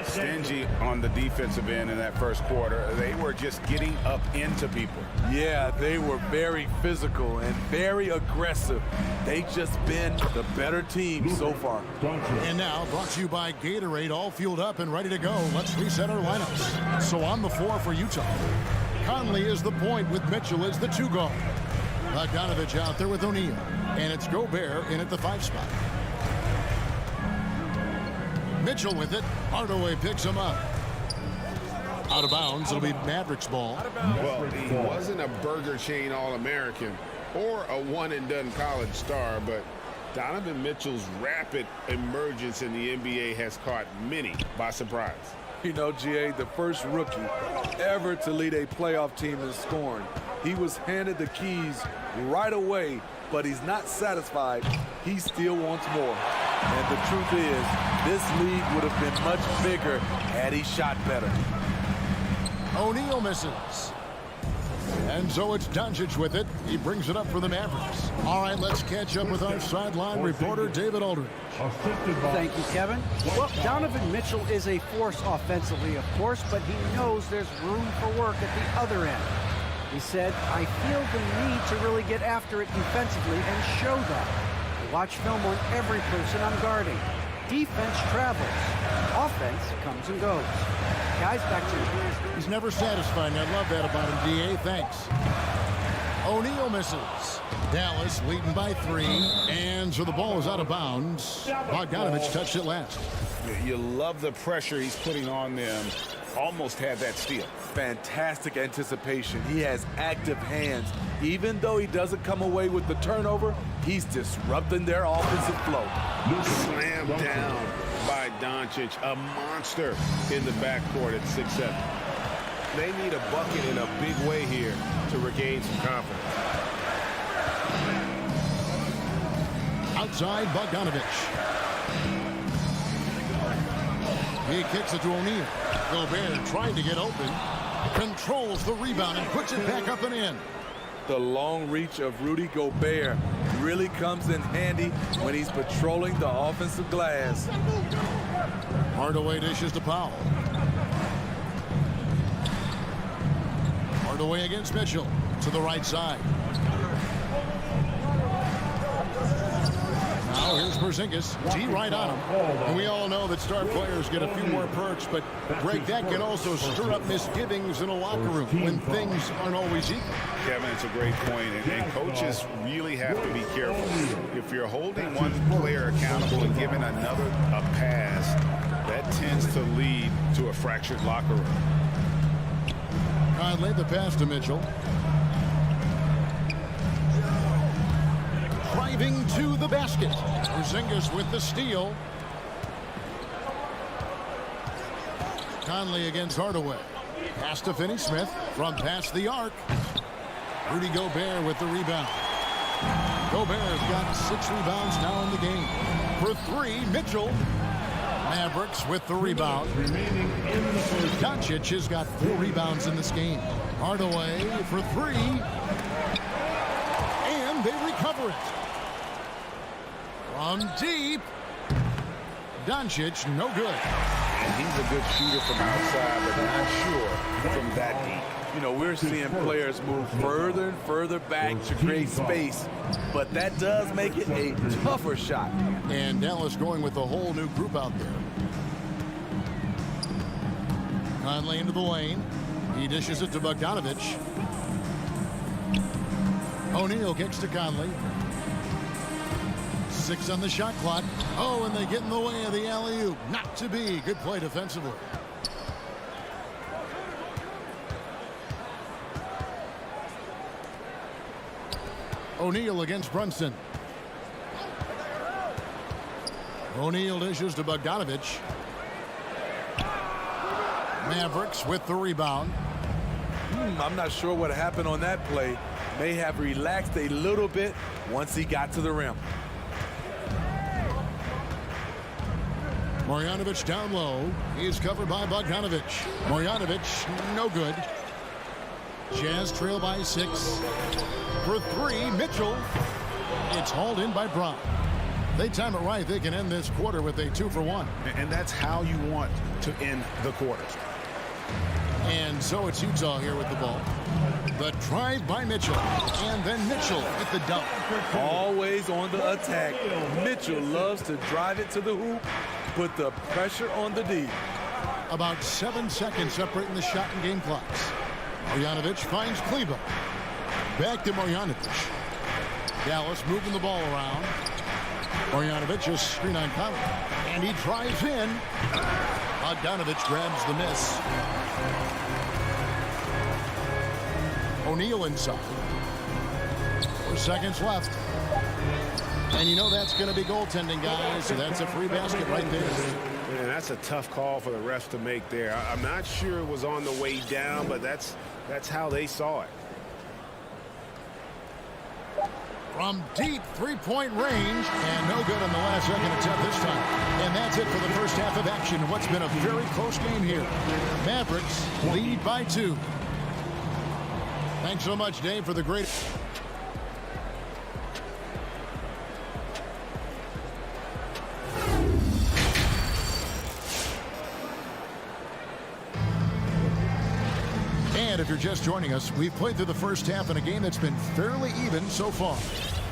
Stingy on the defensive end in that first quarter. They were just getting up into people. Yeah, they were very physical and very aggressive. They just been the better team so far. And now, brought to you by Gatorade, all fueled up and ready to go. Let's reset our lineups. So on the floor for Utah, Conley is the point with Mitchell as the 2 guard. Bogdanovich out there with O'Neal. And it's Gobert in at the 5 spot. Mitchell with it. Hardaway picks him up. Out of bounds. It'll be Mavericks ball. Well, he wasn't a Burger Chain All-American or a one-and-done college star, but Donovan Mitchell's rapid emergence in the NBA has caught many by surprise. You know, GA, the first rookie ever to lead a playoff team in scoring. He was handed the keys right away, but he's not satisfied. He still wants more. And the truth is, this league would have been much bigger had he shot better. O'Neal misses. And so it's Doncic with it. He brings it up for the Mavericks. All right, let's catch up with our sideline reporter, David Aldridge. Thank you, Kevin. Well, Donovan Mitchell is a force offensively, of course, but he knows there's room for work at the other end. He said, I feel the need to really get after it defensively and show that. I watch film on every person I'm guarding. Defense travels. Offense comes and goes. Guys, back to you. He's never satisfied, and I love that about him, D.A. Thanks. O'Neal misses. Dallas leading by 3, and so the ball is out of bounds. Bogdanovich touched it last. You love the pressure he's putting on them. Almost had that steal. Fantastic anticipation. He has active hands. Even though he doesn't come away with the turnover, he's disrupting their offensive flow. Slammed down by Doncic, a monster in the backcourt at 6'7". They need a bucket in a big way here to regain some confidence. Outside, Bogdanovich. He kicks it to O'Neal. Gobert trying to get open. Controls the rebound and puts it back up and in. The long reach of Rudy Gobert really comes in handy when he's patrolling the offensive glass. Hardaway dishes to Powell. Hardaway against Mitchell to the right side. Now here's Porzingis. T right on him. And we all know that star players get a few more perks, but Greg, that can also stir up misgivings in a locker room when things aren't always equal. Kevin, it's a great point, and coaches really have to be careful. If you're holding one player accountable and giving another a pass, that tends to lead to a fractured locker room. Conley, the pass to Mitchell. Driving to the basket. Porzingis with the steal. Conley against Hardaway. Pass to Finney-Smith from past the arc. Rudy Gobert with the rebound. Gobert's got 6 rebounds now in the game. For 3, Mitchell. Mavericks with the rebound. Doncic has got 4 rebounds in this game. Hardaway for 3. And they recover it. From deep. Doncic, no good. And he's a good shooter from outside, but not sure from that deep. You know, we're seeing players move further and further back to create space, but that does make it a tougher shot. And Dallas going with a whole new group out there. Conley into the lane. He dishes it to Bogdanovich. O'Neal kicks to Conley. 6 on the shot clock. Oh, and they get in the way of the alley-oop. Not to be. Good play defensively. O'Neal against Brunson. O'Neal dishes to Bogdanovich. Mavericks with the rebound. I'm not sure what happened on that play. May have relaxed a little bit once he got to the rim. Marjanovic down low. He's covered by Bogdanovich. Marjanovic, no good. Jazz trail by 6. For 3, Mitchell. It's hauled in by Brown. They time it right. They can end this quarter with a 2-for-1. And that's how you want to end the quarters. And so it's Utah here with the ball. The drive by Mitchell. And then Mitchell with the dunk. Always on the attack. Mitchell loves to drive it to the hoop, put the pressure on the D. About 7 seconds separating the shot and game clocks. Marjanovic finds Kleber. Back to Marjanovic. Dallas moving the ball around. Marjanovic just screen on Conley. And he drives in. Bogdanovich grabs the miss. O'Neal inside. 4 seconds left. And you know that's going to be goaltending, guys. So that's a free basket right there. Man, that's a tough call for the refs to make there. I'm not sure it was on the way down, but that's how they saw it. From deep 3-point range, and no good on the last second attempt this time. And that's it for the first half of action. What's been a very close game here. Mavericks lead by 2. Thanks so much, Dave, for the great... And if you're just joining us, we've played through the first half in a game that's been fairly even so far.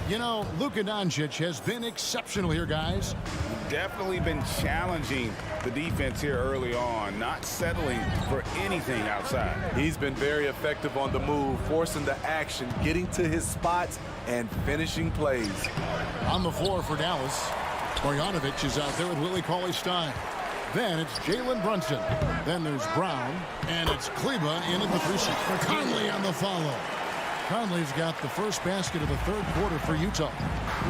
You know, Luka Doncic has been exceptional here, guys. Definitely been challenging the defense here early on, not settling for anything outside. He's been very effective on the move, forcing the action, getting to his spots, and finishing plays. On the floor for Dallas, Marjanovic is out there with Willie Cauley-Stein. Then it's Jalen Brunson. Then there's Brown. And it's Kleber in at the 3 seat. Conley on the follow. Conley's got the first basket of the 3rd quarter for Utah.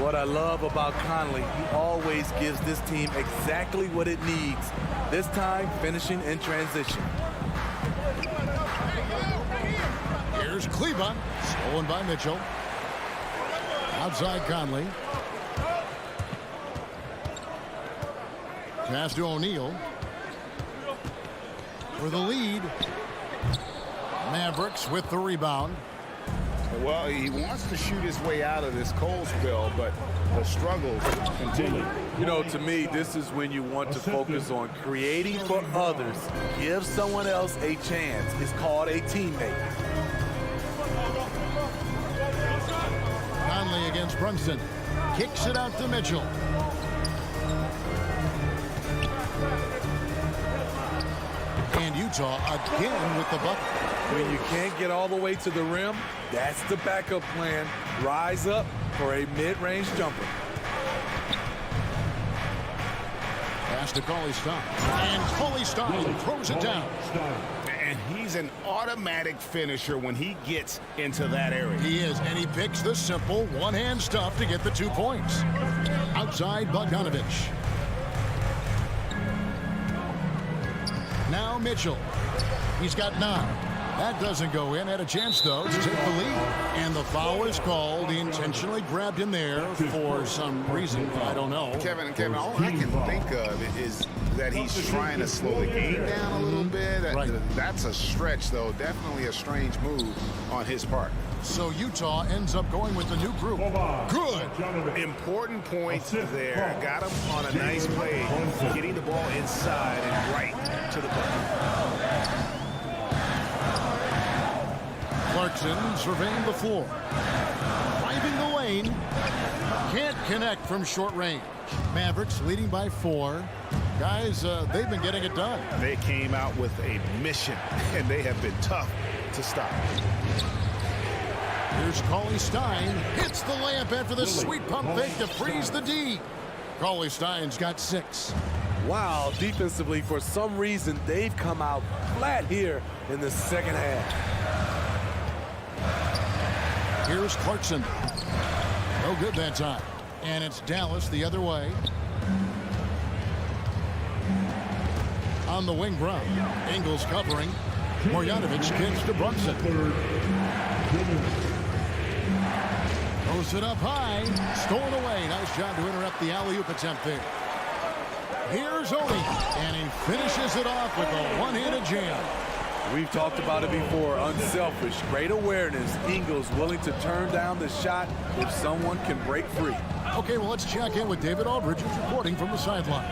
What I love about Conley, he always gives this team exactly what it needs. This time, finishing in transition. Here's Kleber. Stolen by Mitchell. Outside Conley. Pass to O'Neal. For the lead. Mavericks with the rebound. Well, he wants to shoot his way out of this cold spell, but the struggles continue. You know, to me, this is when you want to focus on creating for others. Give someone else a chance. It's called a teammate. Conley against Brunson. Kicks it out to Mitchell. And Utah again with the bucket. When you can't get all the way to the rim, that's the backup plan. Rise up for a mid-range jumper. Pass to Cauley Stein. And Cauley Stein throws it down. And he's an automatic finisher when he gets into that area. He is, and he picks the simple one-hand stuff to get the 2 points. Outside Bogdanovich. Now Mitchell. He's got 9. That doesn't go in. Had a chance, though, to take the lead. And the foul is called. He intentionally grabbed him there for some reason. I don't know. Kevin, all I can think of is that he's trying to slow the game down a little bit. That's a stretch, though. Definitely a strange move on his part. So Utah ends up going with the new group. Good. Important point there. Got him on a nice play. Getting the ball inside and right to the bucket. Clarkson surveying the floor. Driving the lane. Can't connect from short range. Mavericks leading by 4. Guys, they've been getting it done. They came out with a mission, and they have been tough to stop. Here's Cauley Stein. Hits the layup after the sweet pump fake to freeze the D. Cauley Stein's got 6. Wow, defensively, for some reason, they've come out flat here in the second half. Here's Clarkson. No good that time. And it's Dallas the other way. On the wing, Brown. Ingles covering. Marjanovic kicks to Brunson. Throws it up high. Stolen away. Nice job to interrupt the alley-oop attempt there. Here's Oni. And he finishes it off with a one-handed jam. We've talked about it before. Unselfish, great awareness. Ingles willing to turn down the shot if someone can break free. Okay, well, let's check in with David Aldridge, who's reporting from the sideline.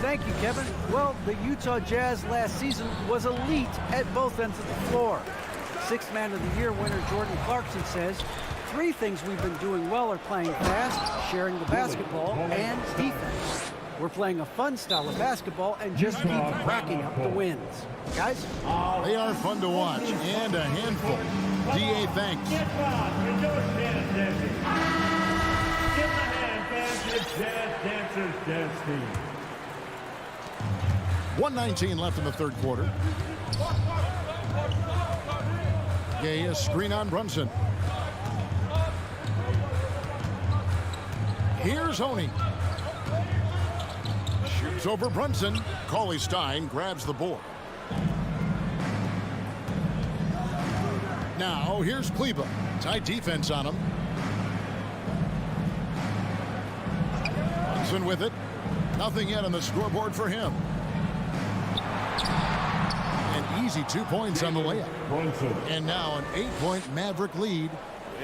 Thank you, Kevin. Well, the Utah Jazz last season was elite at both ends of the floor. Sixth Man of the Year winner Jordan Clarkson says, 3 things we've been doing well are playing fast, sharing the basketball, and defense. We're playing a fun style of basketball and just keep racking up the wins. Guys? They are fun to watch and a handful. DA, thanks. Get loud. Enjoy Jazz dancing. Give them a hand, fans. It's Jazz Dancers Dance Team. 1:19 left in the third quarter. Gay, a screen on Brunson. Here's Oni. Shoots over Brunson. Cauley Stein grabs the board. Now here's Kleba. Tight defense on him. Brunson with it. Nothing yet on the scoreboard for him. An easy 2 points on the layup. And now an 8-point Maverick lead.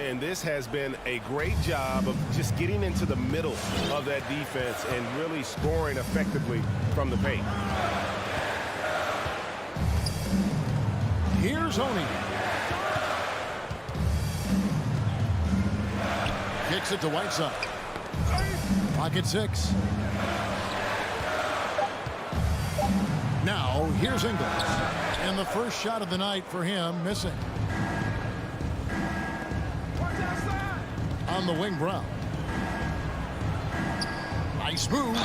And this has been a great job of just getting into the middle of that defense and really scoring effectively from the paint. Here's Oni. Kicks it to Whiteside. Pocket 6. Now here's Ingles. And the first shot of the night for him missing. On the wing, Brown. Nice move.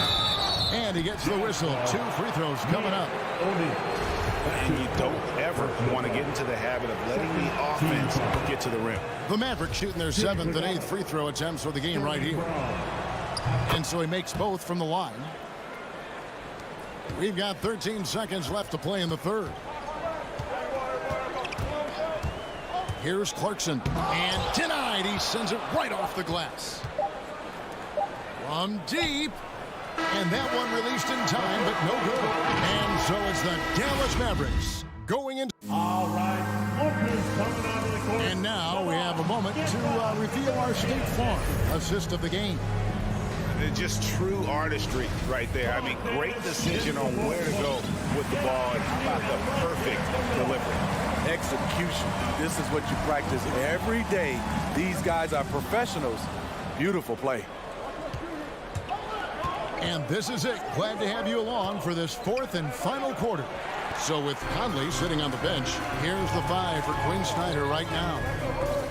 And he gets the whistle. 2 free throws coming up. And you don't ever want to get into the habit of letting the offense get to the rim. The Mavericks shooting their 7th and 8th free throw attempts for the game right here. And so he makes both from the line. We've got 13 seconds left to play in the third. Here's Clarkson. And denied. He sends it right off the glass. From deep. And that one released in time, but no good. And so it's the Dallas Mavericks going into... All right. And now we have a moment to reveal our State Farm assist of the game. Just true artistry right there. I mean, great decision on where to go with the ball, and how about the perfect delivery. Execution. This is what you practice every day. These guys are professionals. Beautiful play. And this is it. Glad to have you along for this fourth and final quarter. So with Conley sitting on the bench, here's the 5 for Quinn Snyder right now.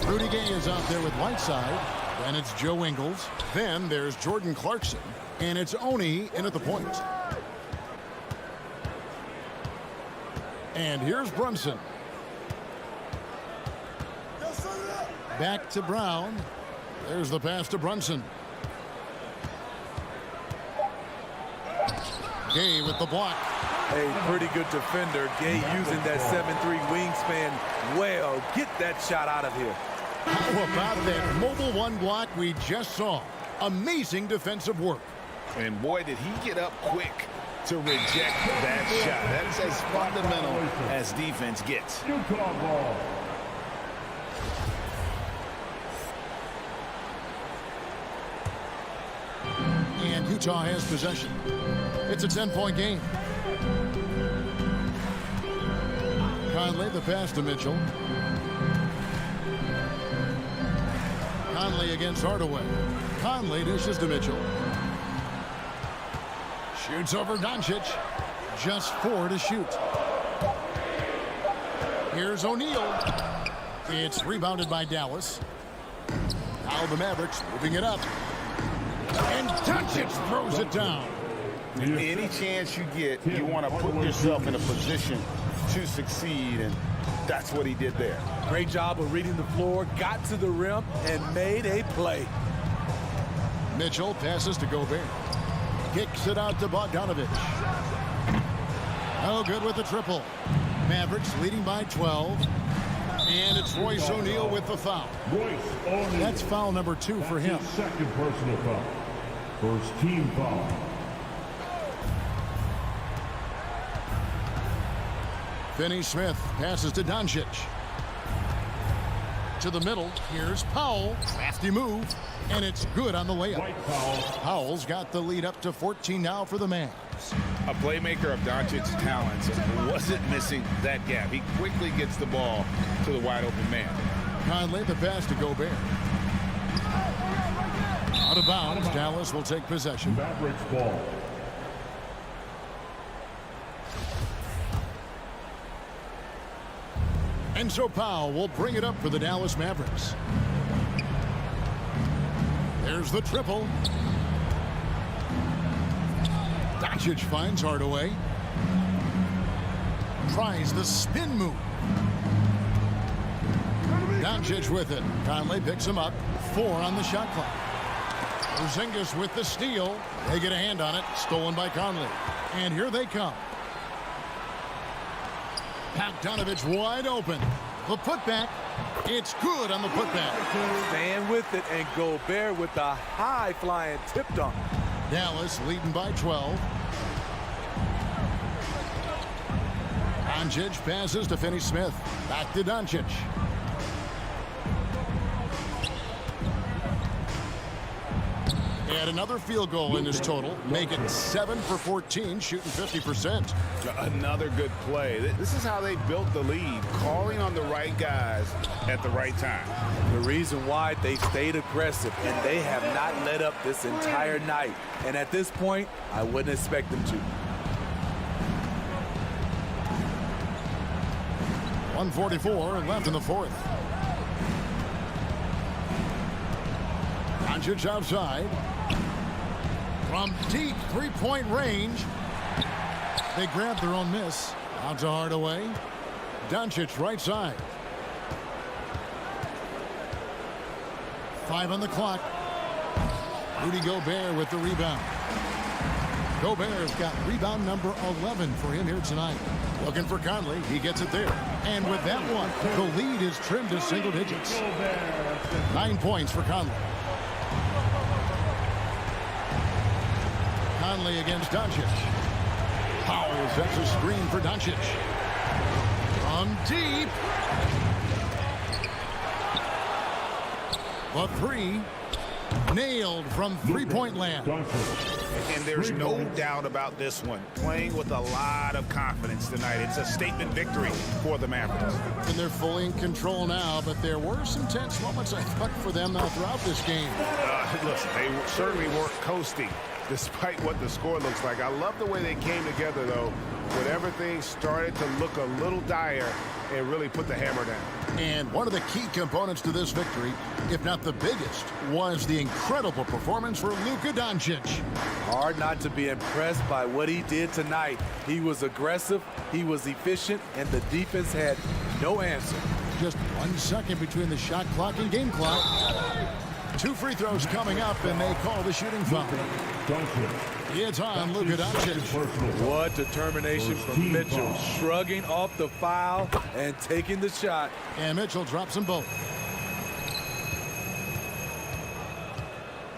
Rudy Gay is out there with Whiteside. Then it's Joe Ingles. Then there's Jordan Clarkson. And it's Oni in at the point. And here's Brunson. Back to Brown. There's the pass to Brunson. Gay with the block. A pretty good defender. Gay using that 7'3" wingspan well. Get that shot out of here. How about that mobile one block we just saw? Amazing defensive work. And boy, did he get up quick to reject that shot. That is as fundamental as defense gets. Utah ball. And Utah has possession. It's a 10-point game. Conley, the pass to Mitchell. Conley against Hardaway. Conley dishes to Mitchell. Shoots over Doncic. Just 4 to shoot. Here's O'Neal. It's rebounded by Dallas. Now the Mavericks moving it up. And Doncic throws it down. Any chance you get, you want to put yourself in a position to succeed, and that's what he did there. Great job of reading the floor, got to the rim, and made a play. Mitchell passes to Gobert. Kicks it out to Bogdanovich. Oh, good with the triple. Mavericks leading by 12. And it's Royce O'Neal with the foul. That's foul number 2 for him. Second personal foul. First team foul. Finney-Smith passes to Doncic. To the middle. Here's Powell. Crafty move. And it's good on the layup. Powell's got the lead up to 14 now for the Mavs. A playmaker of Doncic's talents wasn't missing that gap. He quickly gets the ball to the wide open man. Conley, the pass to Gobert. Out of bounds. Dallas will take possession. Mavericks ball. And so Powell will bring it up for the Dallas Mavericks. There's the triple. Doncic finds Hardaway. Tries the spin move. Doncic with it. Conley picks him up. 4 on the shot clock. Porzingis with the steal. They get a hand on it. Stolen by Conley. And here they come. Bogdanovich wide open. The putback. It's good on the putback. Stand with it, and Gobert with the high-flying tip dunk. Dallas leading by 12. Doncic passes to Finney-Smith. Back to Doncic. And another field goal in his total. Make it 7 for 14, shooting 50%. Another good play. This is how they built the lead, calling on the right guys at the right time. The reason why they stayed aggressive, and they have not let up this entire night. And at this point, I wouldn't expect them to. 1:44 left in the fourth. Doncic outside. From deep three-point range. They grab their own miss. Out to Hardaway. Doncic right side. 5 on the clock. Rudy Gobert with the rebound. Gobert's got rebound number 11 for him here tonight. Looking for Conley. He gets it there. And with that one, the lead is trimmed to single digits. 9 points for Conley. Conley against Doncic. Powell sets a screen for Doncic. From deep. The three nailed from three-point land. And there's no doubt about this one. Playing with a lot of confidence tonight. It's a statement victory for the Mavericks. And they're fully in control now, but there were some tense moments, I thought, for them throughout this game. Listen, they certainly weren't coasting despite what the score looks like. I love the way they came together, though, when everything started to look a little dire and really put the hammer down. And one of the key components to this victory, if not the biggest, was the incredible performance for Luka Doncic. Hard not to be impressed by what he did tonight. He was aggressive, he was efficient, and the defense had no answer. Just 1 second between the shot clock and game clock. 2 free throws coming up, and they call the shooting foul. It's on Luka Doncic. What determination from Mitchell, shrugging off the foul and taking the shot. And Mitchell drops them both.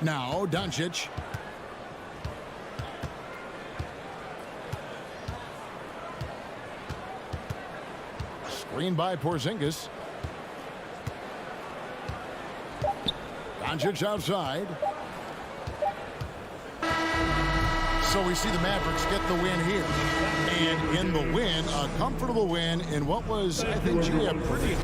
Now Doncic. Screen by Porzingis. Doncic outside. So we see the Mavericks get the win here. And in the win, a comfortable win in what was, I think, a pretty...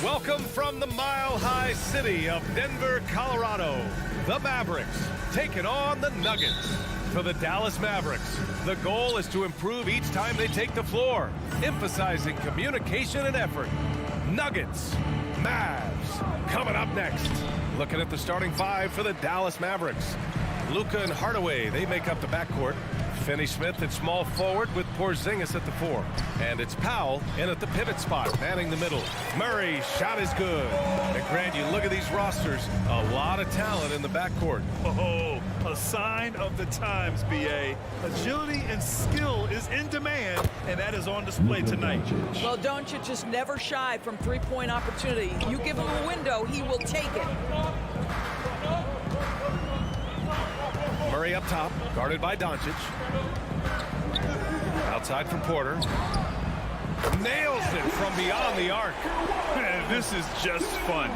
Welcome from the mile-high city of Denver, Colorado. The Mavericks taking on the Nuggets. For the Dallas Mavericks, the goal is to improve each time they take the floor, emphasizing communication and effort. Nuggets, Mavs, coming up next. Looking at the starting five for the Dallas Mavericks. Luka and Hardaway, they make up the backcourt. Finney Smith at small forward with Porzingis at the 4. And it's Powell in at the pivot spot, manning the middle. Murray's shot is good. And Grant, you look at these rosters, a lot of talent in the backcourt. Oh, a sign of the times, B.A. Agility and skill is in demand, and that is on display tonight. Well, Doncic is never shy from three-point opportunity. You give him a window, he will take it. Murray up top, guarded by Doncic. Outside from Porter. Nails it from beyond the arc. Man, this is just fun.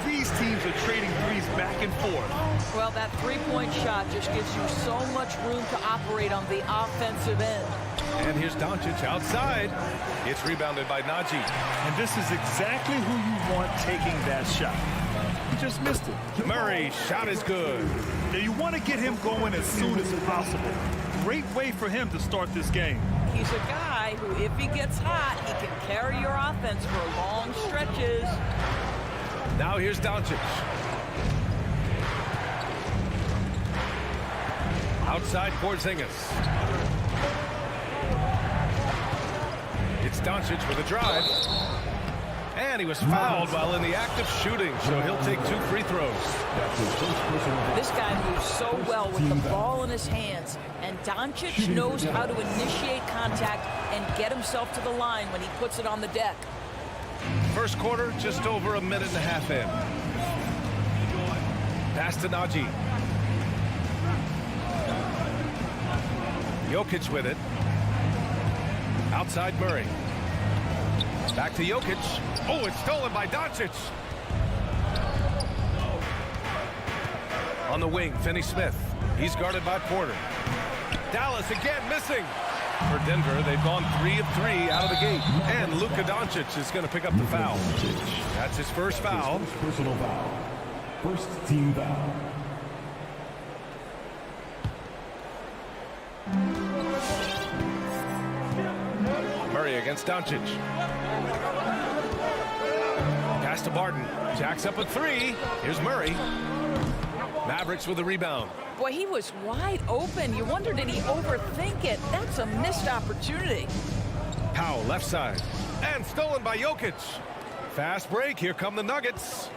These teams are trading threes back and forth. Well, that three-point shot just gives you so much room to operate on the offensive end. And here's Doncic outside. It's rebounded by Najee. And this is exactly who you want taking that shot. He just missed it. Murray's shot is good. Now you want to get him going as soon as possible. Great way for him to start this game. He's a guy who, if he gets hot, he can carry your offense for long stretches. Now here's Doncic. Outside Porzingis. It's Doncic with a drive. And he was fouled while in the act of shooting, so he'll take 2 free throws. This guy moves so well with the ball in his hands, and Doncic knows how to initiate contact and get himself to the line when he puts it on the deck. First quarter, just over a minute and a half in. Pass to Najee. Jokic with it. Outside Murray. Back to Jokic. Oh, it's stolen by Doncic. On the wing, Finney Smith. He's guarded by Porter. Dallas again missing. For Denver, they've gone 3 of 3 out of the gate. And Luka Doncic is going to pick up the foul. That's his first foul. Personal foul. First team foul. Murray against Doncic. Pass to Barton. Jacks up a 3. Here's Murray. Mavericks with the rebound. Boy, he was wide open. You wonder, did he overthink it? That's a missed opportunity. Powell left side. And stolen by Jokic. Fast break. Here come the Nuggets.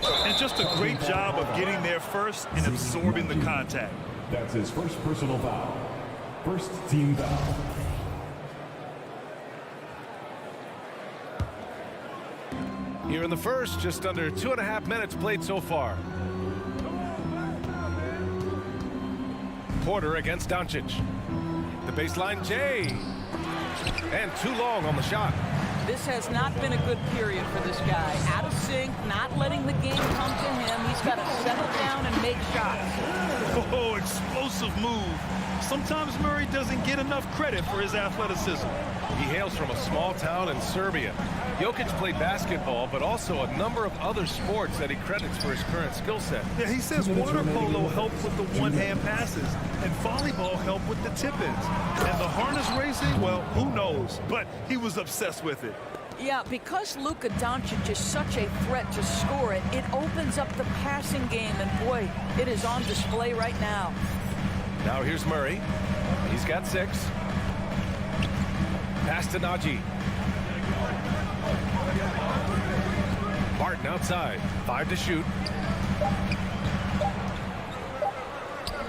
And just a great job of getting there first and absorbing the contact. That's his first personal foul. First team foul. Here in the first, just under 2.5 minutes played so far. Porter against Doncic. The baseline, Jay. And too long on the shot. This has not been a good period for this guy. Out of sync, not letting the game come to him. He's got to settle down and make shots. Oh, explosive move. Sometimes Murray doesn't get enough credit for his athleticism. He hails from a small town in Serbia. Jokic played basketball, but also a number of other sports that he credits for his current skill set. Yeah, he says water polo helped with the one-hand passes, and volleyball helped with the tip-ins. And the harness racing, well, who knows? But he was obsessed with it. Yeah, because Luka Doncic is such a threat to score it, it opens up the passing game, and boy, it is on display right now. Now here's Murray. He's got 6. Pass to Najee. Barton outside. 5 to shoot.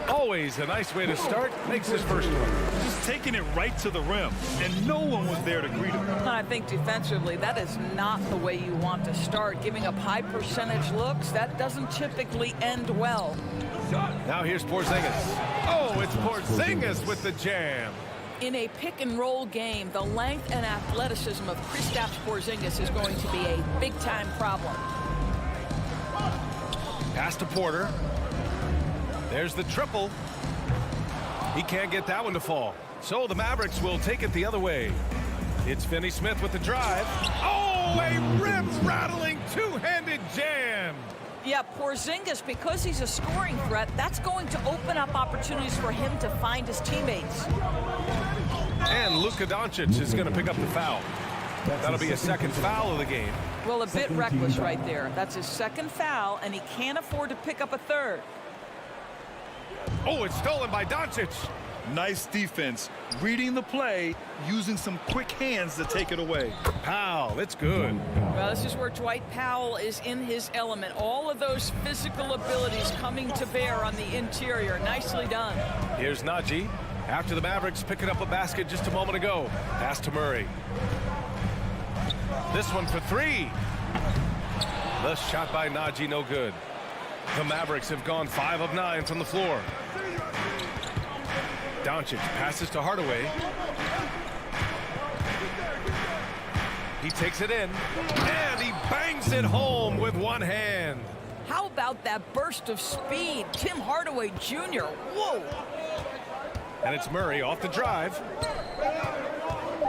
Always a nice way to start. Makes his first one. Just taking it right to the rim, and no one was there to greet him. I think defensively, that is not the way you want to start. Giving up high percentage looks, that doesn't typically end well. Now here's Porzingis. Oh, it's Porzingis with the jam. In a pick-and-roll game, the length and athleticism of Kristaps Porzingis is going to be a big-time problem. Pass to Porter. There's the triple. He can't get that one to fall. So the Mavericks will take it the other way. It's Finney Smith with the drive. Oh, a rim-rattling two-handed jam. Yeah, Porzingis, because he's a scoring threat, that's going to open up opportunities for him to find his teammates. And Luka Doncic is going to pick up the foul. That'll be a second foul of the game. Well, a bit reckless right there. That's his second foul, and he can't afford to pick up a third. Oh, it's stolen by Doncic. Nice defense, reading the play, using some quick hands to take it away. Powell, it's good. Well, this is where Dwight Powell is in his element. All of those physical abilities coming to bear on the interior. Nicely done. Here's Najee. After the Mavericks picking up a basket just a moment ago. Pass to Murray. This one for three. The shot by Najee, no good. The Mavericks have gone 5 of 9 from the floor. Doncic passes to Hardaway. He takes it in, and he bangs it home with one hand. How about that burst of speed? Tim Hardaway Jr. Whoa! And it's Murray off the drive.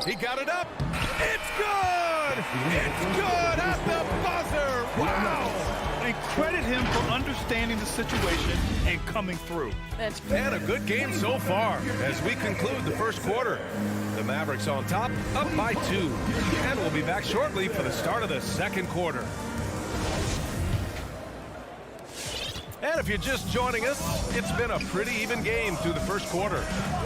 He got it up. It's good! It's good at the buzzer! Wow! And credit him for understanding the situation and coming through. That's and a good game so far as we conclude the first quarter. The Mavericks on top, up by 2. And we'll be back shortly for the start of the second quarter. And if you're just joining us, it's been a pretty even game through the first quarter.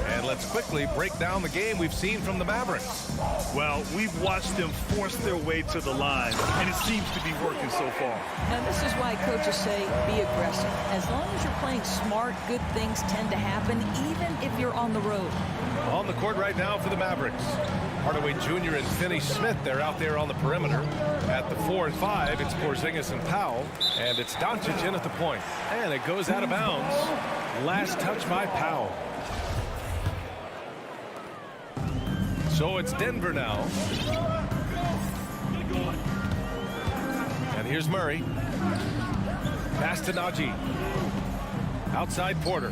And let's quickly break down the game we've seen from the Mavericks. Well, we've watched them force their way to the line, and it seems to be working so far. Now, this is why coaches say be aggressive. As long as you're playing smart, good things tend to happen, even if you're on the road. On the court right now for the Mavericks. Hardaway Jr. and Finney Smith, they're out there on the perimeter. At the 4 and 5, it's Porzingis and Powell. And it's Doncic in at the point. And it goes out of bounds. Last touch by Powell. So it's Denver now. And here's Murray. Pass to Najee. Outside Porter.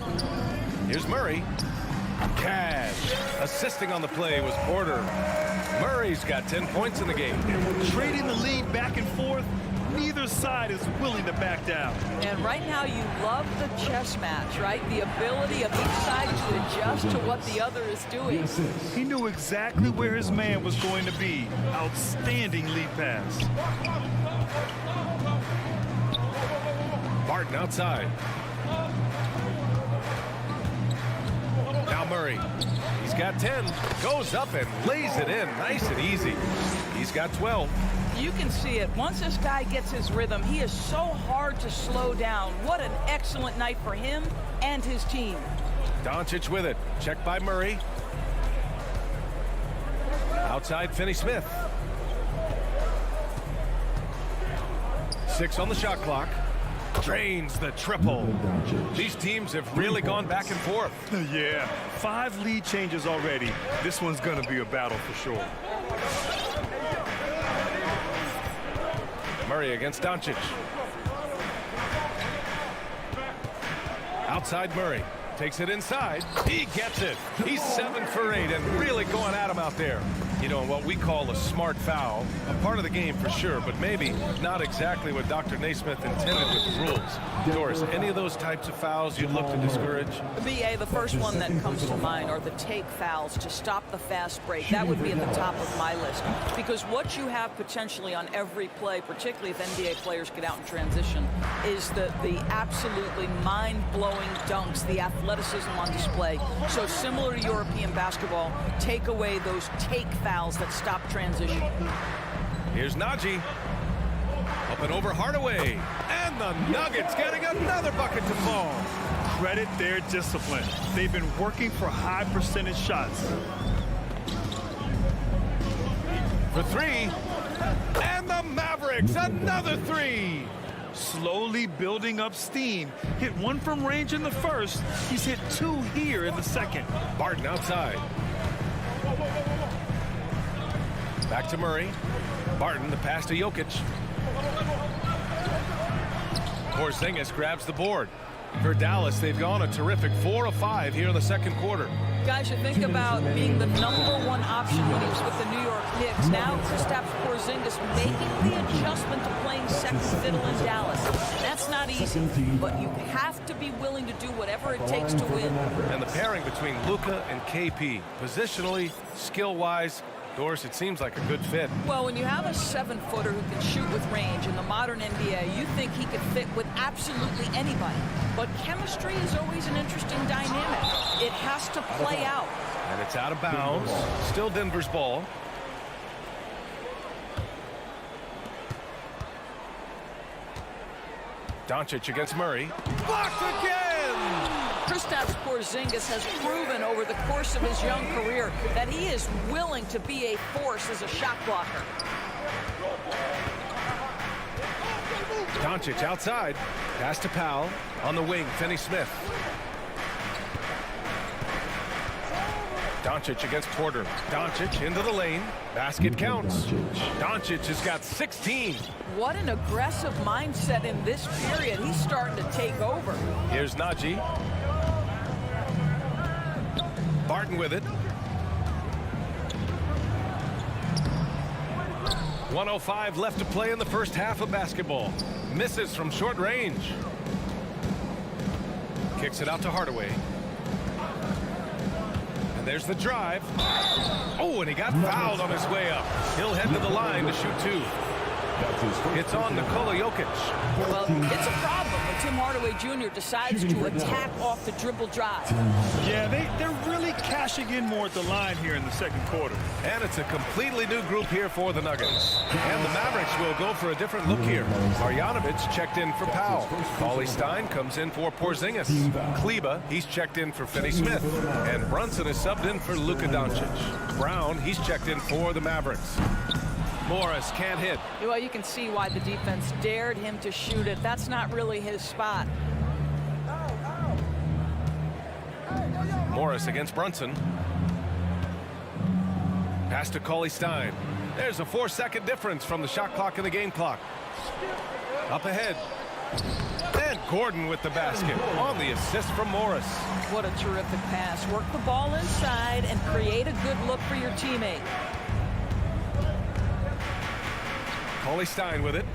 Here's Murray. Cash. Assisting on the play was Porter. Murray's got 10 points in the game. Trading the lead back and forth, neither side is willing to back down. And right now you love the chess match, right? The ability of each side to adjust to what the other is doing. He knew exactly where his man was going to be. Outstanding lead pass. Barton outside. Now Murray. He's got 10. Goes up and lays it in. Nice and easy. He's got 12. You can see it. Once this guy gets his rhythm, he is so hard to slow down. What an excellent night for him and his team. Doncic with it. Checked by Murray. Outside Finney Smith. 6 on the shot clock. Drains the triple. These teams have really gone back and forth. Yeah, 5 lead changes already. This one's going to be a battle for sure. Murray against Doncic. Outside Murray. Takes it inside. He gets it. He's 7 for 8 and really going at him out there. You know, what we call a smart foul. A part of the game for sure, but maybe not exactly what Dr. Naismith intended with the rules. Doris, any of those types of fouls you'd look to discourage? BA, the first one that comes to mind are the take fouls to stop the fast break. That would be at the top of my list. Because what you have potentially on every play, particularly if NBA players get out in transition, is the absolutely mind-blowing dunks, the athleticism on display. So similar to European basketball, take away those take fouls that stop transition. Here's Najee. Up and over Hardaway. And the Nuggets getting another bucket to fall. Credit their discipline. They've been working for high percentage shots. For 3. And the Mavericks, another 3. Slowly building up steam. Hit 1 from range in the first. He's hit 2 here in the second. Barton outside. Back to Murray. Barton, the pass to Jokic. Porzingis grabs the board. For Dallas, they've gone a terrific 4 of 5 here in the second quarter. Guys, you think about being the #1 option when he was with the New York Knicks. Now Kristaps Porzingis making the adjustment to playing second fiddle in Dallas. That's not easy, but you have to be willing to do whatever it takes to win. And the pairing between Luka and KP, positionally, skill-wise, Doris, it seems like a good fit. Well, when you have a 7-footer who can shoot with range in the modern NBA, you think he could fit with absolutely anybody. But chemistry is always an interesting dynamic. It has to play out. And it's out of bounds. Still Denver's ball. Doncic against Murray. Blocked again! Kristaps Porzingis has proven over the course of his young career that he is willing to be a force as a shot blocker. Doncic outside. Pass to Powell. On the wing, Finney-Smith. Doncic against Porter. Doncic into the lane. Basket counts. Doncic has got 16. What an aggressive mindset in this period. He's starting to take over. Here's Najee. Barton with it. 1:05 left to play in the first half of basketball. Misses from short range. Kicks it out to Hardaway. And there's the drive. Oh, and he got fouled on his way up. He'll head to the line to shoot 2. It's on Nikola Jokic. Well, it's a problem when Tim Hardaway Jr. decides to attack off the dribble drive. Yeah, they're really cashing in more at the line here in the second quarter. And it's a completely new group here for the Nuggets. And the Mavericks will go for a different look here. Marjanovic checked in for Powell. Cauley Stein comes in for Porzingis. Kleba, he's checked in for Finney-Smith. And Brunson is subbed in for Luka Doncic. Brown, he's checked in for the Mavericks. Morris can't hit. Well, you can see why the defense dared him to shoot it. That's not really his spot. Morris against Brunson. Pass to Cauley Stein. There's a 4-second difference from the shot clock and the game clock. Up ahead. And Gordon with the basket on the assist from Morris. What a terrific pass. Work the ball inside and create a good look for your teammate. Cauley Stein with it.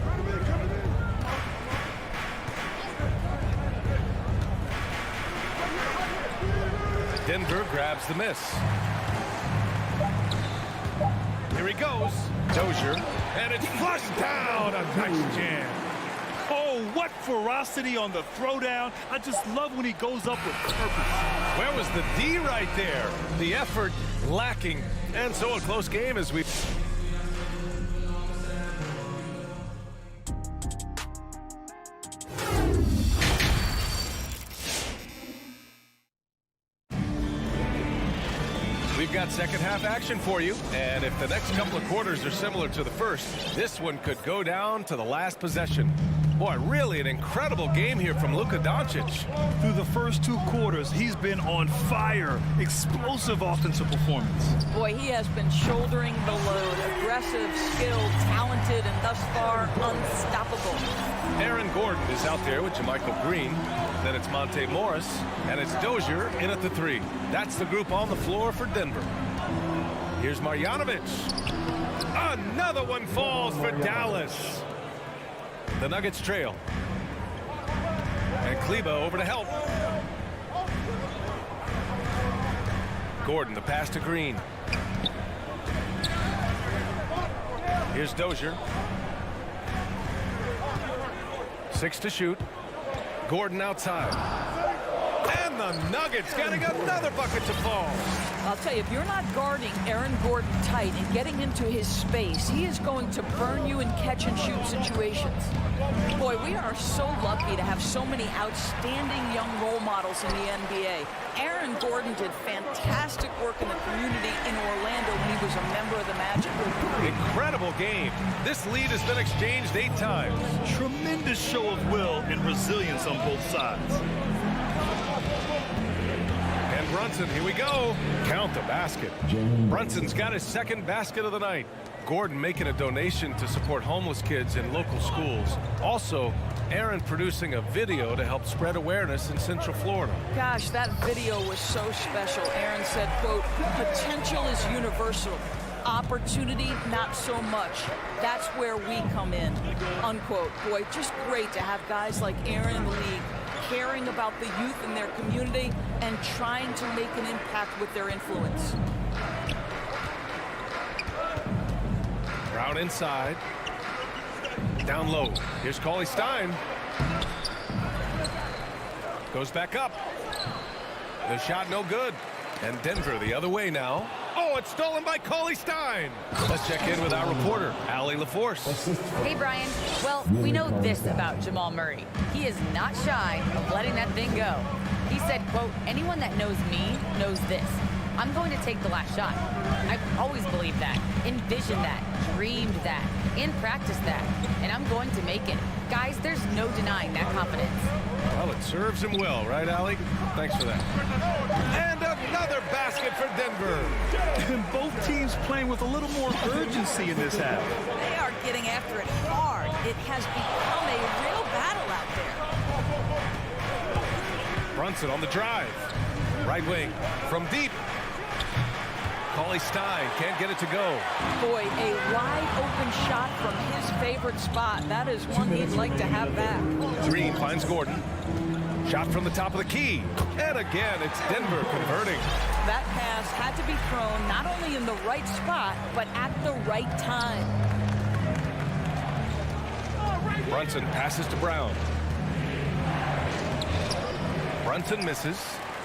Denver grabs the miss. Here he goes. Dozier. And it's flushed down. A nice jam. Oh, what ferocity on the throwdown. I just love when he goes up with purpose. Where was the D right there? The effort lacking. And so a close game as we... We've got second half action for you, and if the next couple of quarters are similar to the first, this one could go down to the last possession. Boy, really an incredible game here from Luka Doncic. Through the first 2 quarters, he's been on fire. Explosive offensive performance. Boy, he has been shouldering the load. Aggressive, skilled, talented, and thus far unstoppable. Aaron Gordon is out there with JaMychal Green. Then it's Monte Morris, and it's Dozier in at the 3. That's the group on the floor for Denver. Here's Marjanovic. Another one falls for Dallas. The Nuggets trail. And Kleba over to help. Gordon, the pass to Green. Here's Dozier. 6 to shoot. Gordon outside. And the Nuggets getting another bucket to fall. I'll tell you, if you're not guarding Aaron Gordon tight and getting into his space, he is going to burn you in catch-and-shoot situations. Boy, we are so lucky to have so many outstanding young role models in the NBA. Aaron Gordon did fantastic work in the community in Orlando when he was a member of the Magic. Incredible game. This lead has been exchanged 8 times. Tremendous show of will and resilience on both sides. And Brunson, here we go. Count the basket. Brunson's got his second basket of the night. Gordon making a donation to support homeless kids in local schools. Also, Aaron producing a video to help spread awareness in Central Florida. Gosh, that video was so special. Aaron said, quote, "Potential is universal. Opportunity, not so much. That's where we come in," unquote. Boy, just great to have guys like Aaron in the league caring about the youth in their community and trying to make an impact with their influence. Brown inside. Down low. Here's Cauley Stein. Goes back up. The shot no good. And Denver the other way now. Oh, it's stolen by Cauley Stein. Let's check in with our reporter, Allie LaForce. Hey, Brian. Well, we know this about Jamal Murray. He is not shy of letting that thing go. He said, quote, "Anyone that knows me knows this. I'm going to take the last shot. I've always believed that, envisioned that, dreamed that, and practiced that, and I'm going to make it." Guys, there's no denying that confidence. Well, it serves him well, right, Allie? Thanks for that. And another basket for Denver. And both teams playing with a little more urgency in this half. They are getting after it hard. It has become a real battle out there. Brunson on the drive. Right wing from deep. Cauley Stein can't get it to go. Boy, a wide open shot from his favorite spot. That is one he'd like to have back. Green finds Gordon. Shot from the top of the key. And again, it's Denver converting. That pass had to be thrown not only in the right spot, but at the right time. Brunson passes to Brown. Brunson misses.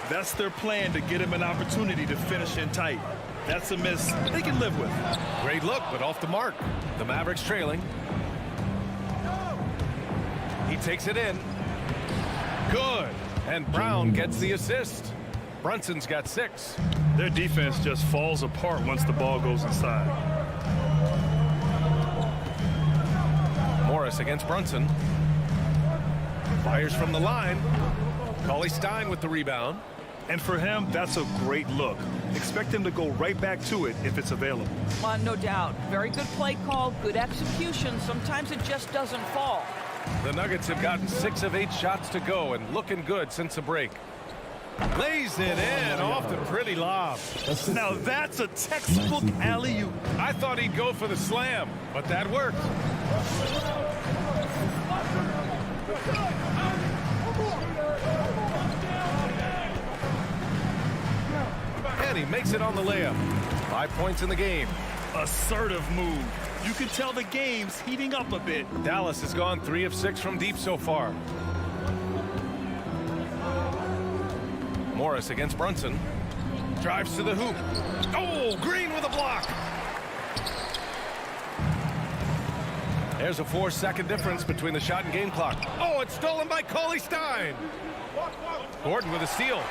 That's their plan, to get him an opportunity to finish in tight. That's a miss they can live with. Great look, but off the mark. The Mavericks trailing. He takes it in. Good. And Brown gets the assist. Brunson's got 6. Their defense just falls apart once the ball goes inside. Morris against Brunson. Fires from the line. Cauley Stein with the rebound. And for him, that's a great look. Expect him to go right back to it if it's available. No doubt. Very good play call, good execution. Sometimes it just doesn't fall. The Nuggets have gotten 6 of 8 shots to go and looking good since the break. Lays it in off the pretty lob. Now that's a textbook alley-oop. I thought he'd go for the slam, but that worked. And he makes it on the layup. 5 points in the game. Assertive move. You can tell the game's heating up a bit. Dallas has gone 3 of 6 from deep so far. Morris against Brunson. Drives to the hoop. Oh, Green with a block. There's a 4-second difference between the shot and game clock. Oh, it's stolen by Cauley Stein. Gordon with a steal.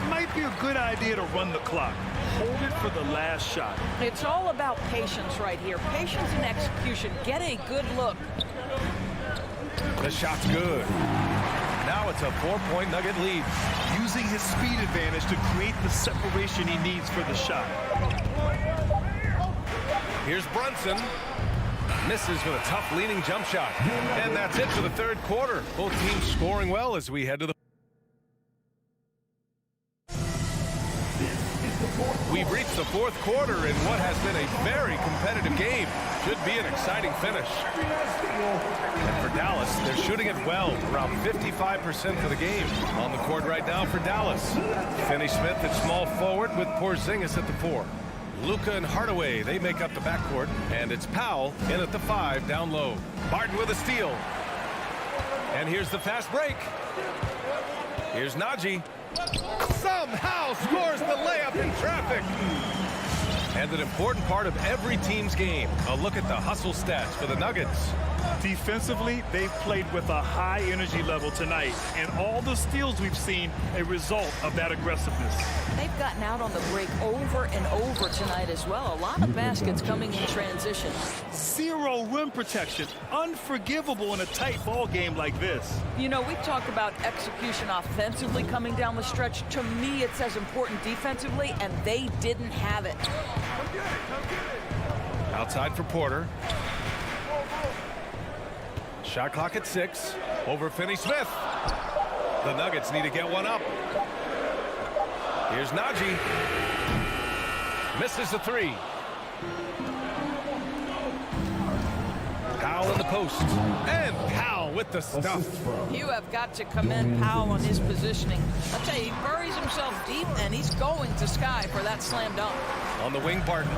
Might be a good idea to run the clock. Hold it for the last shot. It's all about patience right here. Patience and execution. Get a good look. The shot's good. Now it's a 4-point Nugget lead. Using his speed advantage to create the separation he needs for the shot. Here's Brunson. Misses with a tough leaning jump shot. And that's it for the third quarter. Both teams scoring well as we head to the... We've reached the fourth quarter in what has been a very competitive game. Should be an exciting finish. And for Dallas, they're shooting it well, around 55% for the game. On the court right now for Dallas. Finney Smith at small forward with Porzingis at the 4. Luka and Hardaway, they make up the backcourt. And it's Powell in at the 5 down low. Barton with a steal. And here's the fast break. Here's Najee. Somehow scores the layup in traffic. And an important part of every team's game. A look at the hustle stats for the Nuggets. Defensively, they've played with a high energy level tonight, and all the steals we've seen a result of that aggressiveness. They've gotten out on the break over and over tonight as well. A lot of baskets coming in transition. 0 rim protection. Unforgivable in a tight ball game like this. You know, we talk about execution offensively coming down the stretch. To me, it's as important defensively, and they didn't have it. Outside for Porter. Shot clock at 6. Over Finney-Smith. The Nuggets need to get one up. Here's Najee. Misses the 3. Powell in the post. And Powell with the stuff. You have got to commend Powell on his positioning. I'll tell you, he buries himself deep, and he's going to Sky for that slam dunk. On the wing, Barton.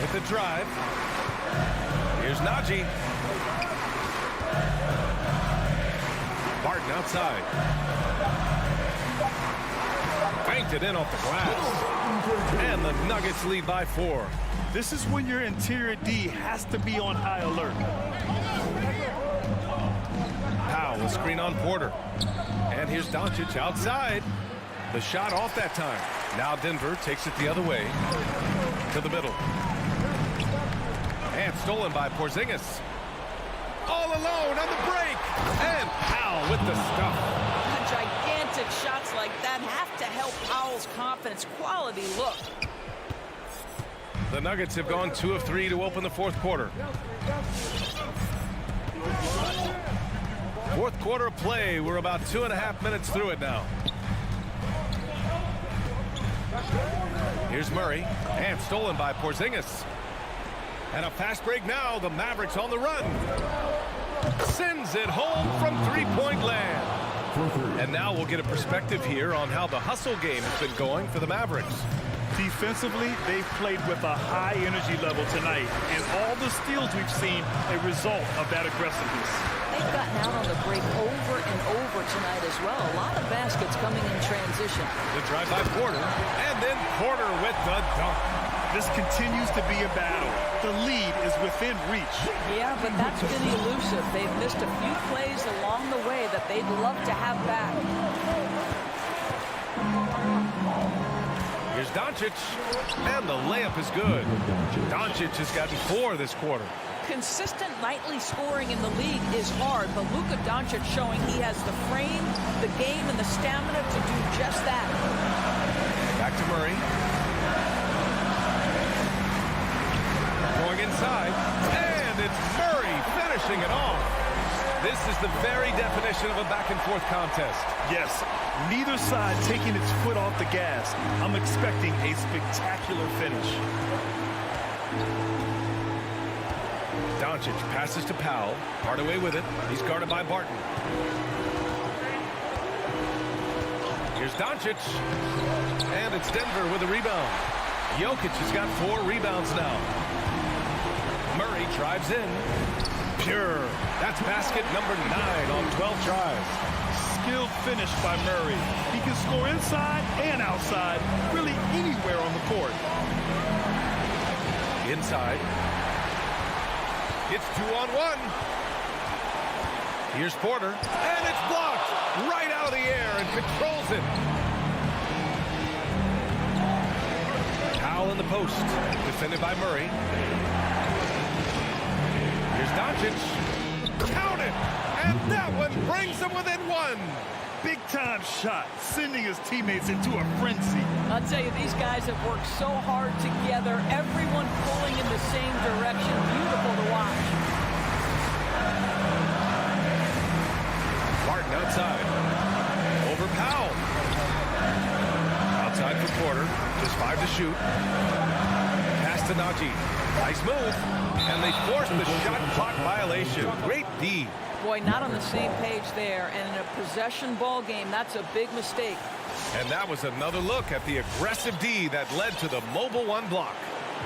With the drive. Here's Najee. Barton outside. Banked it in off the glass. And the Nuggets lead by 4. This is when your interior D has to be on high alert. Powell, a screen on Porter. And here's Doncic outside. The shot off that time. Now Denver takes it the other way to the middle. And stolen by Porzingis. All alone on the break. And Powell with the stuff. Gigantic shots like that have to help Powell's confidence. Quality look. The Nuggets have gone 2 of 3 to open the fourth quarter. Fourth quarter play. We're about 2.5 minutes through it now. Here's Murray. And stolen by Porzingis. And a fast break now. The Mavericks on the run. Sends it home from three-point land. And now we'll get a perspective here on how the hustle game has been going for the Mavericks. Defensively, they've played with a high energy level tonight, and all the steals we've seen a result of that aggressiveness. They've gotten out on the break over and over tonight as well. A lot of baskets coming in transition. The drive by Porter, and then Porter with the dunk. This continues to be a battle. The lead is within reach. Yeah, but that's been elusive. They've missed a few plays along the way that they'd love to have back. Here's Doncic, and the layup is good. Doncic has gotten 4 this quarter. Consistent nightly scoring in the league is hard, but Luka Doncic showing he has the frame, the game, and the stamina to do just that. Back to Murray. Going inside, and it's Murray finishing it off. This is the very definition of a back-and-forth contest. Yes, neither side taking its foot off the gas. I'm expecting a spectacular finish. Doncic passes to Powell. Hardaway with it. He's guarded by Barton. Here's Doncic. And it's Denver with a rebound. Jokic has got 4 rebounds now. Murray drives in. Pure. That's basket number 9 on 12 tries. Skilled finish by Murray. He can score inside and outside, really anywhere on the court. Inside. It's 2-on-1. Here's Porter, and it's blocked right out of the air and controls it. Powell in the post, defended by Murray. Here's Doncic. Count it! And that one brings them within 1. Big-time shot, sending his teammates into a frenzy. I'll tell you, these guys have worked so hard together, everyone pulling in the same direction. Beautiful to watch. Barton outside. Over Powell. Outside for Porter. Just 5 to shoot. Pass to Najee. Nice move. And they forced the shot clock violation. Great D. Boy, not on the same page there. And in a possession ball game, that's a big mistake. And that was another look at the aggressive D that led to the mobile 1 block.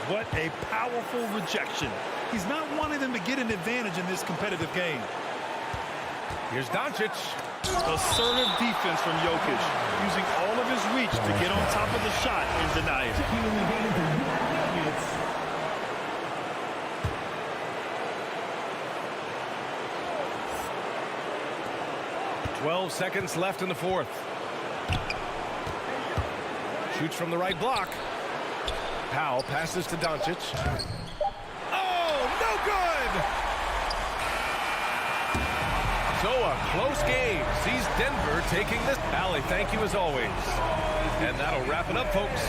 What a powerful rejection. He's not wanting them to get an advantage in this competitive game. Here's Doncic. Assertive defense from Jokic, using all of his reach to get on top of the shot and deny it. 12 seconds left in the fourth. Shoots from the right block. Powell passes to Doncic. Oh, no good! So a close game sees Denver taking this. Allie, thank you as always. And that'll wrap it up, folks.